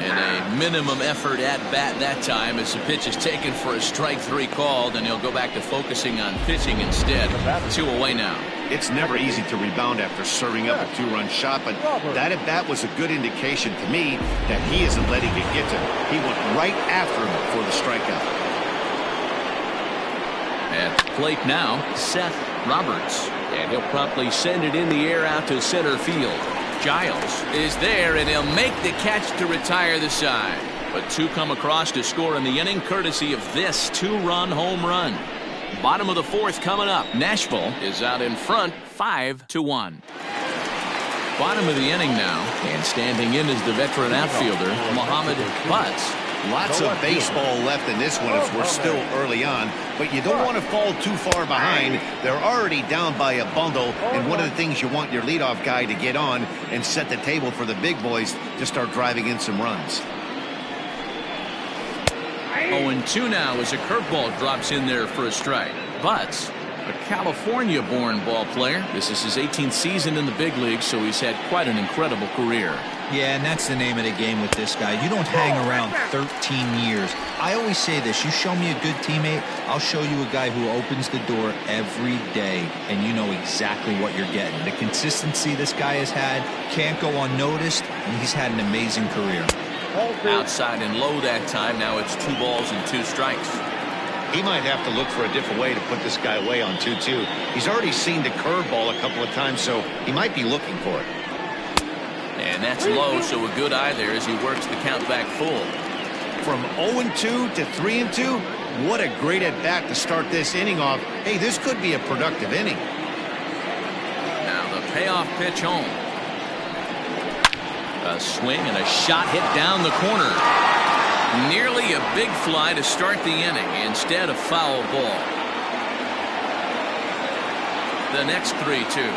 Speaker 1: And a minimum effort at bat that time as the pitch is taken for a strike 3 called, and he'll go back to focusing on pitching instead. 2 away now.
Speaker 2: It's never easy to rebound after serving up a 2-run shot, but that at bat was a good indication to me that he isn't letting it get to him. He went right after him for the strikeout.
Speaker 1: At the plate now, Seth Roberts, and he'll promptly send it in the air out to center field. Giles is there, and he'll make the catch to retire the side. But two come across to score in the inning, courtesy of this two-run home run. Bottom of the fourth coming up. Nashville is out in front, 5-1. Bottom of the inning now, and standing in is the veteran outfielder, Mohamed Butts.
Speaker 2: Lots of baseball left in this one if we're still early on, but you don't want to fall too far behind. They're already down by a bundle, and one of the things you want your leadoff guy to get on and set the table for the big boys to start driving in some runs.
Speaker 1: 0-2 now as a curveball drops in there for a strike. Butts, a California-born ball player. This is his 18th season in the big leagues, so he's had quite an incredible career.
Speaker 4: Yeah, and that's the name of the game with this guy. You don't hang around 13 years. I always say this, you show me a good teammate, I'll show you a guy who opens the door every day, and you know exactly what you're getting. The consistency this guy has had can't go unnoticed, and he's had an amazing career.
Speaker 1: Outside and low that time. Now it's 2 balls and 2 strikes.
Speaker 2: He might have to look for a different way to put this guy away on 2-2. He's already seen the curveball a couple of times, so he might be looking for it.
Speaker 1: And that's low, so a good eye there as he works the count back full.
Speaker 2: From 0-2 to 3-2, what a great at-bat to start this inning off. Hey, this could be a productive inning.
Speaker 1: Now the payoff pitch home. A swing and a shot hit down the corner. Nearly a big fly to start the inning. Instead, a foul ball. The next 3-2.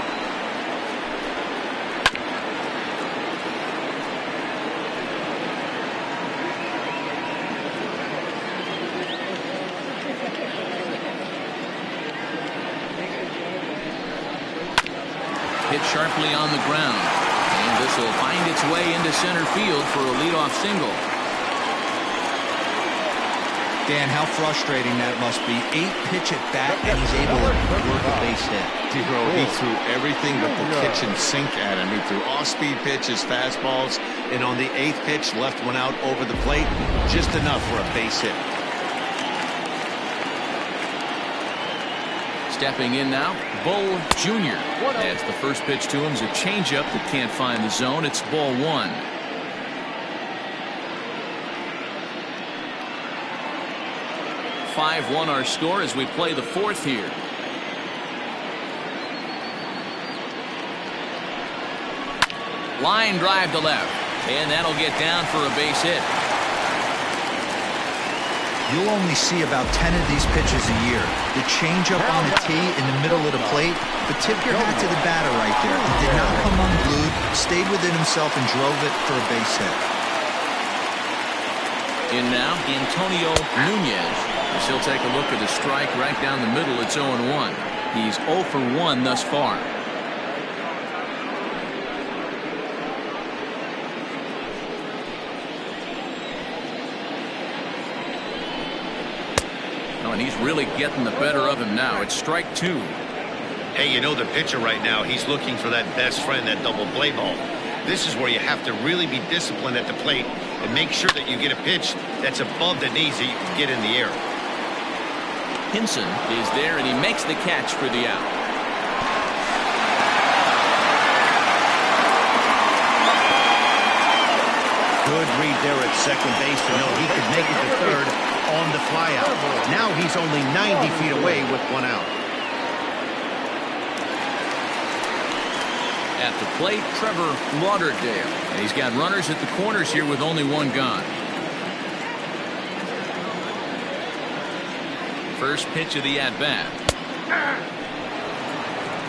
Speaker 1: Hit sharply on the ground, and this will find its way into center field for a leadoff single.
Speaker 4: Dan, how frustrating that must be. 8-pitch at bat, and he's able to work a base hit.
Speaker 2: He threw everything but the kitchen sink at him. He threw off-speed pitches, fastballs, and on the 8th pitch, left one out over the plate, just enough for a base hit.
Speaker 1: Stepping in now, Bull Jr. As the first pitch to him is a changeup that can't find the zone. It's ball 1. (5-1) our score as we play the 4th here. Line drive to left, and that'll get down for a base hit.
Speaker 4: You'll only see about 10 of these pitches a year. The changeup on the tee in the middle of the plate, but tip your hat to the batter right there. He did not come unglued, stayed within himself, and drove it for a base hit.
Speaker 1: In now, Antonio Nunez. As he'll take a look at the strike right down the middle. It's 0-1. He's 0 for 1 thus far. And he's really getting the better of him now. It's strike 2.
Speaker 2: Hey, you know the pitcher right now, he's looking for that best friend, that double play ball. This is where you have to really be disciplined at the plate and make sure that you get a pitch that's above the knees that you can get in the air.
Speaker 1: Hinson is there, and he makes the catch for the out.
Speaker 2: Good read there at second base to know he could make it to third on the flyout. Now he's only 90 feet away with 1 out.
Speaker 1: At the plate, Trevor Lauderdale. And he's got runners at the corners here with only 1 gone. First pitch of the at-bat.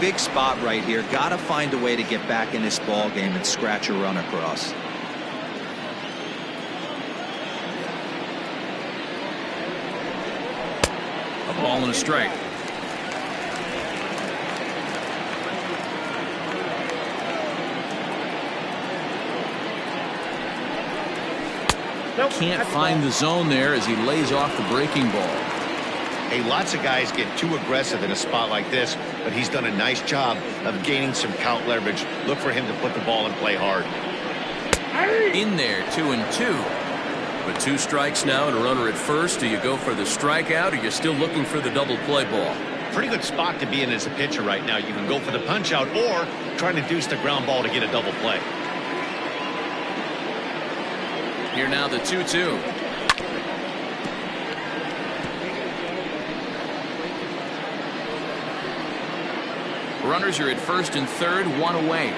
Speaker 4: Big spot right here. Got to find a way to get back in this ball game and scratch a run across.
Speaker 1: A ball and a strike. Can't find the zone there as he lays off the breaking ball.
Speaker 2: Hey, lots of guys get too aggressive in a spot like this, but he's done a nice job of gaining some count leverage. Look for him to put the ball and play hard.
Speaker 1: In there, 2-2. With 2 strikes now and a runner at first, do you go for the strikeout, or you're still looking for the double play ball?
Speaker 2: pretty good spot to be in as a pitcher right now. You can go for the punch out or try to deuce the ground ball to get a double play.
Speaker 1: Here now the 2-2. Runners are at first and third, one away.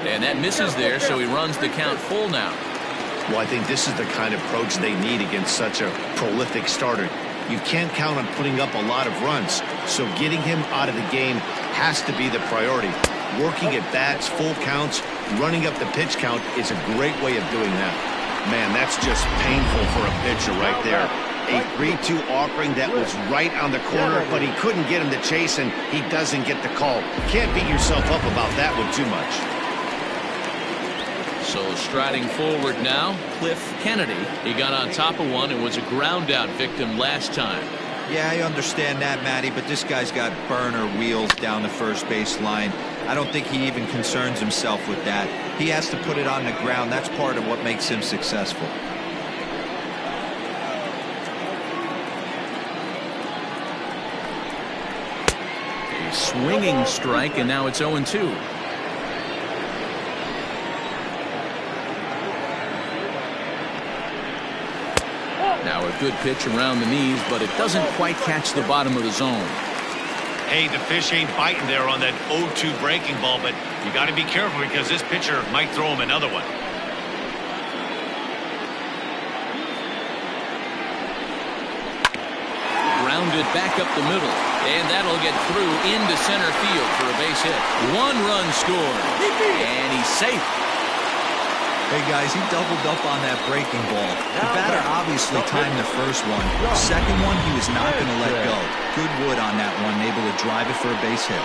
Speaker 1: And that misses there, so he runs the count full now.
Speaker 2: Well, I think this is the kind of approach they need against such a prolific starter. You can't count on putting up a lot of runs, so getting him out of the game has to be the priority. Working at bats, full counts, running up the pitch count is a great way of doing that. Man, that's just painful for a pitcher right there. A 3-2 offering that was right on the corner, but he couldn't get him to chase, and he doesn't get the call. Can't beat yourself up about that one too much.
Speaker 1: So striding forward now, Cliff Kennedy. He got on top of one and was a ground out victim last time.
Speaker 4: Yeah, I understand that, Matty, but this guy's got burner wheels down the first base line. I don't think he even concerns himself with that. He has to put it on the ground. That's part of what makes him successful.
Speaker 1: A swinging strike, and now it's 0-2. Now a good pitch around the knees, but it doesn't quite catch the bottom of the zone.
Speaker 2: Hey, the fish ain't biting there on that 0-2 breaking ball, but you got to be careful because this pitcher might throw him another one.
Speaker 1: Grounded back up the middle, and that'll get through into center field for a base hit. One run scored, and he's safe.
Speaker 4: Hey, guys, he doubled up on that breaking ball. The batter obviously timed the first one. The second one, he was not going to let go. Good wood on that one, able to drive it for a base hit.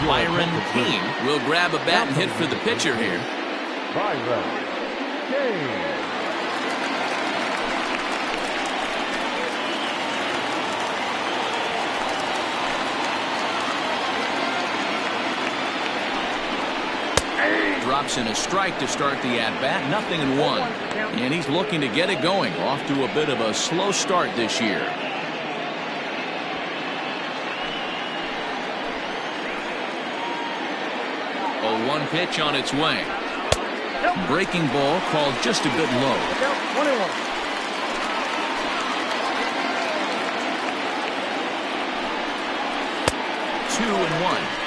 Speaker 1: Byron King will grab a bat and hit for the pitcher here.
Speaker 3: Byron King.
Speaker 1: Drops in a strike to start the at-bat, 0-1. And he's looking to get it going, off to a bit of a slow start this year. A 1 pitch on its way. Breaking ball called just a bit low. 2-1.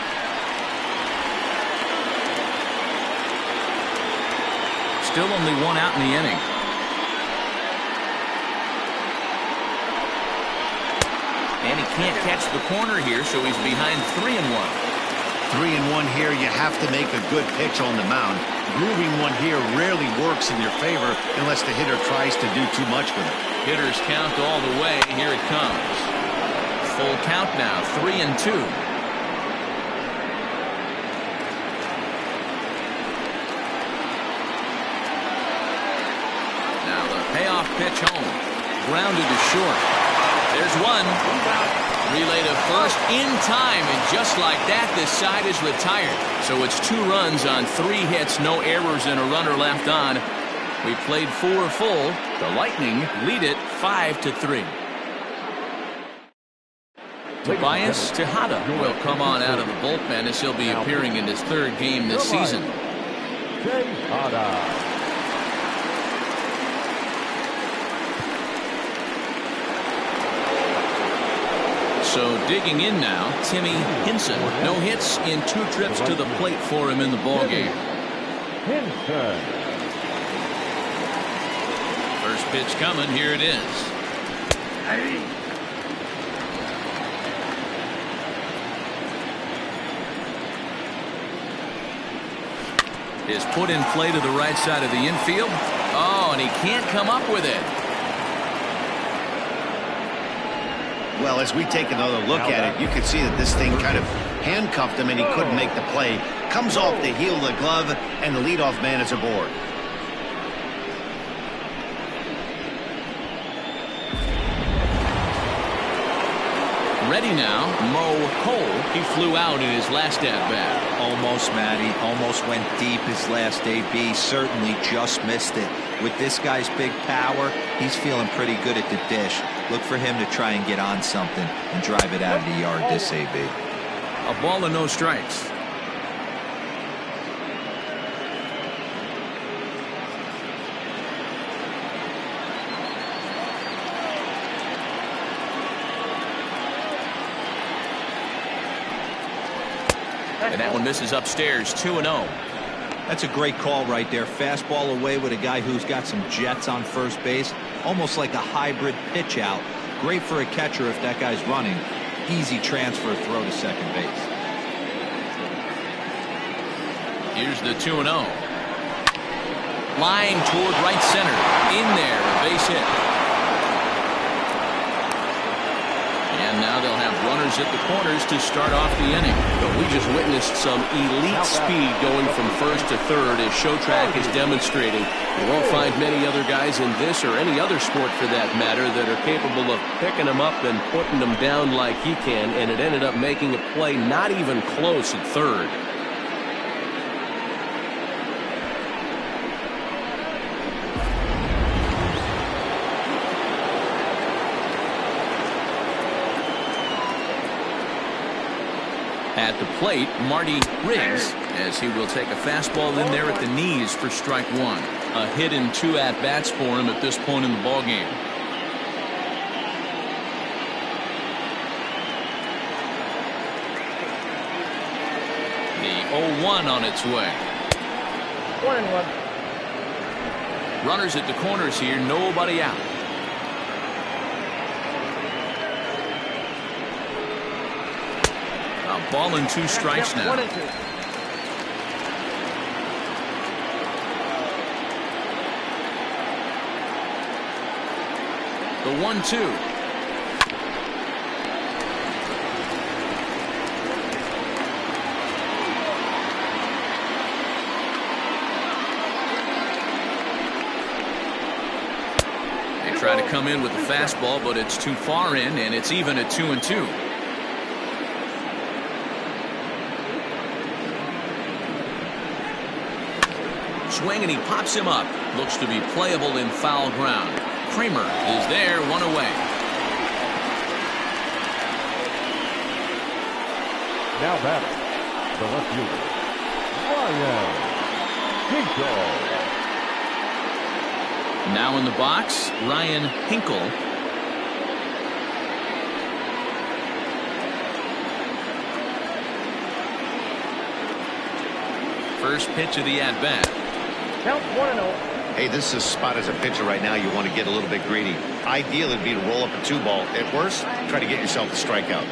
Speaker 1: Still only one out in the inning. And he can't catch the corner here, so he's behind 3-1.
Speaker 2: 3-1 here, you have to make a good pitch on the mound. Grooving one here rarely works in your favor unless the hitter tries to do too much with it.
Speaker 1: Hitters count all the way. Here it comes. Full count now, 3-2. Payoff pitch home. Grounded to short. There's one. Relay to first in time, and just like that, this side is retired. So it's 2 runs on 3 hits, no errors, and a runner left on. We played 4 full. The Lightning lead it 5-3. Tobias Tejada will come on out of the bullpen as he'll be appearing in his 3rd game this season.
Speaker 3: Tejada.
Speaker 1: So digging in now, Timmy Hinson. No hits in 2 trips to the plate for him in the ballgame.
Speaker 3: Hinson.
Speaker 1: First pitch coming. Here it is. Is put in play to the right side of the infield. Oh, and he can't come up with it.
Speaker 2: Well, as we take another look at it, you can see that this thing kind of handcuffed him and he couldn't make the play. Comes off the heel of the glove, and the leadoff man is aboard.
Speaker 1: Ready now, Mo Cole. He flew out in his last at-bat.
Speaker 4: Almost, Matty. Almost went deep his last AB. Certainly just missed it. With this guy's big power, he's feeling pretty good at the dish. Look for him to try and get on something and drive it out of the yard this AB.
Speaker 1: A ball and no strikes. And that one misses upstairs, 2-0.
Speaker 4: That's a great call right there. Fastball away with a guy who's got some jets on first base. Almost like a hybrid pitch out. Great for a catcher if that guy's running. Easy transfer throw to second base.
Speaker 1: Here's the 2-0. Line toward right center. In there, a base hit. And now they'll have runners at the corners to start off the inning.
Speaker 7: But we just witnessed some elite speed going from first to third, as Showtrack is demonstrating. You won't find many other guys in this or any other sport for that matter that are capable of picking them up and putting them down like he can, and it ended up making a play not even close at third.
Speaker 1: At the plate, Marty Riggs, as he will take a fastball in there at the knees for strike one. A hit and 2 at-bats for him at this point in the ballgame. The 0-1 on its way.
Speaker 5: 1-1.
Speaker 1: Runners at the corners here, nobody out. A ball and 2 strikes now.
Speaker 5: 1-2.
Speaker 1: The 1-2. They try to come in with the fastball, but it's too far in, and it's even at 2-2. Swing, and he pops him up. Looks to be playable in foul ground. Kramer is there, 1 away.
Speaker 3: Now batting, the left fielder, Ryan Hinkle.
Speaker 1: Now in the box, Ryan Hinkle. First pitch of the at-bat.
Speaker 5: Count 1-0.
Speaker 2: Hey, this is a spot as a pitcher right now you want to get a little bit greedy. Ideal would be to roll up a 2-ball. At worst, try to get yourself a strikeout.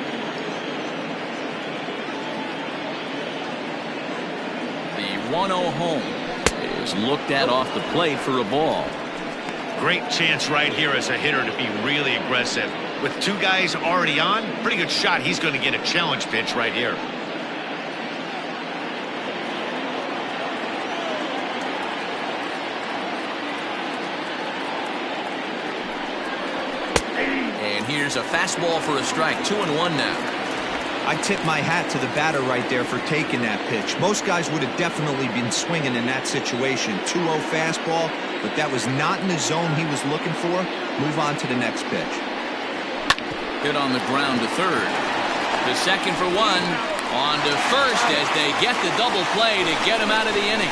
Speaker 1: The 1-0 home is looked at off the plate for a ball.
Speaker 2: Great chance right here as a hitter to be really aggressive. With 2 guys already on, pretty good shot. He's going to get a challenge pitch right here.
Speaker 1: And here's a fastball for a strike. 2-1 now.
Speaker 4: I tip my hat to the batter right there for taking that pitch. Most guys would have definitely been swinging in that situation. 2-0 fastball, but that was not in the zone he was looking for. Move on to the next pitch.
Speaker 1: Hit on the ground to third. The second for 1. On to first as they get the double play to get him out of the inning.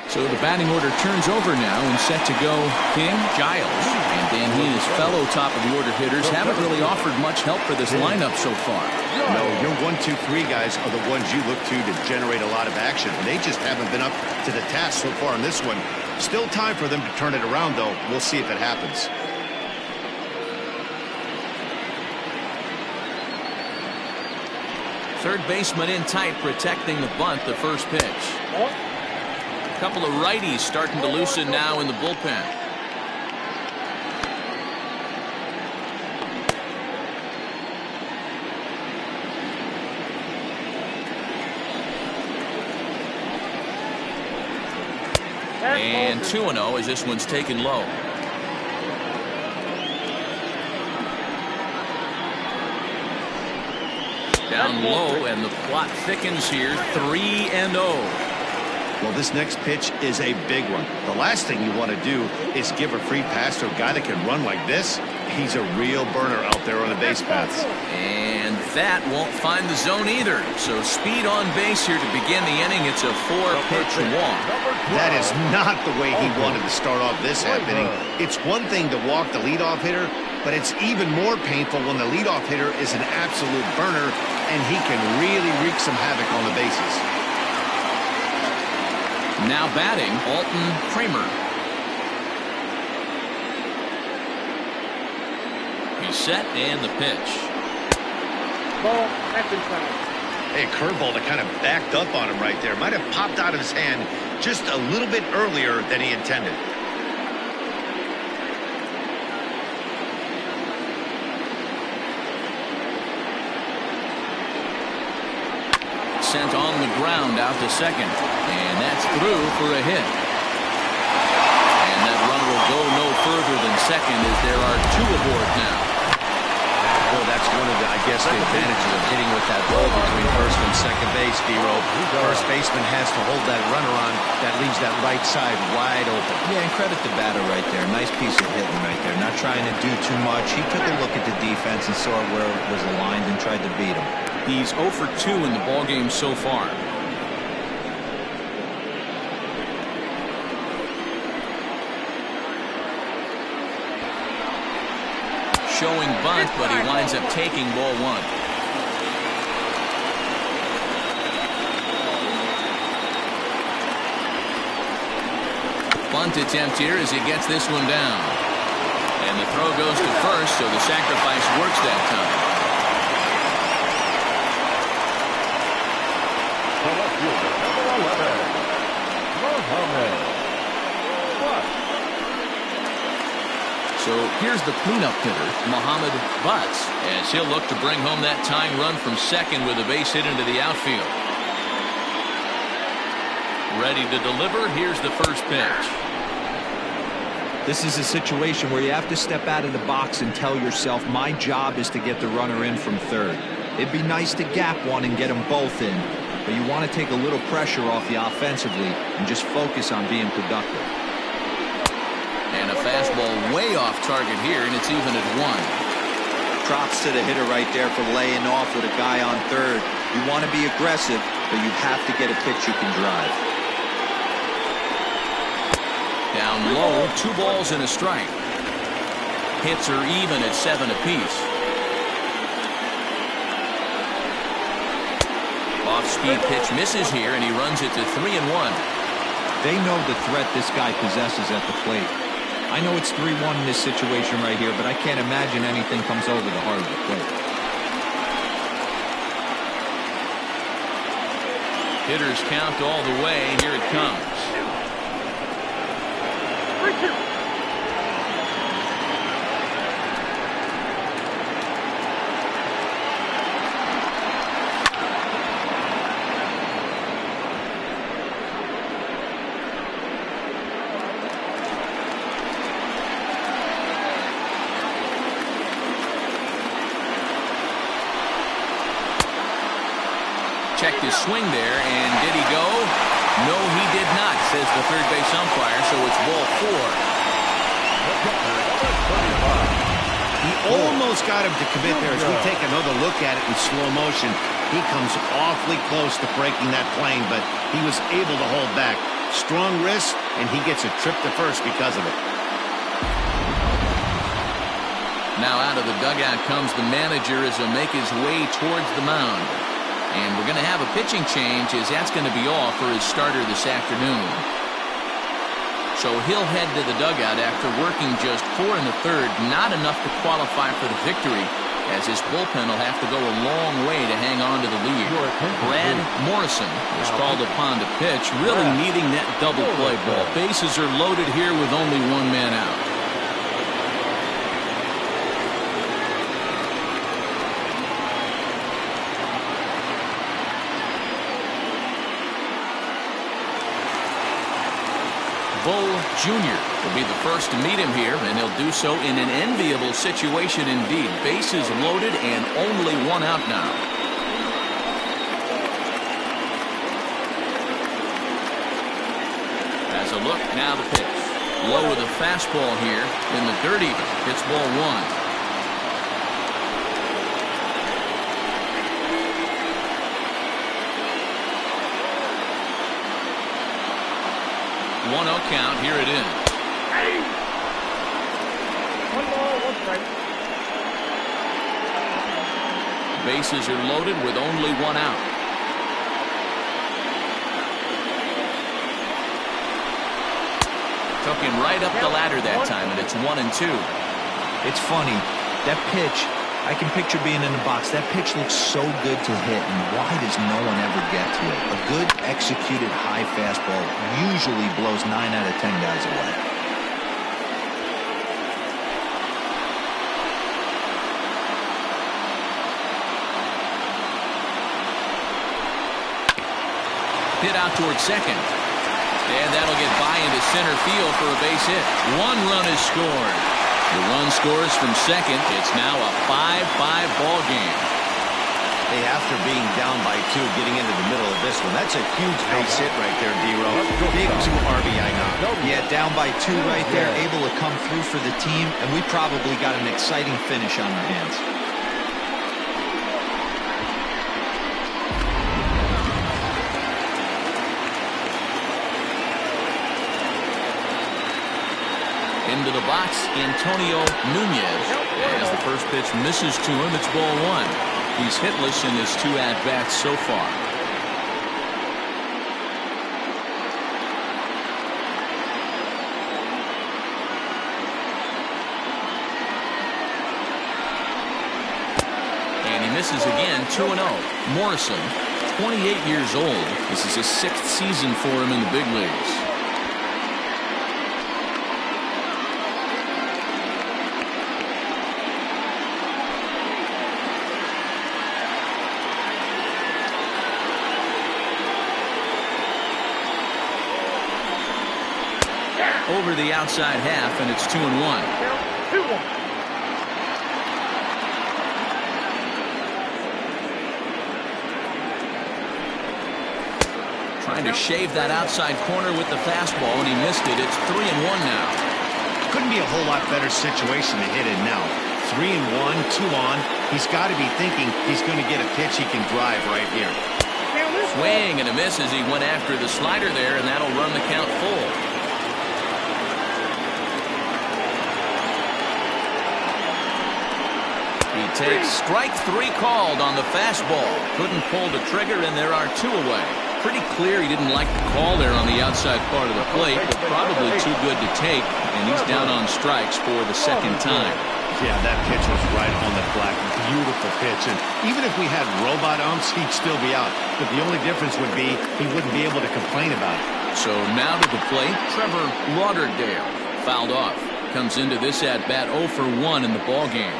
Speaker 1: So the batting order turns over now and set to go King, Giles, and then he and his fellow top of the order hitters haven't really offered much help for this lineup so far.
Speaker 2: No, your 1, 2, 3 guys are the ones you look to generate a lot of action. They just haven't been up to the task so far in this one. Still time for them to turn it around, though. We'll see if it happens.
Speaker 1: Third baseman in tight, protecting the bunt, the first pitch. A couple of righties starting to loosen now in the bullpen. And 2-0 as this one's taken low. Down low, and the plot thickens here. 3-0.
Speaker 2: Well, this next pitch is a big one. The last thing you want to do is give a free pass to a guy that can run like this. He's a real burner out there on the base paths.
Speaker 1: And that won't find the zone either. So speed on base here to begin the inning. It's a 4-pitch walk.
Speaker 2: That is not the way he wanted to start off this inning. It's one thing to walk the leadoff hitter, but it's even more painful when the leadoff hitter is an absolute burner and he can really wreak some havoc on the bases.
Speaker 1: Now batting, Alton Kramer. He's set, and the pitch.
Speaker 5: Ball, that's inside.
Speaker 2: Hey, a curveball that kind of backed up on him right there. Might have popped out of his hand just a little bit earlier than he intended.
Speaker 1: Sent on the ground out to second, and that's through for a hit. And that runner will go no further than second as there are two aboard now.
Speaker 2: Well, that's one of the, I guess, the advantages of hitting with that ball between first and second base, D-Row. First baseman has to hold that runner on. That leaves that right side wide open.
Speaker 4: Yeah, and credit the batter right there. Nice piece of hitting right there. Not trying to do too much. He took a look at the defense and saw where it was aligned and tried to beat him.
Speaker 1: He's 0 for 2 in the ballgame so far. Showing bunt, but he winds up taking ball one. Bunt attempt here as he gets this one down. And the throw goes to first, so the sacrifice works that time. So here's the cleanup hitter, Muhammad Butts, as he'll look to bring home that tying run from second with a base hit into the outfield. Ready to deliver. Here's the first pitch.
Speaker 4: This is a situation where you have to step out of the box and tell yourself, my job is to get the runner in from third. It'd be nice to gap one and get them both in, but you want to take a little pressure off you offensively and just focus on being productive.
Speaker 1: And a fastball way off target here, and it's even at 1.
Speaker 4: Props to the hitter right there for laying off with a guy on third. You want to be aggressive, but you have to get a pitch you can drive.
Speaker 1: Down low, 2 balls and a strike. Hits are even at 7 apiece. Off-speed pitch misses here, and he runs it to 3-1.
Speaker 4: They know the threat this guy possesses at the plate. I know it's 3-1 in this situation right here, but I can't imagine anything comes over the heart of the plate.
Speaker 1: Hitters count all the way. Here it comes.
Speaker 5: 3-2.
Speaker 1: Checked his swing there, and did he go? No, he did not, says the third base umpire, so it's ball 4.
Speaker 2: He almost got him to commit there. As we take another look at it in slow motion, he comes awfully close to breaking that plane, but he was able to hold back. Strong wrist, and he gets a trip to first because of it.
Speaker 1: Now out of the dugout comes the manager as he'll make his way towards the mound. And we're going to have a pitching change, as that's going to be all for his starter this afternoon. So he'll head to the dugout after working just 4 1/3, not enough to qualify for the victory, as his bullpen will have to go a long way to hang on to the lead. Brad Morrison was called upon to pitch, really needing that double play ball. Bases are loaded here with only 1 man out. Bull Jr. will be the first to meet him here, and he'll do so in an enviable situation indeed. Bases loaded and only one out now. As a look, now the pitch. Low with a fastball here in the dirt even. It's ball one. 1-0 count. Here it is.
Speaker 5: Hey! 1 ball, 1 strike.
Speaker 1: Bases are loaded with only one out. Took him right up the ladder that time, and it's 1-2.
Speaker 4: It's funny. That pitch, I can picture being in the box. That pitch looks so good to hit, and why does no one ever get to it? A good executed high fastball usually blows 9 out of 10 guys away.
Speaker 1: Hit out towards second. And that'll get by into center field for a base hit. 1 run is scored. The run scores from second. It's now a 5-5 ball game.
Speaker 2: Hey, after being down by 2, getting into the middle of this one, that's a huge base hit right there, D-Row. Big 2 RBI knock.
Speaker 4: Yeah, down by 2 right there, able to come through for the team, and we probably got an exciting finish on our hands.
Speaker 1: Into the box, Antonio Nunez. As the first pitch misses to him, it's ball 1. He's hitless in his 2 at-bats so far. And he misses again, 2-0. Morrison, 28 years old. This is his 6th season for him in the big leagues. Over the outside half, and it's 2-1.
Speaker 5: 2-1.
Speaker 1: Trying to shave that outside corner with the fastball, and he missed it. It's 3-1 now.
Speaker 2: Couldn't be a whole lot better situation to hit it now. 3-1, 2 on. He's got to be thinking he's going to get a pitch he can drive right here.
Speaker 1: Swing and a miss as he went after the slider there, and that'll run the count full. He takes strike 3 called on the fastball. Couldn't pull the trigger, and there are 2 away. Pretty clear he didn't like the call there on the outside part of the plate, but probably too good to take, and he's down on strikes for the 2nd time.
Speaker 2: Yeah, that pitch was right on the black. Beautiful pitch, and even if we had robot umps, he'd still be out. But the only difference would be he wouldn't be able to complain about it.
Speaker 1: So now to the plate, Trevor Lauderdale. Fouled off. Comes into this at-bat 0 for 1 in the ball game.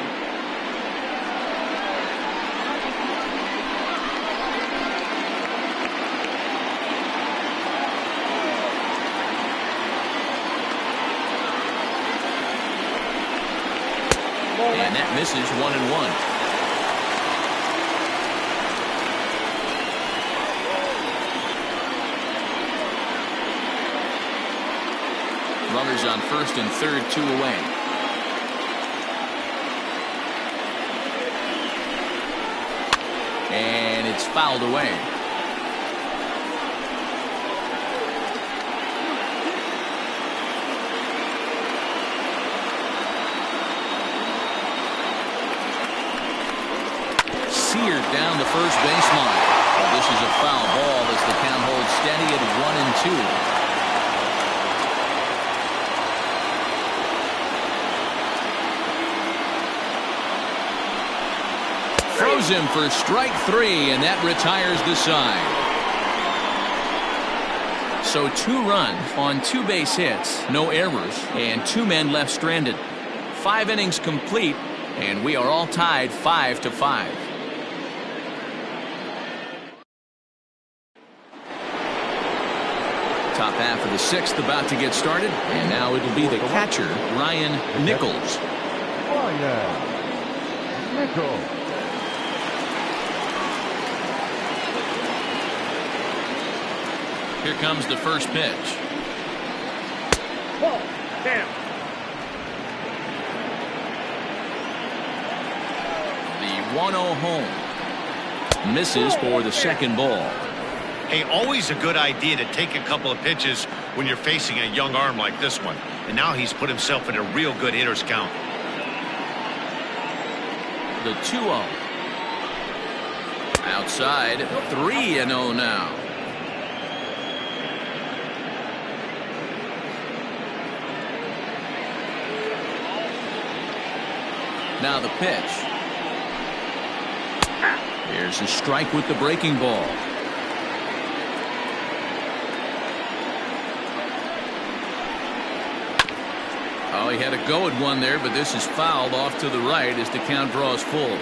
Speaker 1: And that misses 1-1. Runners on first and third, 2 away. And it's fouled away. Seared down the first baseline. Well, this is a foul ball as the count holds steady at 1-2. Throws him for strike 3, and that retires the side. So 2 runs on 2 base hits, no errors, and 2 men left stranded. 5 innings complete, and we are all tied 5-5. Top half of the 6th about to get started, and now it'll be the catcher, Ryan Nichols. Here comes the first pitch.
Speaker 5: Ball. Down.
Speaker 1: The 1-0 home. Misses for the second ball.
Speaker 2: Hey, always a good idea to take a couple of pitches when you're facing a young arm like this one. And now he's put himself in a real good hitter's count.
Speaker 1: The 2-0. Outside, 3-0 now. Now the pitch. Here's a strike with the breaking ball. Oh, he had a go at one there, but this is fouled off to the right as the count draws full.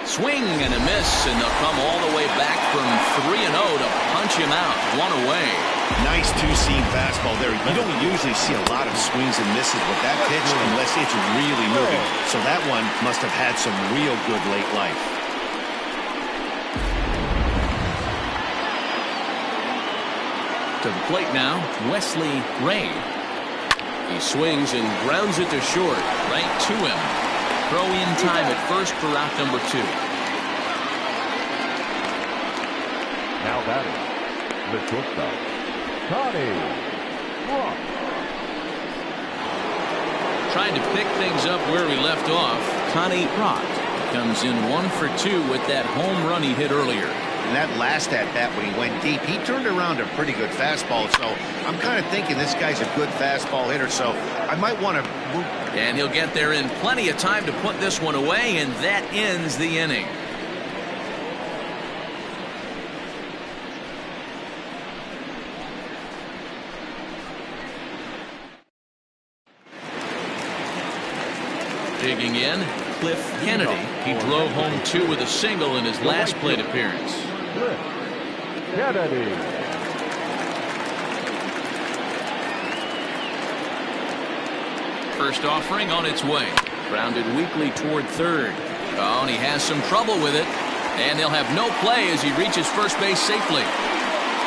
Speaker 1: Swing and a miss, and they'll come all the way back from 3-0 to punch him out. One away.
Speaker 2: Nice two-seam fastball there. You don't usually see a lot of swings and misses with that pitch unless it's really moving. So that one must have had some real good late life.
Speaker 1: To the plate now, Wesley Ray. He swings and grounds it to short, right to him. Throw in time at first for out number 2.
Speaker 3: Now batting, the shortstop, Connie.
Speaker 1: Trying to pick things up where we left off. Connie Rott comes in 1 for 2 with that home run he hit earlier.
Speaker 2: And that last at-bat when he went deep, he turned around a pretty good fastball. So I'm kind of thinking this guy's a good fastball hitter, so I might want to move.
Speaker 1: And he'll get there in plenty of time to put this one away, and that ends the inning. Digging in, Cliff Kennedy. He drove home 2 with a single in his last plate appearance.
Speaker 3: Cliff Kennedy.
Speaker 1: First offering on its way. Grounded weakly toward third. Oh, and he has some trouble with it. And they'll have no play as he reaches first base safely.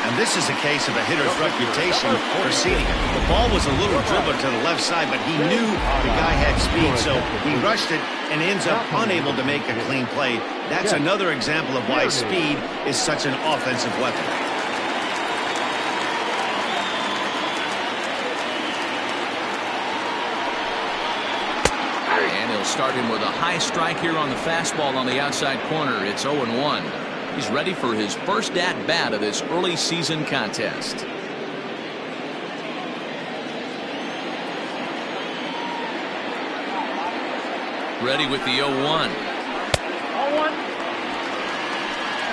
Speaker 2: And this is a case of a hitter's reputation preceding it. The ball was a little dribbler to the left side, but he knew the guy had speed, so he rushed it and ends up unable to make a clean play. That's another example of why speed is such an offensive weapon.
Speaker 1: And he'll start him with a high strike here on the fastball on the outside corner. It's 0-1. He's ready for his first at-bat of this early season contest. Ready with the 0-1.
Speaker 5: 0-1.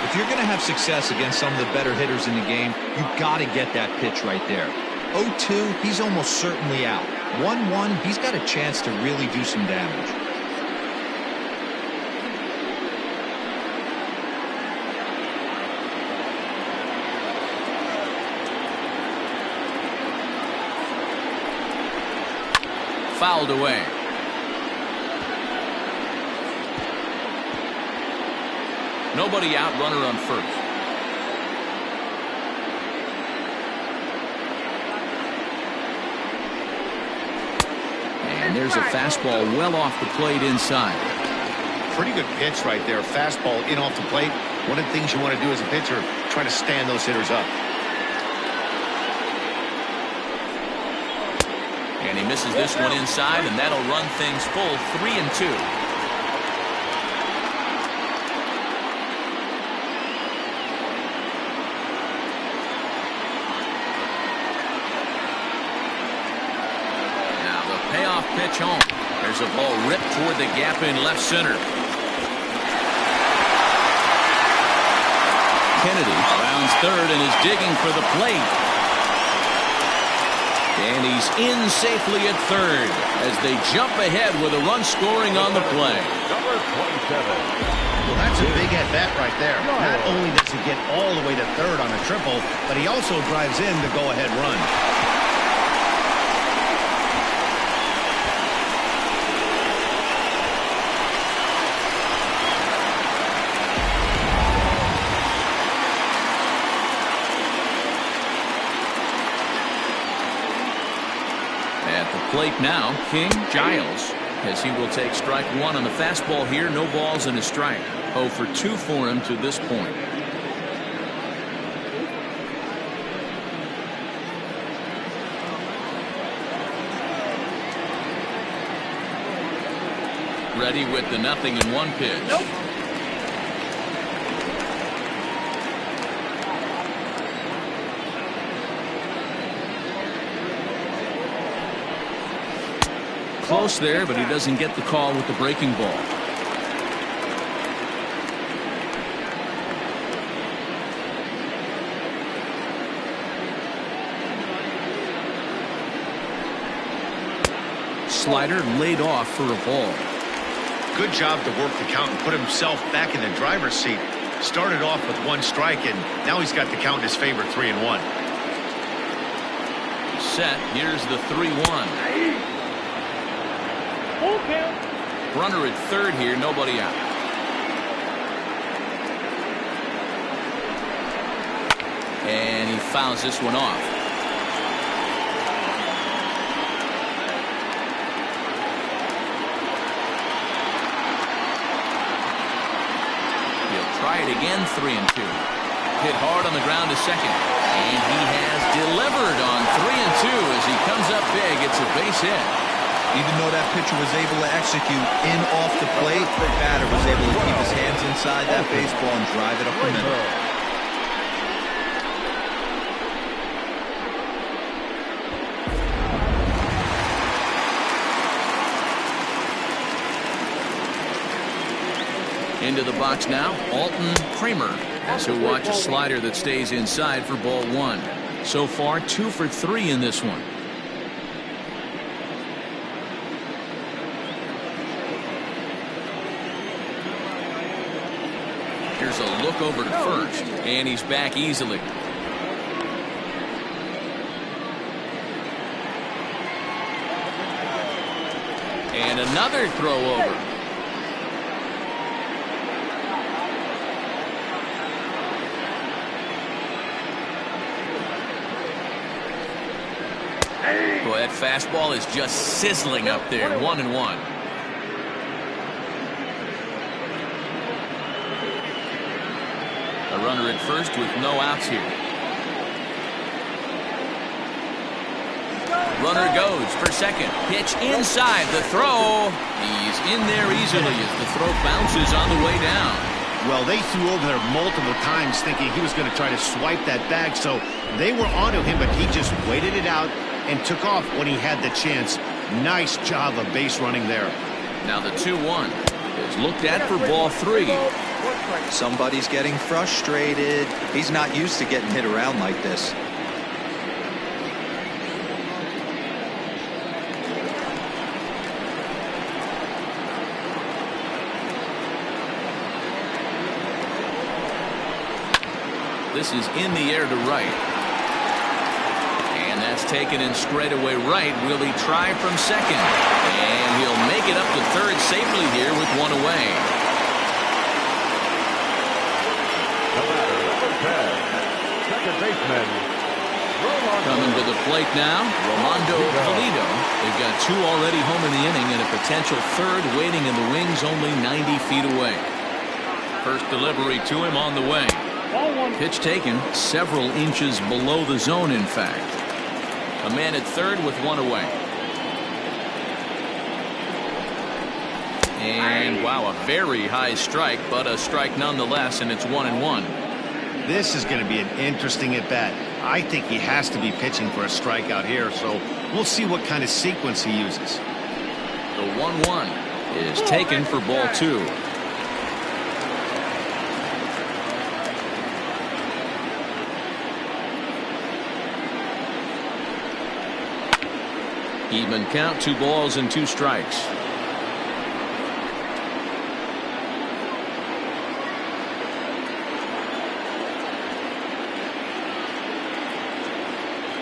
Speaker 4: If you're going to have success against some of the better hitters in the game, you've got to get that pitch right there. 0-2, he's almost certainly out. 1-1, he's got a chance to really do some damage.
Speaker 1: Fouled away. Nobody out, runner on first. And there's a fastball well off the plate inside.
Speaker 2: Pretty good pitch right there. Fastball in off the plate. One of the things you want to do as a pitcher, try to stand those hitters up.
Speaker 1: And he misses this one inside, and that'll run things full 3-2. Now the payoff pitch home. There's a ball ripped toward the gap in left center. Kennedy rounds third and is digging for the plate. And he's in safely at third as they jump ahead with a run scoring on the play.
Speaker 3: Number 27.
Speaker 2: Well, that's a big at-bat right there. Not only does he get all the way to third on a triple, but he also drives in the go-ahead run.
Speaker 1: At the plate now, King Giles, as he will take strike one on the fastball here. No balls and a strike. 0 for 2 for him to this point. Ready with the 0-1 pitch.
Speaker 5: Nope.
Speaker 1: Close there, but he doesn't get the call with the breaking ball. Slider laid off for a ball.
Speaker 2: Good job to work the count and put himself back in the driver's seat. Started off with 1 strike, and now he's got the count in his favor, 3-1.
Speaker 1: Set. Here's the 3-1.
Speaker 5: Full count.
Speaker 1: Runner at third here, nobody out. And he fouls this one off. He'll try it again, 3-2. Hit hard on the ground to second. And he has delivered on 3-2 as he comes up big. It's a base hit.
Speaker 4: Even though that pitcher was able to execute in off the plate, the batter was able to keep his hands inside that baseball and drive it up the middle.
Speaker 1: Into the box now, Alton Kramer, as he'll watch a slider that stays inside for ball 1. So far, 2 for 3 in this one. Here's a look over to first, and he's back easily. And another throw over. Boy, that fastball is just sizzling up there. 1-1. A runner at first with no outs here. Runner goes for second. Pitch inside. The throw. He's in there easily as the throw bounces on the way down.
Speaker 2: Well, they threw over there multiple times thinking he was going to try to swipe that bag, so they were onto him, but he just waited it out and took off when he had the chance. Nice job of base running there.
Speaker 1: Now the 2-1 is looked at for ball 3.
Speaker 4: Somebody's getting frustrated. He's not used to getting hit around like this.
Speaker 1: This is in the air to right. And that's taken in straightaway right. Will he try from second? And he'll make it up to third safely here with 1 away.
Speaker 3: Second baseman,
Speaker 1: Coming to the plate now, Rolando Toledo. They've got 2 already home in the inning and a potential third waiting in the wings only 90 feet away. First delivery to him on the way. Pitch taken several inches below the zone, in fact. A man at third with 1 away. And wow, a very high strike, but a strike nonetheless, and it's 1-1.
Speaker 2: This is going to be an interesting at-bat. I think he has to be pitching for a strikeout here, so we'll see what kind of sequence he uses.
Speaker 1: The 1-1 is taken for ball 2. Even count, 2 balls and 2 strikes.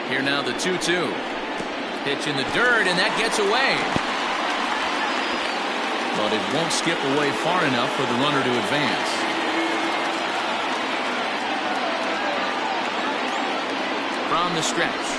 Speaker 1: Here now the 2-2. Pitch in the dirt, and that gets away. But it won't skip away far enough for the runner to advance. From the stretch.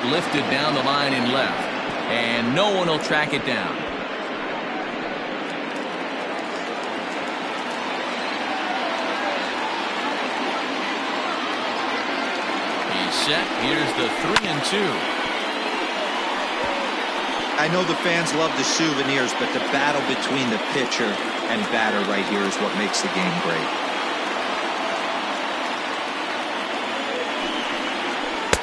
Speaker 1: Lifted down the line and left, and no one will track it down. He's set. Here's the 3-2.
Speaker 6: I know the fans love the souvenirs, but the battle between the pitcher and batter right here is what makes the game great.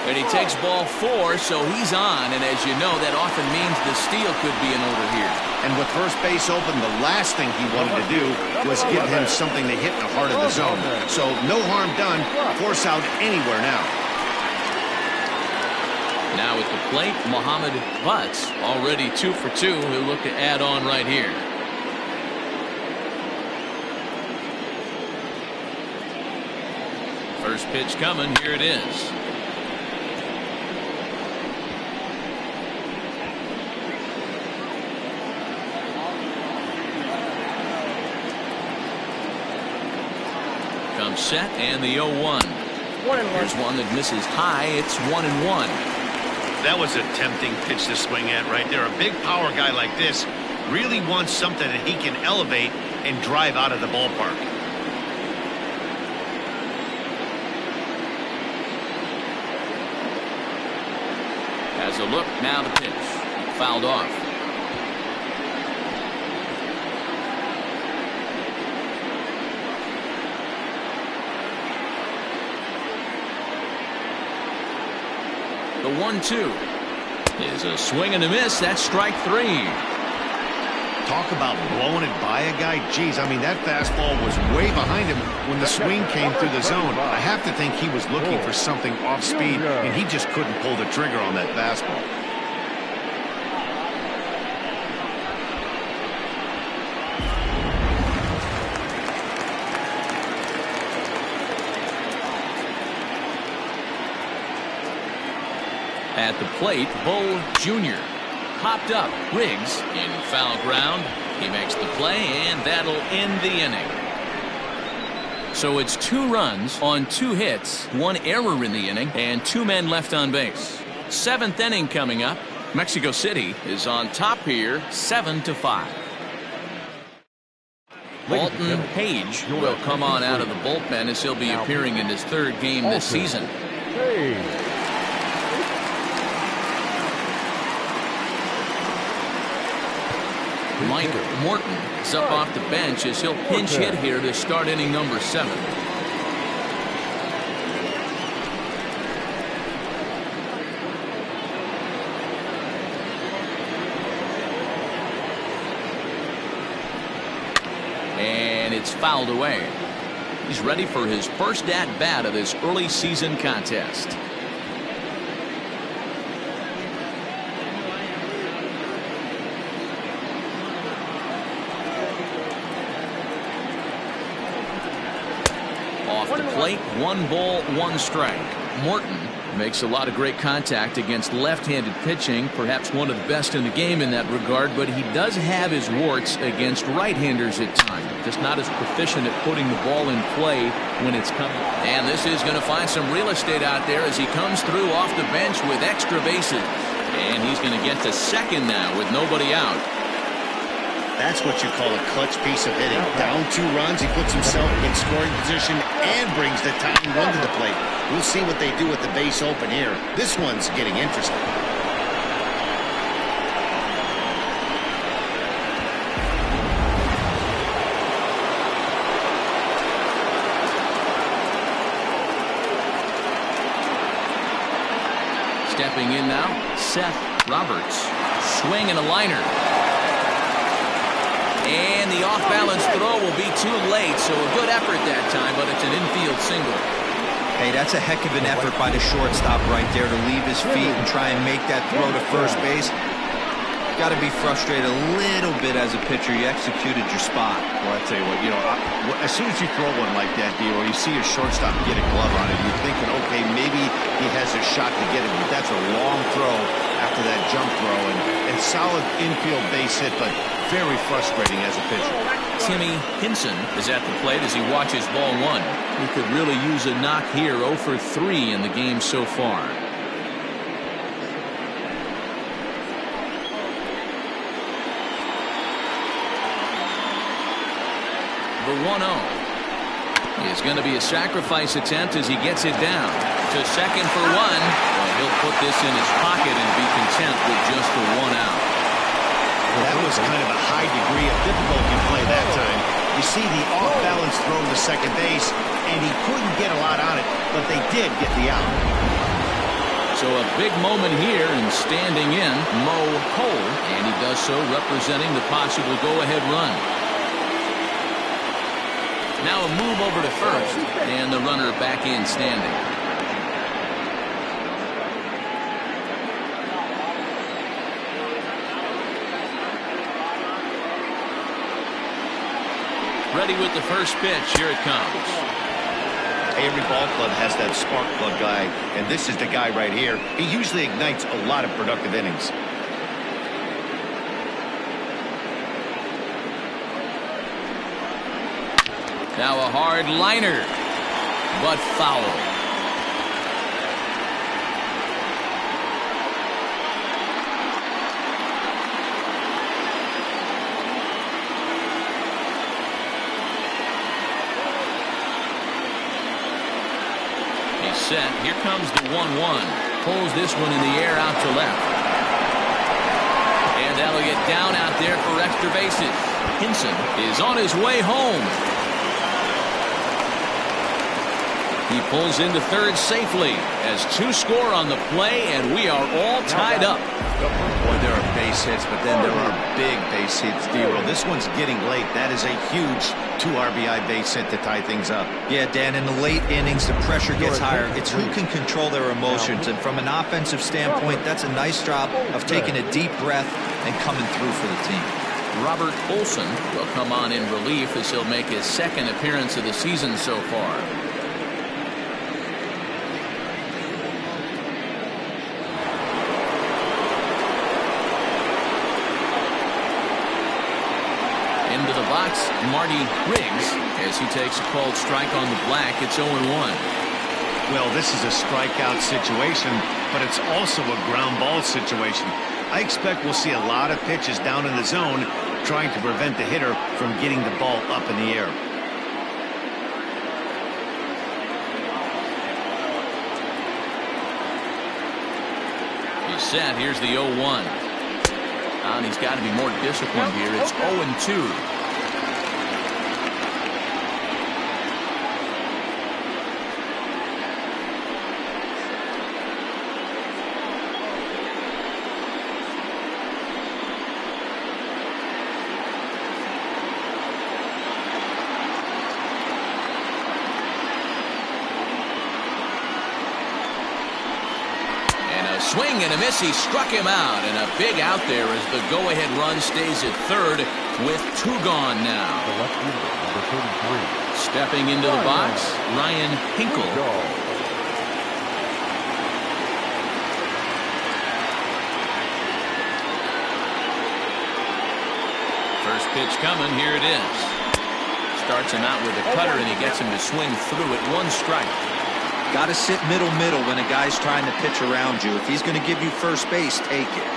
Speaker 1: And he takes ball 4, so he's on, and as you know, that often means the steal could be in order here.
Speaker 2: And with first base open, the last thing he wanted to do was give him something to hit in the heart of the zone. So no harm done. Force out anywhere now.
Speaker 1: Now at the plate, Muhammad Butts, already 2 for 2. He'll look to add on right here. First pitch coming. Here it is. Comes set, and the 0-1. Here's one that misses high. It's 1-1.
Speaker 2: That was a tempting pitch to swing at right there. A big power guy like this really wants something that he can elevate and drive out of the ballpark.
Speaker 1: Has a look. Now the pitch. Fouled off. The 1-2 is a swing and a miss. That's strike 3.
Speaker 2: Talk about blowing it by a guy. Geez, I mean, that fastball was way behind him when the swing came through the zone. I have to think he was looking for something off speed, and he just couldn't pull the trigger on that fastball.
Speaker 1: At the plate, Bull Jr. Popped up. Riggs in foul ground. He makes the play, and that'll end the inning. So it's 2 runs on 2 hits, 1 error in the inning, and 2 men left on base. 7th inning coming up. Mexico City is on top here, 7-5. Alton Page will come on out of the bullpen as he'll be appearing in his 3rd game this season. Mike Morton is up off the bench as he'll pinch hit here to start inning number 7. And it's fouled away. He's ready for his first at-bat of this early season contest. Plate, 1 ball, 1 strike. Morton makes a lot of great contact against left-handed pitching, perhaps one of the best in the game in that regard, but he does have his warts against right-handers at times. Just not as proficient at putting the ball in play when it's coming. And this is going to find some real estate out there as he comes through off the bench with extra bases. And he's going to get to second now with nobody out.
Speaker 2: That's what you call a clutch piece of hitting. Down 2 runs, he puts himself in scoring position and brings the tying run to the plate. We'll see what they do with the base open here. This one's getting interesting.
Speaker 1: Stepping in now, Seth Roberts. Swing and a liner. And the off-balance throw will be too late, so a good effort that time, but it's an infield single.
Speaker 4: Hey, that's a heck of an effort by the shortstop right there to leave his feet and try and make that throw to first base. Got to be frustrated a little bit as a pitcher. You executed your spot.
Speaker 2: Well, I tell you what, as soon as you throw one like that, or you see a shortstop get a glove on it, you're thinking, okay, maybe he has a shot to get it, but that's a long throw after that jump throw, and solid infield base hit, but very frustrating as a pitcher.
Speaker 1: Timmy Hinson is at the plate as he watches ball one. He could really use a knock here. 0 for 3 in the game so far. The 1-0 is going to be a sacrifice attempt as he gets it down to second for one. Well, he'll put this in his pocket and be content with just the 1 out.
Speaker 2: That was kind of a high degree of difficulty play that time. You see the off-balance throw to second base, and he couldn't get a lot on it, but they did get the out.
Speaker 1: So a big moment here, and standing in, Mo Cole, and he does so representing the possible go-ahead run. Now a move over to first, and the runner back in standing. Ready with the first pitch. Here it comes.
Speaker 2: Every ball club has that spark plug guy, and this is the guy right here. He usually ignites a lot of productive innings.
Speaker 1: Now a hard liner, but foul. He's set. Here comes the 1-1. Pulls this one in the air out to left. And that'll get down out there for extra bases. Hinson is on his way home. He pulls into third safely as 2 score on the play, and we are all tied up.
Speaker 2: Boy, there are base hits, but then there are big base hits, D-Roll. This one's getting late. That is a huge 2 RBI base hit to tie things up.
Speaker 4: Yeah, Dan, in the late innings, the pressure gets higher. It's who can control their emotions, and from an offensive standpoint, that's a nice job of taking a deep breath and coming through for the team.
Speaker 1: Robert Olson will come on in relief as he'll make his second appearance of the season so far. Into the box, Marty Riggs, as he takes a called strike on the black. It's 0-1.
Speaker 2: Well, this is a strikeout situation, but it's also a ground ball situation. I expect we'll see a lot of pitches down in the zone trying to prevent the hitter from getting the ball up in the air.
Speaker 1: He's set. Here's the 0-1. And he's got to be more disciplined here. It's 0-2. Swing and a miss. He struck him out, and a big out there as the go-ahead run stays at third with 2 gone now.
Speaker 3: The left fielder, number 33.
Speaker 1: Stepping into the box, Ryan Hinkle. First pitch coming. Here it is. Starts him out with a cutter, and he gets him to swing through it. 1 strike.
Speaker 4: Got to sit middle when a guy's trying to pitch around you. If he's going to give you first base, take it.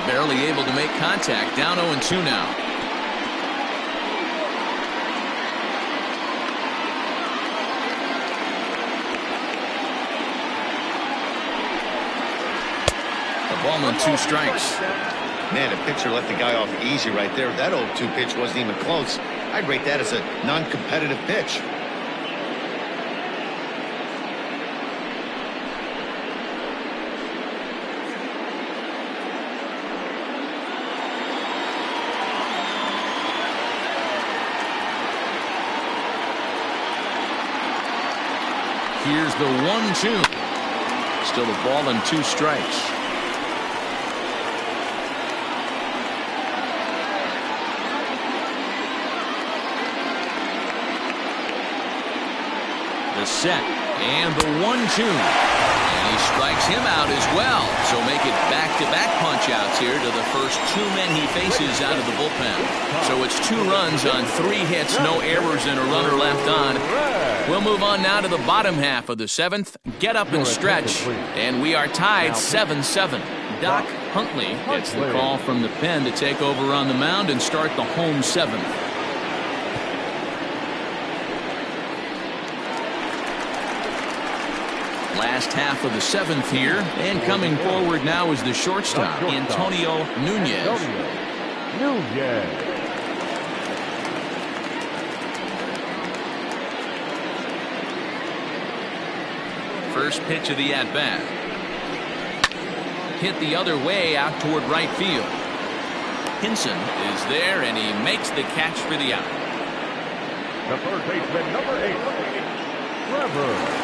Speaker 1: Barely able to make contact. Down 0-2 now. A ball and 2 strikes.
Speaker 2: Man, the pitcher let the guy off easy right there. That 0-2 pitch wasn't even close. I'd rate that as a non-competitive pitch.
Speaker 1: Here's the 1-2. Still a ball and 2 strikes. The set and the 1-2. And he strikes him out as well. So make it back-to-back punch-outs here to the first 2 men he faces out of the bullpen. So it's 2 runs on 3 hits, no errors, and a runner left on. We'll move on now to the bottom half of the 7th. Get up and stretch. And we are tied 7-7. Doc Huntley gets the call from the pen to take over on the mound and start the home 7th. Last half of the 7th here, and coming forward now is the shortstop, Antonio Nunez. First pitch of the at-bat. Hit the other way out toward right field. Hinson is there, and he makes the catch for the out.
Speaker 3: The third baseman, number 8, Trevor.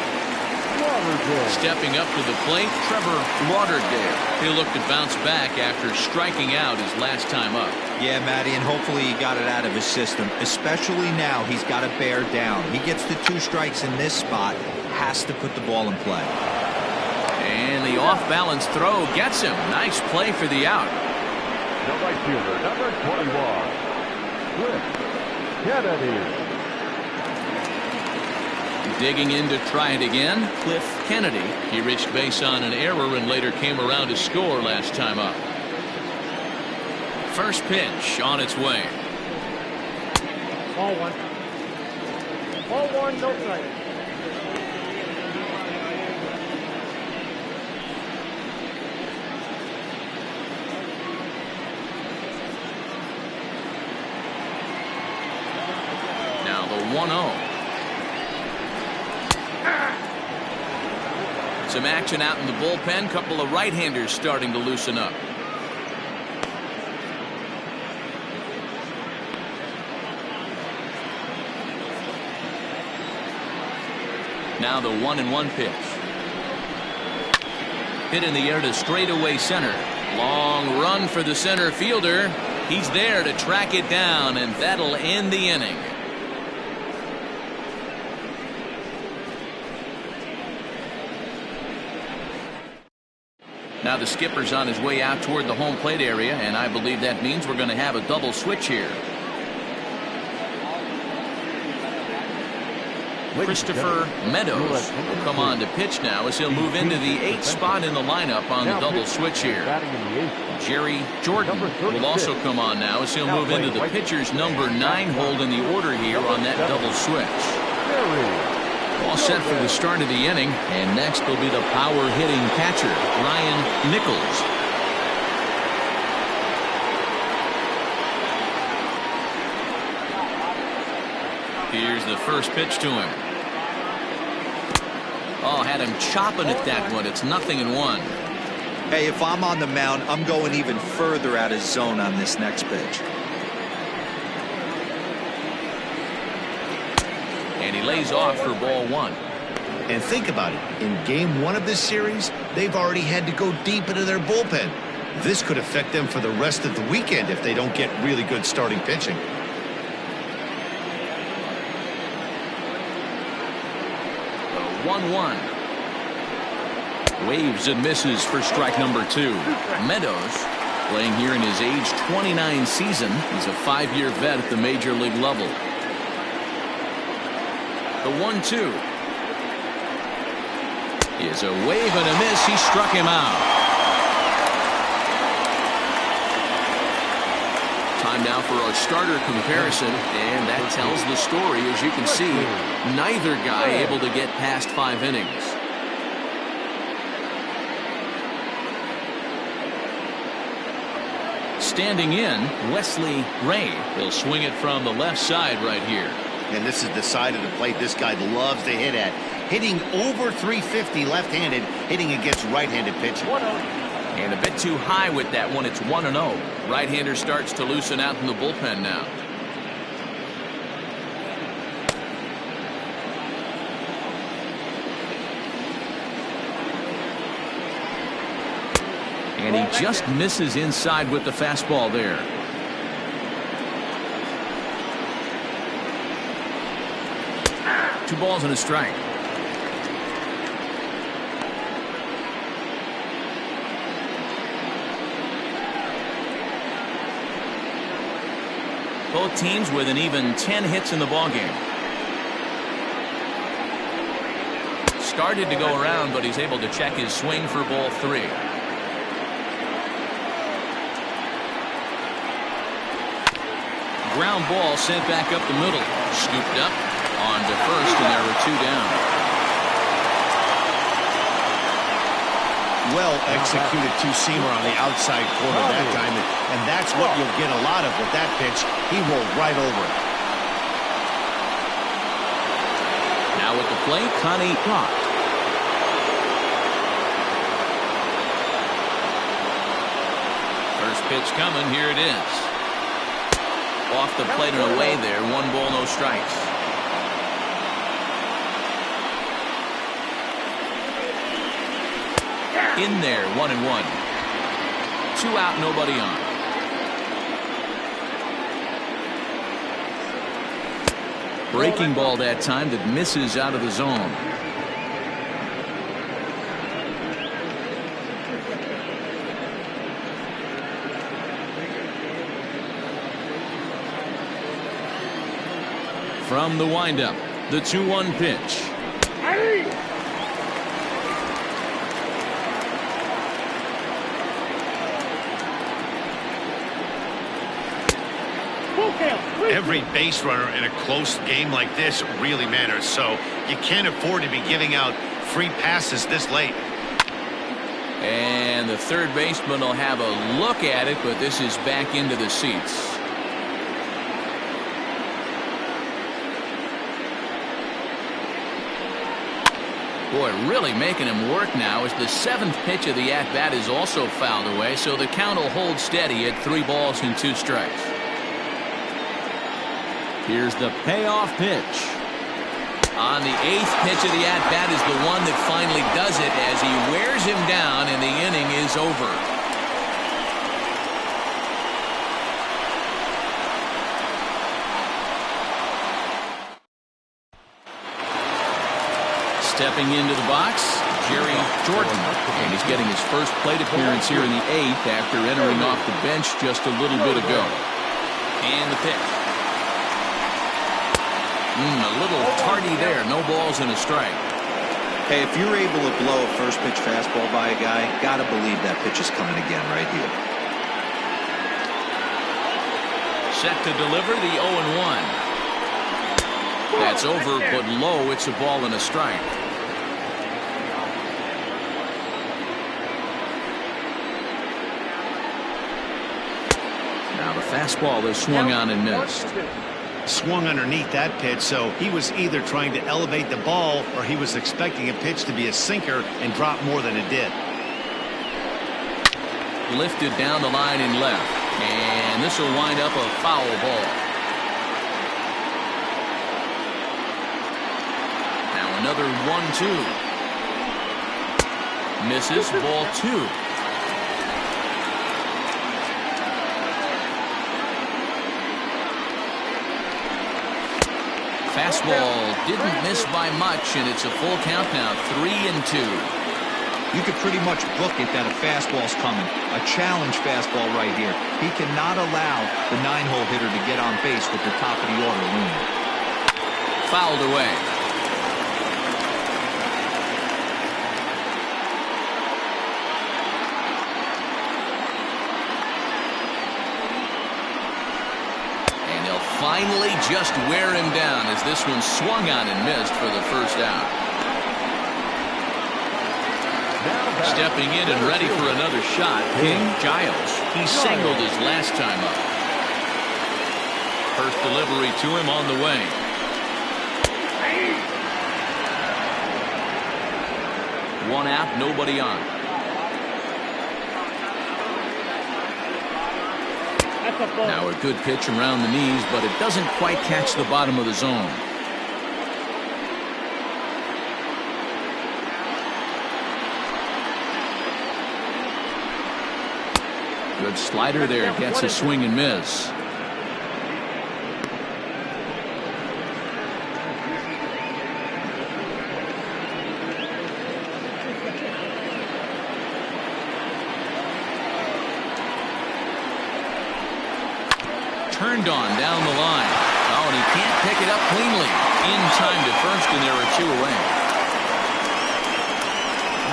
Speaker 1: Stepping up to the plate, Trevor Lauderdale. He'll look to bounce back after striking out his last time up.
Speaker 4: Yeah, Matty, and hopefully he got it out of his system. Especially now, he's got to bear down. He gets the 2 strikes in this spot, has to put the ball in play.
Speaker 1: And the off-balance throw gets him. Nice play for the out.
Speaker 3: The right fielder, number 21, Kennedy.
Speaker 1: Digging in to try it again, Cliff Kennedy. He reached base on an error and later came around to score last time up. First pitch on its way.
Speaker 5: Ball 1. Ball 1, no strike.
Speaker 1: Now the 1-0. Some action out in the bullpen. Couple of right-handers starting to loosen up. Now the 1-1 pitch. Hit in the air to straightaway center. Long run for the center fielder. He's there to track it down, and that'll end the inning. Now the skipper's on his way out toward the home plate area, and I believe that means we're going to have a double switch here. Christopher Meadows will come on to pitch now as he'll move into the 8th spot in the lineup on the double switch here. Jerry Jordan will also come on now as he'll move into the pitcher's number 9 hold in the order here on that double switch. All set for the start of the inning, and next will be the power-hitting catcher, Ryan Nichols. Here's the first pitch to him. Oh, had him chopping at that one. It's 0-1.
Speaker 4: Hey, if I'm on the mound, I'm going even further out of zone on this next pitch.
Speaker 1: And he lays off for ball 1.
Speaker 2: And think about it. In game 1 of this series, they've already had to go deep into their bullpen. This could affect them for the rest of the weekend if they don't get really good starting pitching.
Speaker 1: The 1-1. Waves and misses for strike number 2. Meadows, playing here in his age 29 season. He's a 5-year vet at the major league level. The 1-2 is a wave and a miss. He struck him out. Time now for our starter comparison, and that tells the story. As you can see, neither guy able to get past 5 innings. standing in, Wesley Ray. He'll swing it from the left side right here.
Speaker 2: And this is the side of the plate this guy loves to hit at. Hitting over 350 left-handed, hitting against right-handed pitching.
Speaker 1: And a bit too high with that one. It's 1-0. Right-hander starts to loosen out in the bullpen now. And he just misses inside with the fastball there. Two balls and a strike. Both teams with an even 10 hits in the ballgame. Started to go around, but he's able to check his swing for ball 3. Ground ball sent back up the middle. Scooped up on to first, and there were 2 down.
Speaker 2: Well executed two-seamer on the outside corner that time, and that's what you'll get a lot of with that pitch. He rolled right over it.
Speaker 1: Now at the plate, Connie Clark. First pitch coming, here it is. Off the plate and away there. 1 ball, no strikes. In there, 1-1. 2 out, nobody on. Breaking ball that time that misses out of the zone. From the windup, the 2-1 pitch.
Speaker 2: Every base runner in a close game like this really matters, so you can't afford to be giving out free passes this late.
Speaker 1: And the third baseman will have a look at it, but this is back into the seats. Boy, really making him work now as the 7th pitch of the at-bat is also fouled away, so the count will hold steady at 3 balls and 2 strikes. Here's the payoff pitch. On the 8th pitch of the at-bat is the one that finally does it as he wears him down and the inning is over. Stepping into the box, Jerry Jordan. And he's getting his first plate appearance here in the 8th after entering off the bench just a little bit ago. And the pitch. A little tardy there. No balls and a strike.
Speaker 6: Hey, if you're able to blow a first pitch fastball by a guy, gotta believe that pitch is coming again right here.
Speaker 1: Set to deliver the 0-1. That's over, but low. It's a ball and a strike. Now the fastball is swung on and missed.
Speaker 2: Swung underneath that pitch, so he was either trying to elevate the ball or he was expecting a pitch to be a sinker and drop more than it did.
Speaker 1: Lifted down the line and left, and this will wind up a foul ball. Now another 1-2. Misses, ball 2. Fastball didn't miss by much, and it's a full count now, 3-2.
Speaker 6: You could pretty much book it that a fastball's coming. A challenge fastball right here. He cannot allow the 9-hole hitter to get on base with the top of the order looming.
Speaker 1: Fouled away. Finally just wear him down as this one swung on and missed for the first out. Stepping in and ready for another shot, King Giles. He singled his last time up. First delivery to him on the way. One out, nobody on. Now a good pitch around the knees, but it doesn't quite catch the bottom of the zone. Good slider there, gets a swing and miss. Turned on down the line. Oh, and he can't pick it up cleanly. In time to first, and there are two away.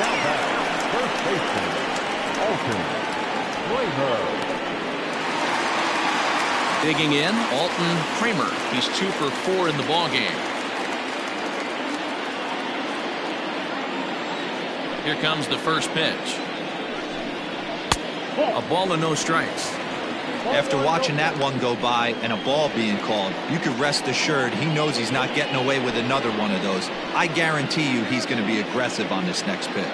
Speaker 3: Now back, first baseman, Alton.
Speaker 1: Digging in, Alton Kramer. He's 2 for 4 in the ballgame. Here comes the first pitch. A ball and no strikes.
Speaker 4: After watching that one go by and a ball being called, you can rest assured he knows he's not getting away with another one of those. I guarantee you he's going to be aggressive on this next pitch.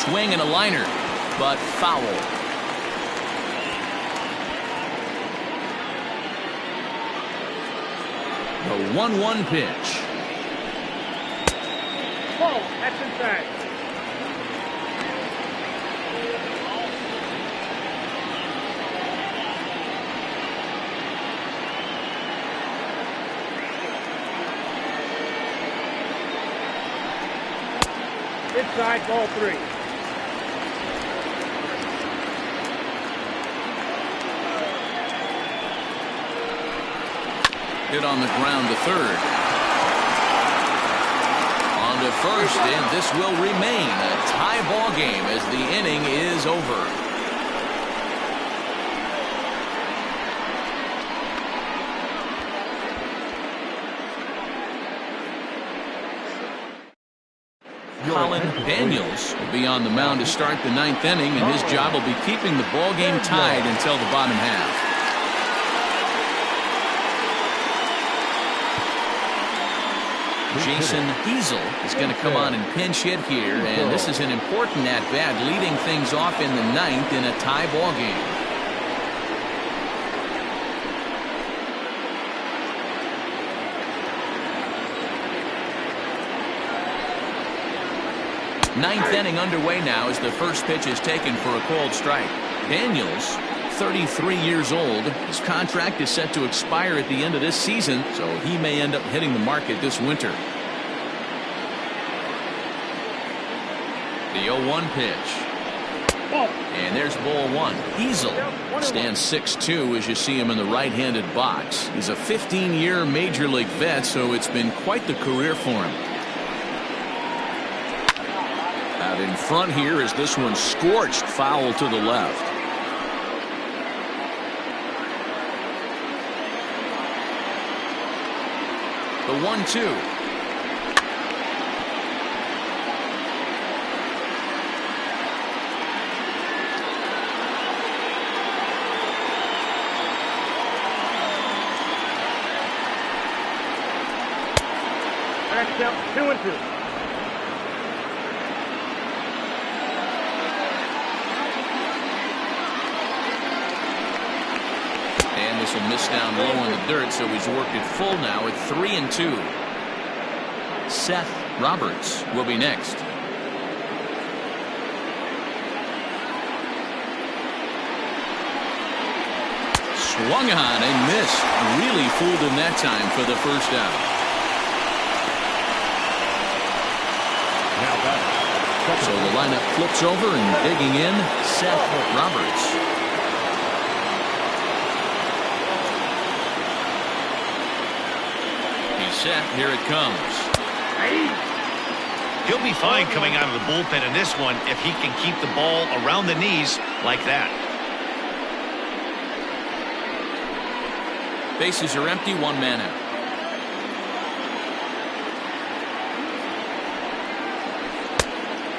Speaker 1: Swing and a liner, but foul. The 1-1 pitch.
Speaker 5: Ball, that's inside. Inside, ball 3.
Speaker 1: Hit on the ground to third. On to first, and this will remain a tie ball game as the inning is over. Colin Daniels will be on the mound to start the 9th inning, and his job will be keeping the ball game tied until the bottom half. Jason Diesel is going to come on and pinch hit here, and this is an important at-bat, leading things off in the 9th in a tie ball game. Ninth inning underway now as the first pitch is taken for a called strike. Daniels, 33 years old. His contract is set to expire at the end of this season, so he may end up hitting the market this winter. The 0-1 pitch. And there's ball 1. Diesel stands 6'2" as you see him in the right-handed box. He's a 15-year major league vet, so it's been quite the career for him. Out in front here is this one scorched foul to the left. The 1-2.
Speaker 5: That's out 2-2.
Speaker 1: And this will miss down low on the dirt, so he's worked it full now at 3-2. Seth Roberts will be next. Swung on and missed. Really fooled him that time for the first out. So the lineup flips over, and digging in, Seth Roberts. He's set. Here it comes.
Speaker 2: He'll be fine coming out of the bullpen in this one if he can keep the ball around the knees like that.
Speaker 1: Bases are empty, one man out.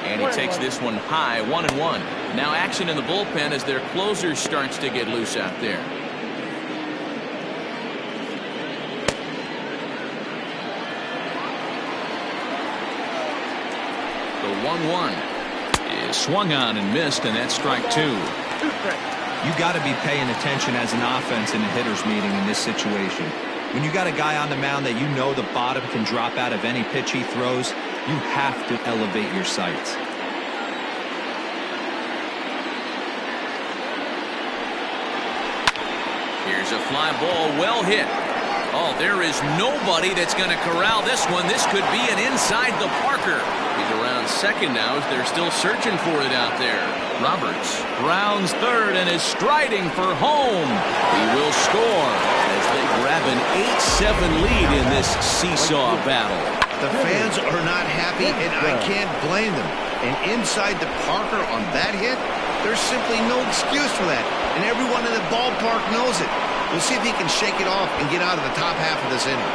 Speaker 1: And he takes this one high, 1-1. Now action in the bullpen as their closer starts to get loose out there. The 1-1 is swung on and missed, and that's strike 2.
Speaker 4: You got to be paying attention as an offense in a hitter's meeting in this situation. When you got a guy on the mound that you know the bottom can drop out of any pitch he throws, you have to elevate your sights.
Speaker 1: Here's a fly ball, well hit. Oh, there is nobody that's going to corral this one. This could be an inside the Parker. He's around second now as they're still searching for it out there. Roberts rounds third and is striding for home. He will score as they grab an 8-7 lead in this seesaw battle.
Speaker 2: The fans are not happy, and I can't blame them. And inside the Parker on that hit, there's simply no excuse for that. And everyone in the ballpark knows it. We'll see if he can shake it off and get out of the top half of this inning.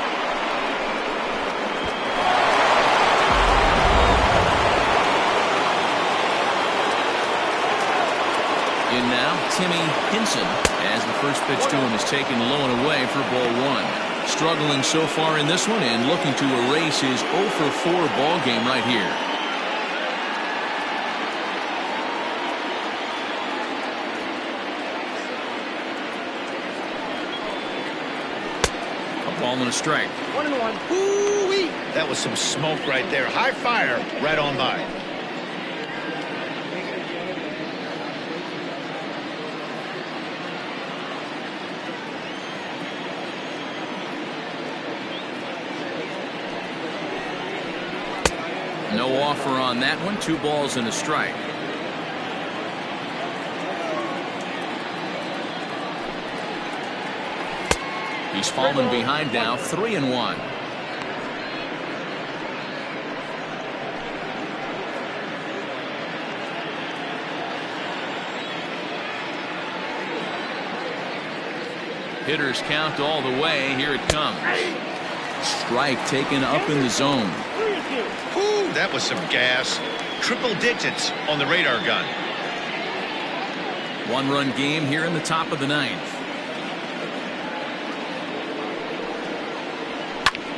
Speaker 1: In now, Timmy Hinson, as the first pitch to him is taken low and away for ball 1. Struggling so far in this one and looking to erase his 0-for-4 ball game right here. A ball and a strike.
Speaker 5: 1-1.
Speaker 2: Ooh-wee. That was some smoke right there. High fire right on by.
Speaker 1: No offer on that one. 2 balls and a strike. He's fallen behind now, 3-1. Hitters count all the way. Here it comes. Strike taken up in the zone.
Speaker 2: Ooh, that was some gas. Triple digits on the radar gun.
Speaker 1: 1-run game here in the top of the 9th.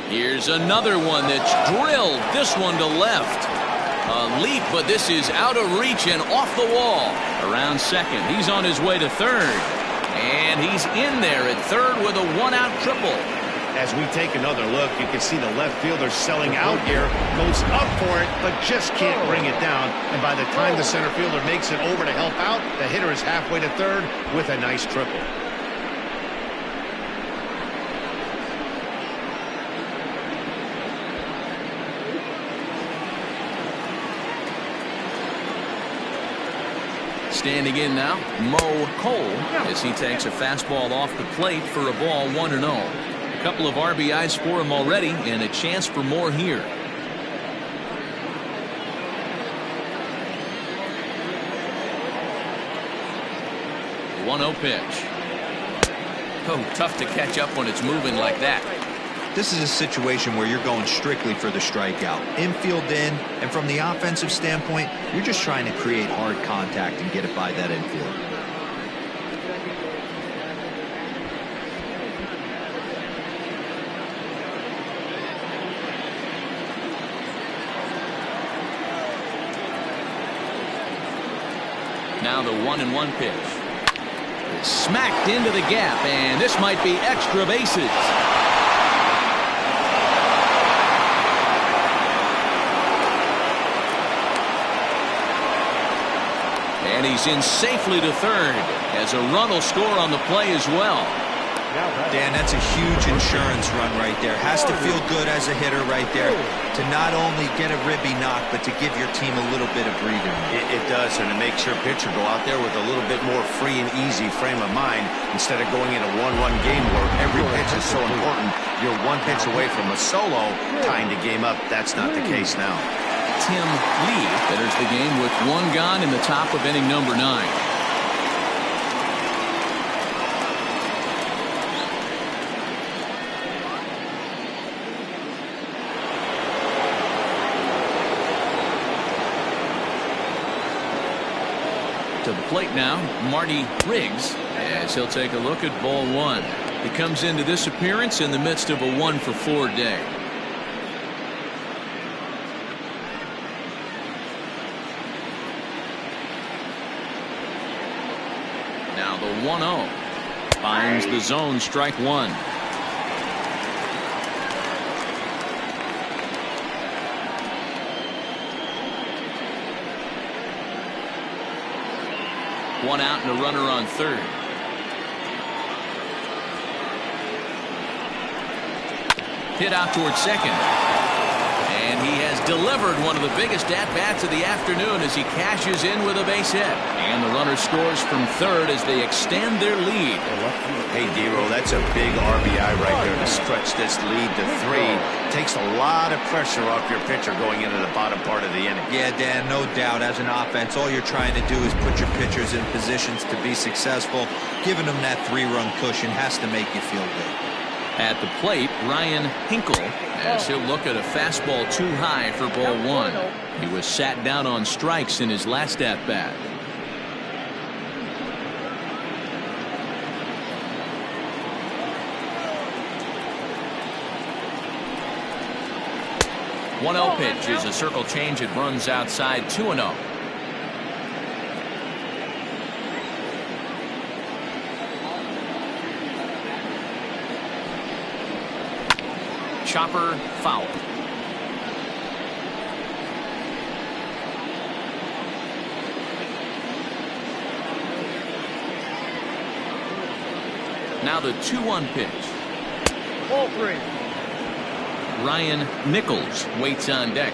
Speaker 1: Here's another one that's drilled. This one to left. A leap, but this is out of reach and off the wall. Around second. He's on his way to third. And he's in there at third with a 1-out triple.
Speaker 2: As we take another look, you can see the left fielder selling out here. Goes up for it, but just can't bring it down. And by the time the center fielder makes it over to help out, the hitter is halfway to third with a nice triple.
Speaker 1: Standing in now, Mo Cole, as he takes a fastball off the plate for a ball, 1-0. A couple of RBIs for him already, and a chance for more here. 1-0 pitch. Oh, tough to catch up when it's moving like that.
Speaker 4: This is a situation where you're going strictly for the strikeout. Infield in, and from the offensive standpoint, you're just trying to create hard contact and get it by that infield.
Speaker 1: Now the 1-1 pitch. It's smacked into the gap, and this might be extra bases. And he's in safely to third as a run will score on the play as well.
Speaker 4: Dan, that's a huge insurance run right there. Has to feel good as a hitter right there to not only get a ribby knock, but to give your team a little bit of breathing.
Speaker 2: It does, and it makes your pitcher go out there with a little bit more free and easy frame of mind instead of going in a one-run game where every pitch is so important. You're one pitch away from a solo, tying the game up. That's not the case now.
Speaker 1: Tim Lee enters the game with one gone in the top of inning number 9. To the plate now, Marty Riggs, as he'll take a look at ball one. He comes into this appearance in the midst of a 1-for-4 day. Now the 1-0 finds the zone, strike one. One out and a runner on third. Hit out towards second. And he has delivered one of the biggest at-bats of the afternoon as he cashes in with a base hit. And the runner scores from third as they extend their lead.
Speaker 2: Hey, Dero, that's a big RBI right there to stretch this lead to 3. Takes a lot of pressure off your pitcher going into the bottom part of the inning.
Speaker 4: Yeah, Dan, no doubt. As an offense, all you're trying to do is put your pitchers in positions to be successful. Giving them that 3-run cushion has to make you feel good.
Speaker 1: At the plate, Ryan Hinkle, as he'll look at a fastball too high for ball one. He was sat down on strikes in his last at-bat. One 1-0 pitch is a circle change. It runs outside 2-0. Chopper foul. Now the 2-1 pitch.
Speaker 5: Ball 3.
Speaker 1: Ryan Nichols waits on deck.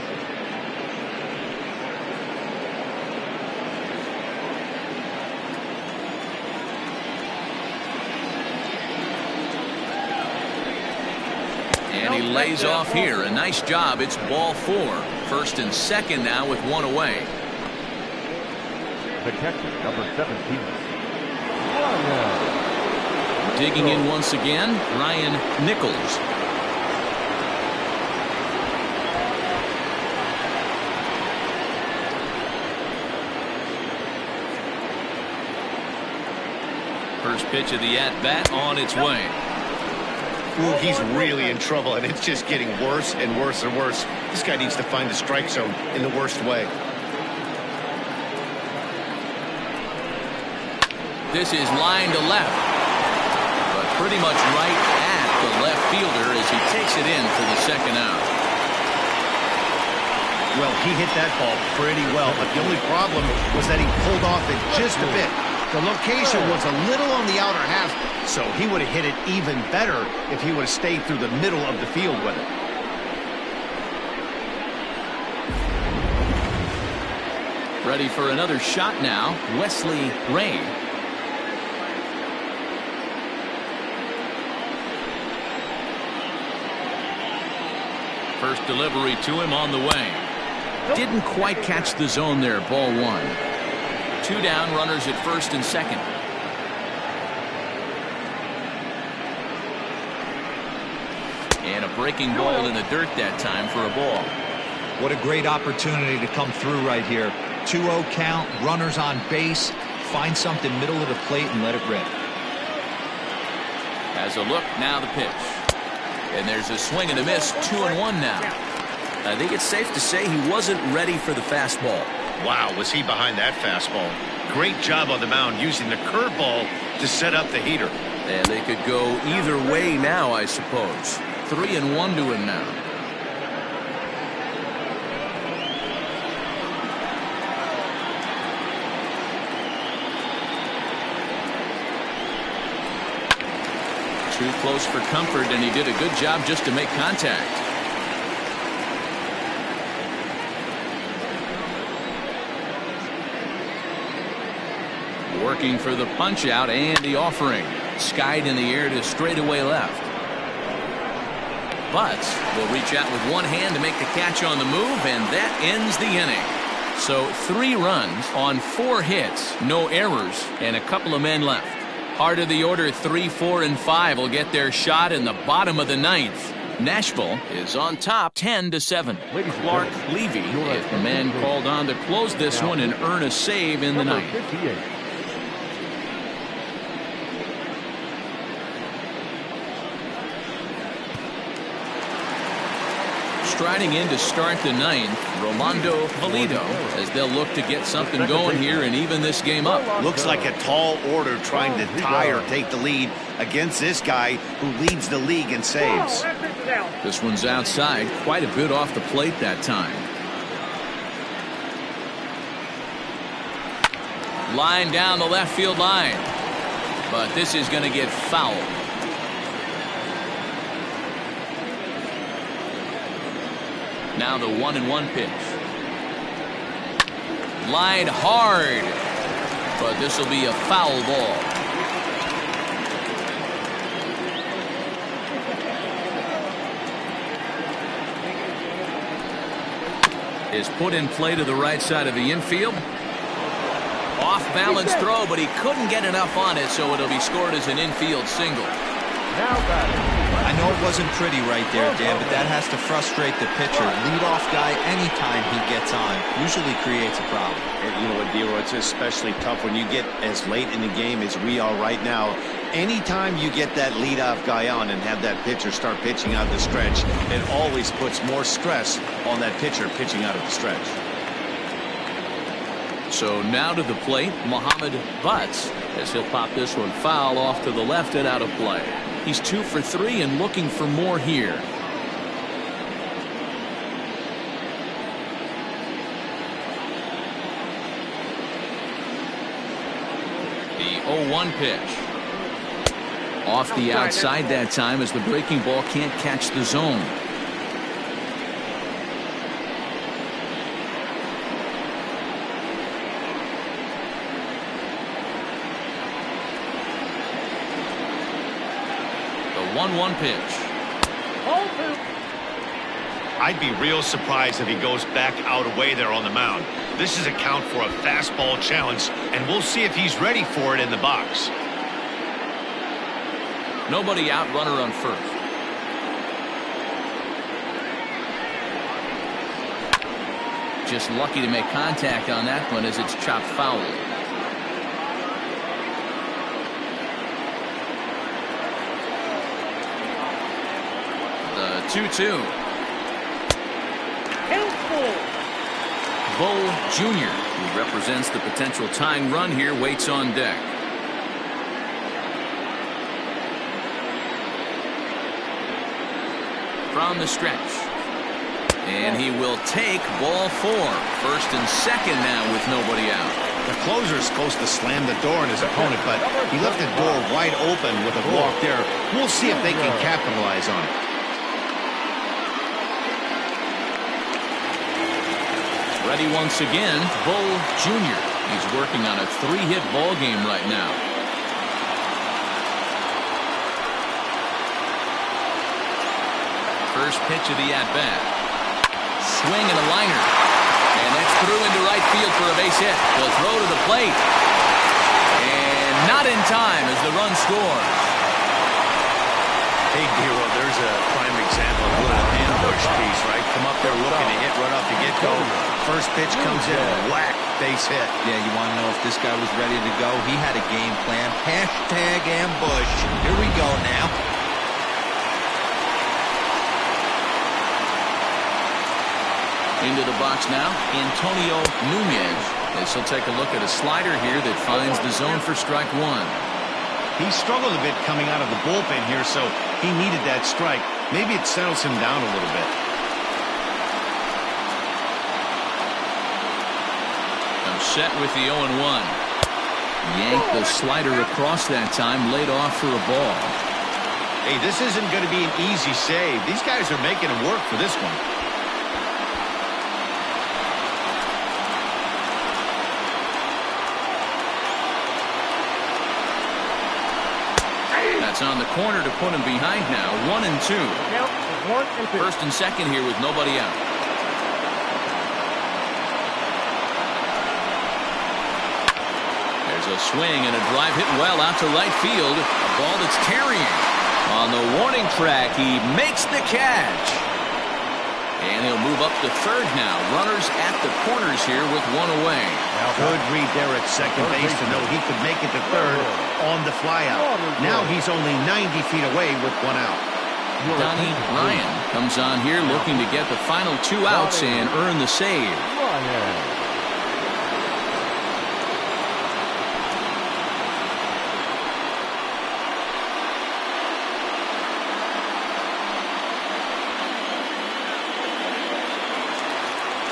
Speaker 1: And he lays off here. A nice job. It's ball 4. First and second now with one away.
Speaker 3: The catcher, number 17.
Speaker 1: Digging in once again, Ryan Nichols. First pitch of the at-bat on its way.
Speaker 2: Ooh, he's really in trouble, and it's just getting worse and worse and worse. This guy needs to find the strike zone in the worst way.
Speaker 1: This is line to left, but pretty much right at the left fielder as he takes it in for the second out.
Speaker 2: Well, he hit that ball pretty well, but the only problem was that he pulled off it just a bit. The location was a little on the outer half, so he would have hit it even better if he would have stayed through the middle of the field with it.
Speaker 1: Ready for another shot now, Wesley Ray. First delivery to him on the way. Didn't quite catch the zone there, ball 1. 2 down, runners at first and second. And a breaking ball in the dirt that time for a ball.
Speaker 4: What a great opportunity to come through right here. 2-0 count, runners on base. Find something middle of the plate and let it rip.
Speaker 1: As a look, now the pitch. And there's a swing and a miss, 2-1 now. I think it's safe to say he wasn't ready for the fastball.
Speaker 2: Wow, was he behind that fastball. Great job on the mound using the curveball to set up the heater.
Speaker 1: And they could go either way now, I suppose. 3-1 to him now. Too close for comfort, and he did a good job just to make contact. Working for the punch out and the offering. Skied in the air to straightaway left. But will reach out with one hand to make the catch on the move, and that ends the inning. So 3 runs on 4 hits, no errors, and a couple of men left. Heart of the order, 3, 4, and 5 will get their shot in the bottom of the 9th. Nashville is on top 10-7. Clark Levy is the man called on to close this one and earn a save in the ninth.
Speaker 3: 58.
Speaker 1: Striding in to start the ninth, Rolando Valido, as they'll look to get something going here and even this game up.
Speaker 2: Looks like a tall order trying to tie or take the lead against this guy who leads the league in saves.
Speaker 1: This one's outside, quite a bit off the plate that time. Line down the left field line, but this is going to get fouled. Now the 1-1 pitch. Line hard, but this will be a foul ball. Is put in play to the right side of the infield. Off balance throw, but he couldn't get enough on it, so it'll be scored as an infield single.
Speaker 4: I know it wasn't pretty right there, Dan, but that has to frustrate the pitcher. Leadoff guy, anytime he gets on, usually creates a problem.
Speaker 2: You know what, Dero, it's especially tough when you get as late in the game as we are right now. Anytime you get that leadoff guy on and have that pitcher start pitching out the stretch, it always puts more stress on that pitcher pitching out of the stretch.
Speaker 1: So now to the plate, Muhammad Butts, as he'll pop this one foul off to the left and out of play. He's 2 for 3 and looking for more here. The 0-1 pitch. Off the outside that time as the breaking ball can't catch the zone. The 1-1 pitch.
Speaker 8: I'd be real surprised if he goes back out away there on the mound. This is a count for a fastball challenge, and we'll see if he's ready for it in the box.
Speaker 1: Nobody out, runner on first. Just lucky to make contact on that one as it's chopped foul. The 2-2. Bull Jr., who represents the potential tying run here, waits on deck. From the stretch. And he will take ball 4. First and second now with nobody out.
Speaker 2: The closer is supposed to slam the door on his opponent, but he left the door wide open with a walk there. We'll see if they can capitalize on it.
Speaker 1: Ready once again, Bull Jr. He's working on a 3-hit ball game right now. First pitch of the at-bat. Swing and a liner. And that's through into right field for a base hit. He'll throw to the plate. And not in time as the run scores.
Speaker 2: Hey, Dero, there's a prime example of a little ambush piece, right? Come up there looking to hit right off the get-go. First pitch comes in, whack, base hit.
Speaker 4: Yeah, you want to know if this guy was ready to go? He had a game plan. Hashtag ambush. Here we go now.
Speaker 1: Into the box now, Antonio Nunez. As he'll take a look at a slider here that finds the zone for strike 1.
Speaker 2: He struggled a bit coming out of the bullpen here, so he needed that strike. Maybe it settles him down a little bit.
Speaker 1: I'm set with the 0-1. Yanked the slider across that time, laid off for a ball.
Speaker 2: Hey, this isn't going to be an easy save. These guys are making him work for this one.
Speaker 1: That's on the corner to put him behind now. 1-2. First and second here with nobody out. There's a swing and a drive hit well out to right field. A ball that's carrying. On the warning track, he makes the catch. And he'll move up to third now. Runners at the corners here with one away.
Speaker 2: Good read there at second base to know he could make it to third on the flyout. Now he's only 90 feet away with one out.
Speaker 1: Donnie Ryan comes on here looking to get the final 2 outs and earn the save.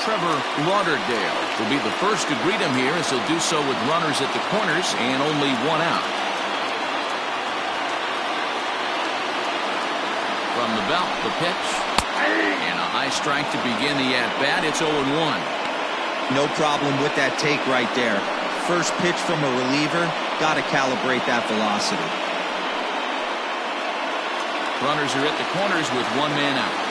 Speaker 1: Trevor Lauderdale will be the first to greet him here, as he'll do so with runners at the corners and only one out. From the belt, the pitch. And a high strike to begin the at-bat. It's 0-1.
Speaker 4: No problem with that take right there. First pitch from a reliever, got to calibrate that velocity.
Speaker 1: Runners are at the corners with one man out.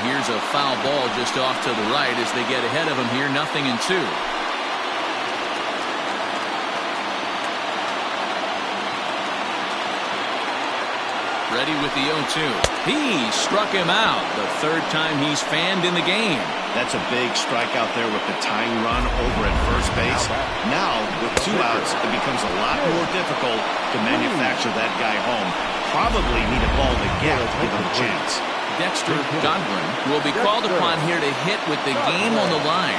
Speaker 1: Here's a foul ball just off to the right as they get ahead of him here, 0-2. Ready with the 0-2. He struck him out, the third time he's fanned in the game.
Speaker 2: That's a big strikeout there with the tying run over at first base. Now, with 2 outs, it becomes a lot more difficult to manufacture that guy home. Probably need a ball to get to give him a chance.
Speaker 1: Dexter Godwin will be called upon here to hit with the game on the line.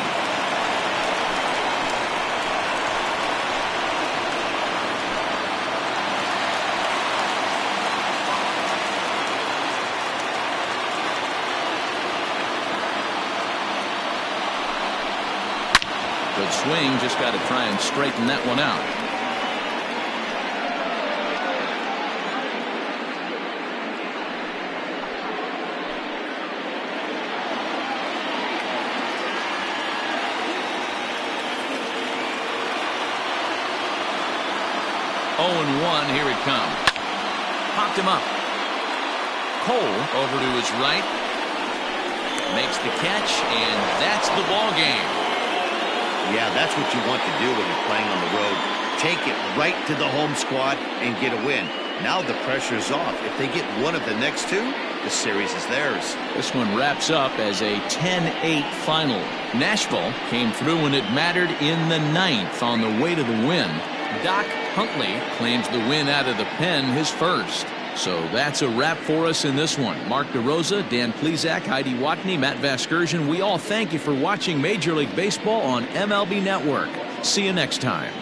Speaker 1: Good swing, just got to try and straighten that one out. Here it comes. Popped him up. Cole over to his right. Makes the catch, and that's the ball game.
Speaker 2: Yeah, that's what you want to do when you're playing on the road. Take it right to the home squad and get a win. Now the pressure's off. If they get one of the next 2, the series is theirs.
Speaker 1: This one wraps up as a 10-8 final. Nashville came through when it mattered in the 9th on the way to the win. Doc Huntley claims the win out of the pen, his first. So that's a wrap for us in this one. Mark DeRosa, Dan Plesac, Heidi Watney, Matt Vasgersian, we all thank you for watching Major League Baseball on MLB Network. See you next time.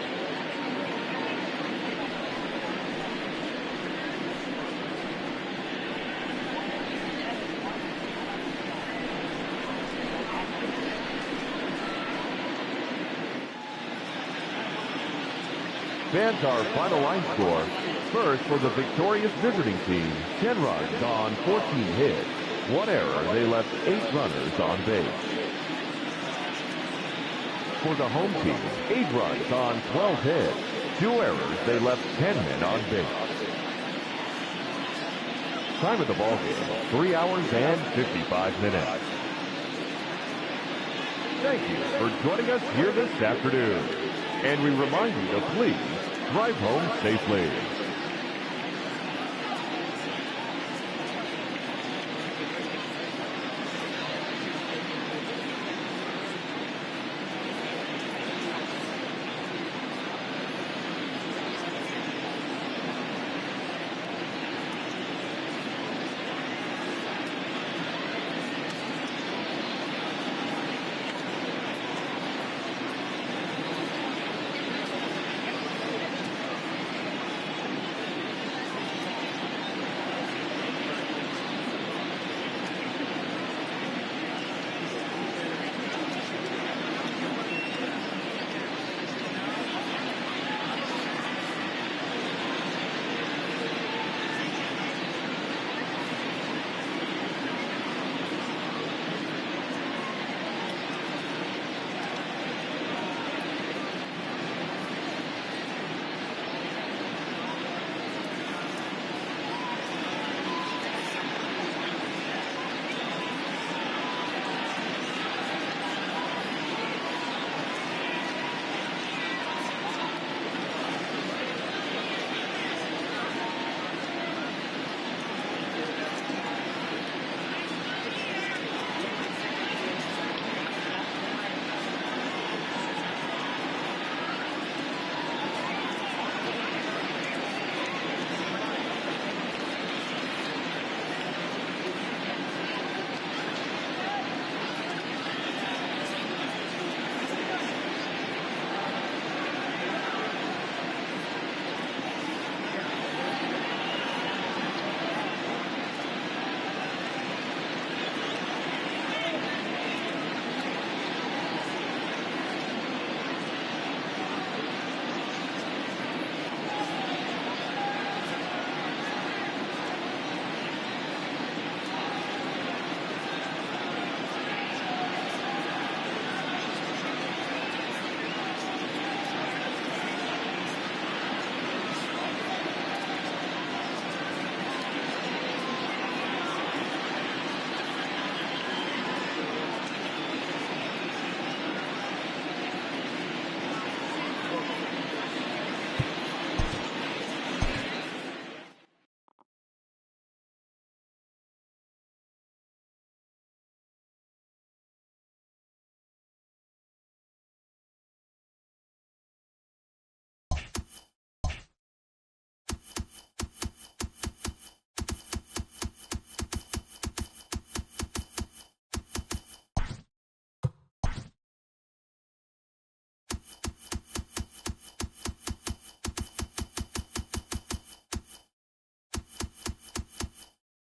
Speaker 3: Fans, our final line score. First, for the victorious visiting team, 10 runs on 14 hits. 1 error, they left 8 runners on base. For the home team, 8 runs on 12 hits. 2 errors, they left 10 men on base. Time of the ball game, 3 hours and 55 minutes. Thank you for joining us here this afternoon. And we remind you to please drive home safely.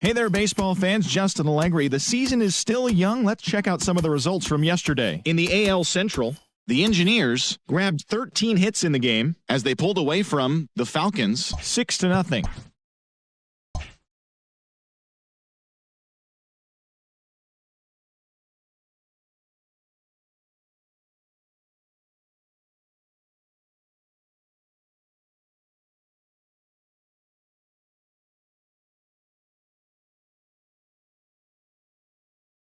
Speaker 9: Hey there, baseball fans. Justin Allegri. The season is still young. Let's check out some of the results from yesterday. In the AL Central, the Engineers grabbed 13 hits in the game as they pulled away from the Falcons 6-0.